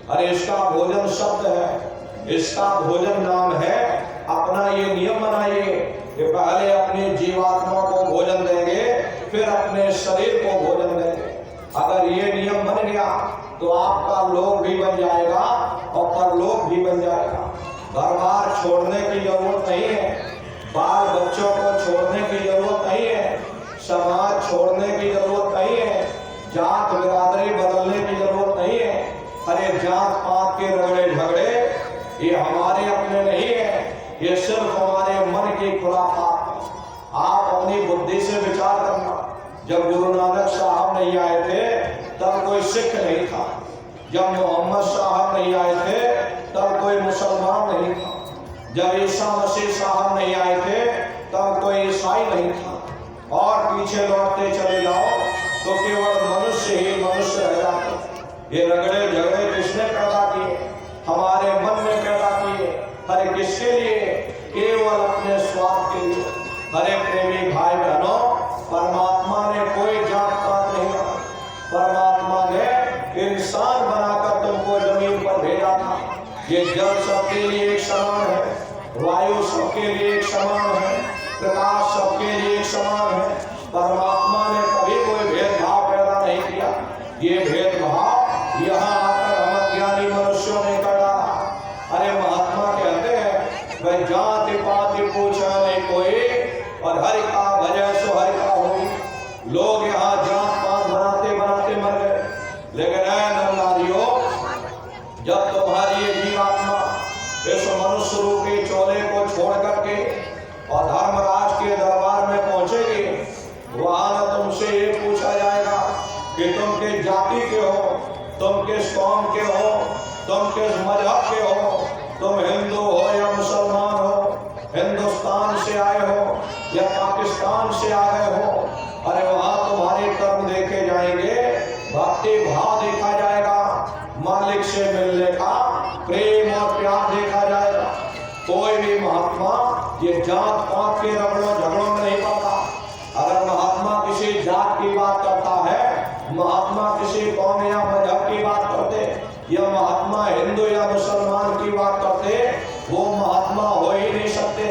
Speaker 2: अरे इसका भोजन शब्द है, इसका भोजन नाम है। अपना ये नियम बनाइए कि पहले अपनी जीवात्मा को भोजन देंगे, फिर अपने शरीर को भोजन देंगे। अगर ये नियम बन गया तो आपका लोक भी बन जाएगा और परलोक भी बन जाएगा। घर बार छोड़ने की जरूरत नहीं है, बाल बच्चों को छोड़ने की जरूरत नहीं है, समाज छोड़ने की जरूरत नहीं है, जात बिरादरी बदलने की जरूरत नहीं है। अरे जात पात के रगड़े झगड़े ये हमारे अपने नहीं है, ये सिर्फ हमारे मन की खुराफात है। आप अपनी बुद्धि से विचार करना। जब गुरु नानक साहब नहीं आए थे तब कोई सिख नहीं था, जब मोहम्मद साहब नहीं आए थे तब कोई मुसलमान नहीं था, जब ईसा मसीह साहब नहीं आए थे तब कोई ईसाई नहीं था। और पीछे लौटते चले जाओ तो केवल मनुष्य ही मनुष्य रह जाते। ये रगड़े झगड़े किसने पैदा किए? हमारे मन में पैदा किए। अरे किसके लिए? केवल अपने स्वार्थ के लिए। अरे प्रेमी भाई बहनों, परमात्मा ने कोई जात पात नहीं रखा। परमात्मा ने इंसान बनाकर तुमको जमीन पर भेजा था। ये जल सबके लिए एक समान है, वायु सबके लिए एक समान है, प्रकाश सबके लिए एक समान है। परमात्मा ने कभी कोई भेदभाव पैदा नहीं किया। ये भेदभाव यहाँ आकर हम अज्ञानी मनुष्यों ने कर डाला। अरे महात्मा कहते हैं वह जाति पाति पूछा नहीं कोई, और हरि का भजय सो हरि का होई। लोग यहाँ जात पात बनाते बनाते मर गए। लेकिन ऐ नरनारियों, जब तुम्हारी ये जीवात्मा इस मनुष्य रूपी चोले को छोड़ करके और धर्मराज के दरबार में पहुंचेगी, वहां न तुमसे ये पूछा जाएगा कि तुम किस जाति के हो, तुम किस कौम के हो, तुम किस मजहब के हो, तुम हिंदू हो या मुसलमान हो, हिंदुस्तान से आए हो या पाकिस्तान से आ गए हो। अरे वहां तुम्हारे कर्म देखे जाएंगे, भक्ति भाव देखा जाएगा, मालिक से मिलने का प्रेम और प्यार देखा जाएगा। कोई भी महात्मा ये जात पात के रगड़ों झगड़ों में नहीं पड़ता। अगर महात्मा किसी जात की बात करता है, महात्मा किसी कौम या मजहब की बात करते, या महात्मा हिंदू या मुसलमान की बात करते, वो महात्मा हो ही नहीं सकते।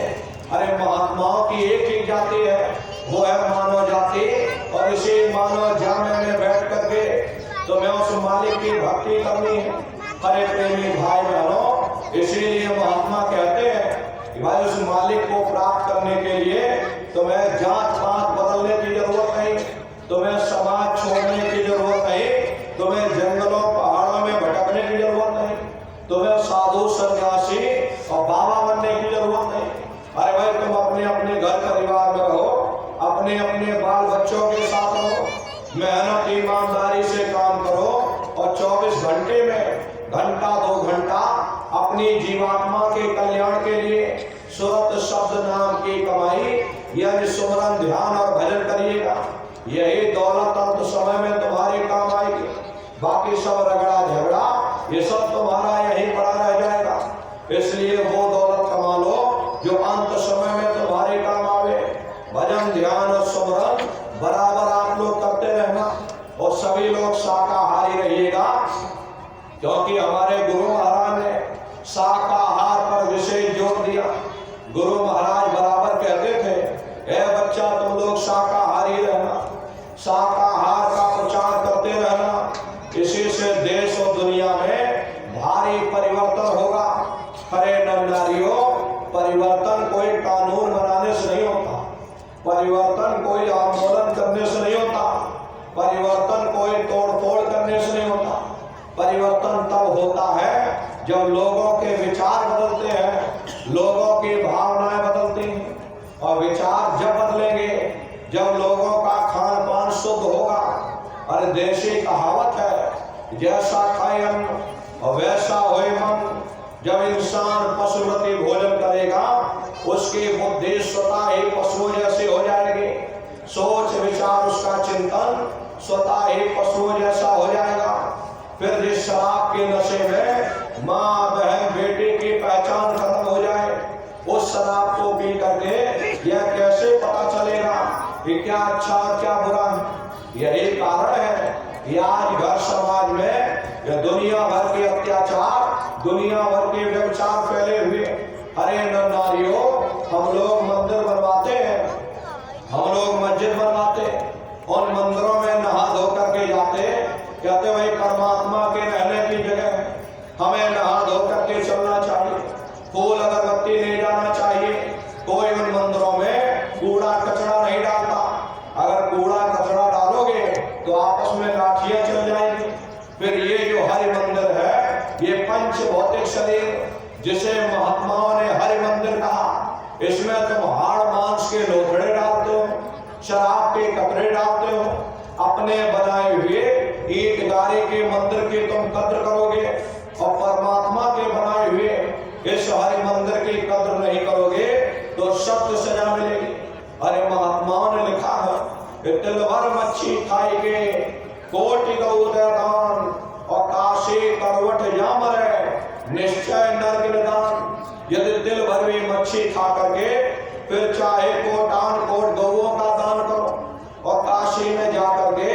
Speaker 2: अरे महात्माओं की एक ही जाति है, वो है मानव जाति। और इसी मानव जामे में बैठ करके तुम्हें उस मालिक की भक्ति करनी है। अरे प्रेमी भाई बहनों, इसीलिए महात्मा कहते हैं कि भाई उस मालिक को प्राप्त करने के लिए तुम्हें जात पात बदलने की जरूरत नहीं, तुम्हें समाज छोड़ने की जरूरत नहीं, तुम्हें जंगलों पहाड़ों में भटकने की जरूरत नहीं, तुम्हें साधु सन्यासी और बाबा बनने की जरूरत नहीं। अरे भाई तुम अपने अपने घर परिवार में रहो, अपने अपने अपने बाल बच्चों के साथ रहो, मेहनत ईमानदारी से काम करो और 24 घंटे में घंटा 2 घंटा अपनी जीवात्मा के कल्याण के लिए सुरत शब्द नाम की कमाई यानी सुमरन ध्यान और भजन करिएगा। यही दौलत अंत समय में तुम्हारे काम आएगी। बाकी सब रगड़ा झगड़ा ये सब तुम्हारा यहीं पड़ा रह जाएगा। इसलिए वो दौलत कमा लो जो अंत समय में तुम्हारे काम आवे। भजन ध्यान और सुमरन बराबर आप लोग करते रहना और सभी लोग शाकाहारी रहिएगा, क्योंकि हमारे गुरु महाराज ने शाकाहार पर विशेष जोर दिया। गुरु महाराज बराबर कहते थे, ए बच्चा तुम लोग शाकाहारी रहना, शाकाहार का प्रचार करते रहना, इसी से देश और दुनिया में भारी परिवर्तन होगा। अरे नर नारियों, परिवर्तन कोई कानून बनाने से नहीं होता, परिवर्तन कोई आंदोलन करने से नहीं होता, परिवर्तन कोई तोड़ फोड़ करने से नहीं होता। परिवर्तन तब होता है जब लोगों के विचार बदलते हैं, लोगों की भावनाएं बदलती हैं। और विचार जब बदलेंगे जब लोगों का खान पान शुद्ध होगा। अरे देशी कहावत है, जैसा खाए अन्न और वैसा होए मन। जब इंसान पशुवृत्ति भोजन करेगा उसकी बुद्धि स्वतः ही पशुओं जैसे हो जाएगी, सोच विचार उसका चिंतन स्वतः ही पशुओं जैसा हो जाएगा। फिर जिस शराब के नशे में माँ बहन बेटी की पहचान खत्म हो जाए, उस शराब को पी करके यह कैसे पता चलेगा कि क्या अच्छा और क्या बुरा है। यही कारण है कि आज घर समाज में यह दुनिया भर के अत्याचार, दुनिया भर के व्यभिचार फैले हुए। अरे नर नारियों, हम लोग मंदिर बनवाते हैं, हम लोग मस्जिद बनवाते, उन मंदिरों में नहा धो करके जाते, कहते भाई परमात्मा के रहने की जगह हमें नहा धो करके चलना चाहिए, फूल अगरबत्ती ले जाना चाहिए। कोई उन मंदिरों में कूड़ा कचरा नहीं डालता। अगर कूड़ा कचरा डालोगे तो आपस में लाठियां चल जाएंगी। फिर ये जो हरि मंदिर है, ये पंच भौतिक शरीर जिसे महात्माओं ने हरि मंदिर कहा, इसमें तुम हाड़ मांस के लोथड़े डालते हो, शराब के कपड़े डालते हो, अपने बनाए हुए ईट गारे के मंदिर की तुम कद्र करोगे और परमात्मा के बनाए हुए इस हरि मंदिर की कद्र नहीं करोगे तो सख्त सजा मिलेगी। अरे महात्माओं ने लिखा है कि तिल भर मच्छी खाई के कोटि गौदय दान और काशी करवट जामरे निश्चय नरक निदान। यदि दिल भर भी मच्छी खा करके फिर चाहे कोटान कोट गौओं का दान करो और काशी में जाकर के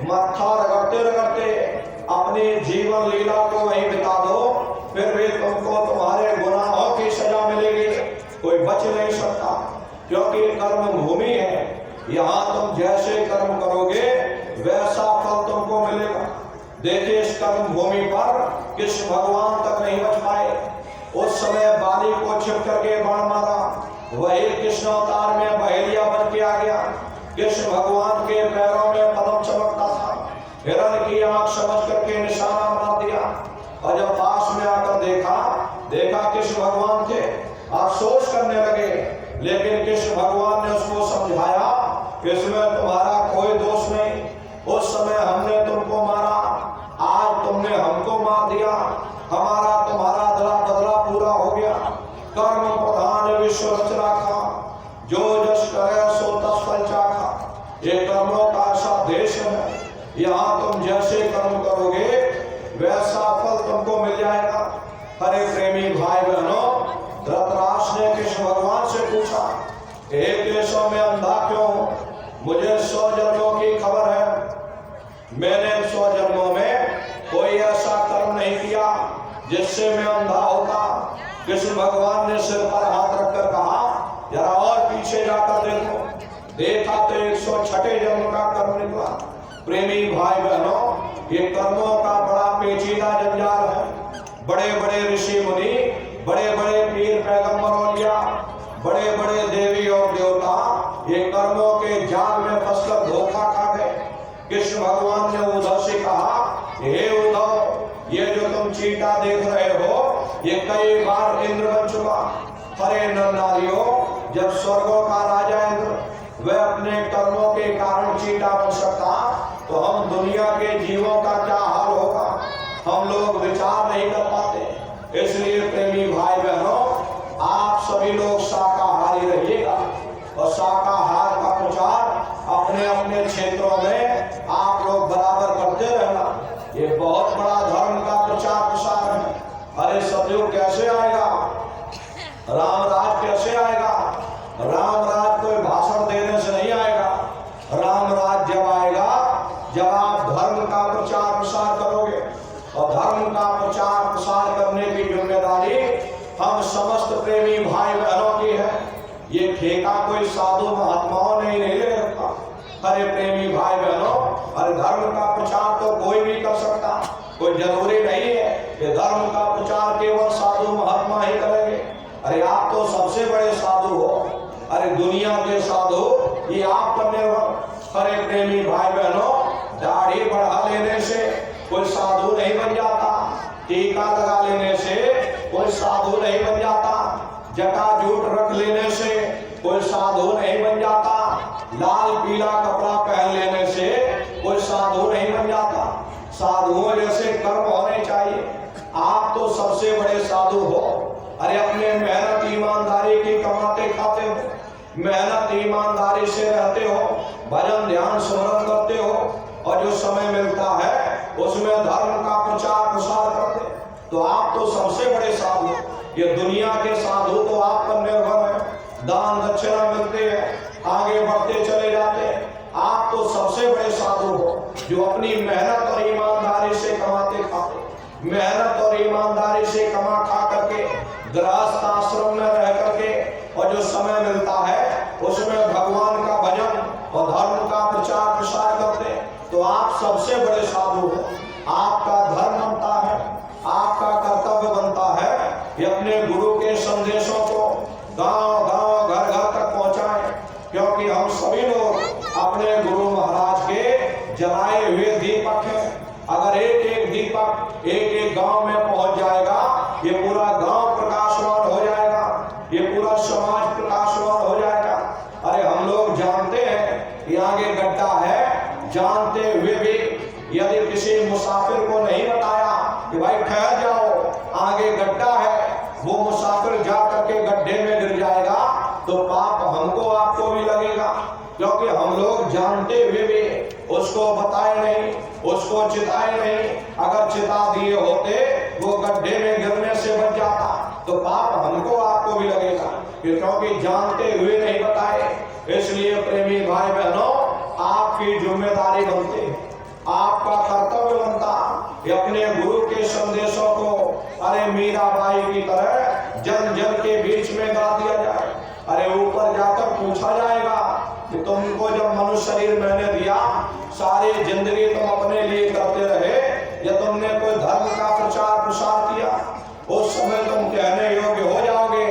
Speaker 2: मत्था रगड़ते रगड़ते अपनी जीवन लीला को वहीं बिता दो, फिर भी तुमको तुम्हारे गुनाहों की सजा मिलेगी, कोई बच नहीं सकता। क्योंकि कर्म भूमि है, यहाँ तुम जैसे कर्म करोगे वैसा फल तुमको मिलेगा। देखिए इस कर्म भूमि पर कृष्ण भगवान तक नहीं बच पाए। उस समय बाली को छिप करके बाण मारा, वही कृष्ण अवतार में बहेलिया बन के आ गया। कृष्ण भगवान के पैरों में पद्म चमकता था, हिरण की आंख समझ करके निशाना मार दिया। और जब पास में आकर देखा कृष्ण भगवान थे, अफसोस करने लगे। लेकिन कृष्ण भगवान ने उसको समझाया कि इसमें तुम्हारा कोई दोष नहीं, उस समय हमने तुमको मारा, आज तुमने हमको मार दिया, हमारा तुम्हारा अदला बदला पूरा हो गया। कर्म प्रधान विश्व रचना का, जो जस करे सो तस फल चाखा। ये कर्मों का ऐसा देश है, यहाँ तुम जैसे कर्म करोगे वैसा फल तुमको मिल जाएगा। अरे प्रेमी भाई बहनों, धृतराष्ट्र ने कृष्ण भगवान से पूछा, हे केशव में अंधा क्यों? मुझे 100 जन्मों की खबर है, मैंने 100 जन्मों में कोई ऐसा कर्म नहीं किया जिससे मैं अंधा होता। कृष्ण भगवान ने सिर पर हाथ रखकर कहा, जरा और पीछे जाकर देखो। देखा तो 106 जन्म का कर्म निकला। प्रेमी भाई बहनों, ये कर्मों का बड़ा पेचीदा जंजाल है। बड़े बड़े ऋषि मुनि, बड़े बड़े पीर पैगंबर औलिया, बड़े बड़े देवी और देवता ये कर्मों के जाल में फंसकर धोखा खा गए। कृष्ण भगवान ने उद्धव से कहा, हे उद्धव, ये जो तुम चीटा देख रहे हो ये कई बार इंद्र बन चुका। अरे नर नारियों, जब स्वर्गों का राजा इंद्र वह अपने कर्मों के कारण चीटा बन सकता, तो हम दुनिया के जीवों का क्या हाल होगा, हम लोग विचार नहीं कर पाते। इसलिए प्रेमी भाई बहनों, आप सभी लोग शाकाहारी रहिएगा और शाकाहार का प्रचार अपने अपने क्षेत्रों में आप लोग बराबर करते रहना। ये बहुत बड़ा धर्म का प्रचार प्रसार है। अरे सतयुग कैसे आएगा, राम राज कैसे आएगा? राम राज कोई भाषण देने से नहीं आएगा। राम राज जब आएगा जब आप धर्म का प्रचार प्रसार करोगे, और धर्म का प्रचार प्रसार करने की जिम्मेदारी हम समस्त प्रेमी भाई बहनों की है। ये ठेका कोई साधु महात्माओं ने नहीं ले रखा। अरे प्रेमी भाई बहनों, अरे धर्म का प्रचार तो कोई भी कर सकता, कोई जरूरी नहीं है कि धर्म का प्रचार केवल साधु महात्मा ही करेंगे। अरे आप तो सबसे बड़े साधु हो, अरे दुनिया के साधु ये आप पर निर्भर। अरे प्रेमी भाई बहनों, दाढ़ी बढ़ा लेने से कोई साधु नहीं बन जाता, टीका लगा लेने से कोई साधु नहीं बन जाता, जटाजूट रख लेने से कोई साधु नहीं बन जाता, लाल पीला कपड़ा पहन लेने से कोई साधु नहीं बन जाता। साधुओं जैसे कर्म होने चाहिए। आप तो सबसे बड़े साधु हो। अरे अपने मेहनत ईमानदारी की कमाते खाते हो, मेहनत ईमानदारी से रहते हो, भजन ध्यान स्मरण करते हो, और जो समय मिलता है उसमें धर्म का प्रचार प्रसार करते, तो आप तो सबसे बड़े साधु। ये दुनिया के साधु तो आप पर निर्भर है, दान दक्षिणा मिलते हैं, आगे बढ़ते चले जाते। आप तो सबसे बड़े साधु हो जो अपनी मेहनत और ईमानदारी से कमाते खाते, मेहनत और ईमानदारी से कमा खा करके गृहस्थ आश्रम में रह करके, और जो समय मिलता है उसमें भगवान का भजन और धर्म का प्रचार प्रसार करते, तो आप सबसे बड़े साधु हो। आपका धर्म बनता है, आपका कर्तव्य बनता है कि अपने गुरु के संदेशों को गांव गांव घर घर तक पहुंचाएं, क्योंकि हम सभी लोग अपने गुरु महाराज के जलाए हुए दीपक हैं। अगर एक एक दीपक एक एक गांव में पहुंच जाएगा, ये पूरा गांव प्रकाशवान हो जाएगा, ये पूरा समाज प्रकाशवान हो जाएगा। अरे हम लोग जानते हैं कि आगे गड्ढा है, जानते हुए भी यदि किसी मुसाफिर को नहीं बताया कि भाई ठहर जाओ, आगे गड्ढा है, वो मुसाफिर जा करके गड्ढे में गिर जाएगा, तो पाप हमको आपको भी लगेगा, क्योंकि हम लोग जानते हुए भी उसको बताए नहीं, उसको चिताए नहीं। अगर चिता दिए होते वो गड्ढे में गिरने से बच जाता, तो पाप हमको आपको भी लगेगा, क्योंकि जानते हुए नहीं बताए। इसलिए प्रेमी भाई बहनों, आपकी जिम्मेदारी बनती, आपका कर्तव्य बनता कि अपने गुरु के संदेशों को अरे मीराबाई की तरह जन जन के बीच में गा दिया जाए। अरे ऊपर जाकर पूछा जाएगा कि तुमको जब मनुष्य शरीर मैंने दिया, सारी जिंदगी तुम अपने लिए करते रहे, या तुमने कोई धर्म का प्रचार प्रसार किया? उस समय तुम कहने योग्य हो जाओगे,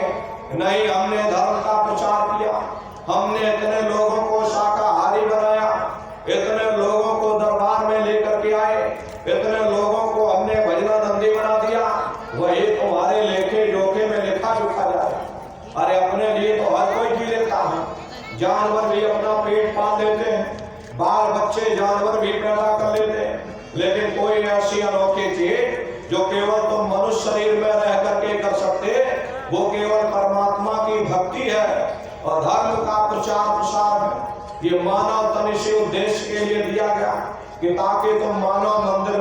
Speaker 2: नहीं हमने धर्म का प्रचार किया, हमने इतने लोगों को शाकाहारी बनाया, इतने लोगों को दरबार में लेकर के आए, इतने लोगों को हमने भजनानंदी बना दिया। वही तुम्हारे लेखे जोखे में लिखा जुखा जाए। अरे अपने लिए तो हर कोई जी लेता है, जानवर भी अपना पेट पाल लेते हैं, बाल बच्चे जानवर भी पैदा कर लेते हैं, लेकिन कोई ऐसी अनोखी चीज जो केवल तुम मनुष्य शरीर में रह करके कर सकते, वो केवल परमात्मा की भक्ति है और धर्म का प्रचार प्रसार है। ये मानव तन से उद्देश्य के लिए दिया गया कि ताकि तुम मानव मंदिर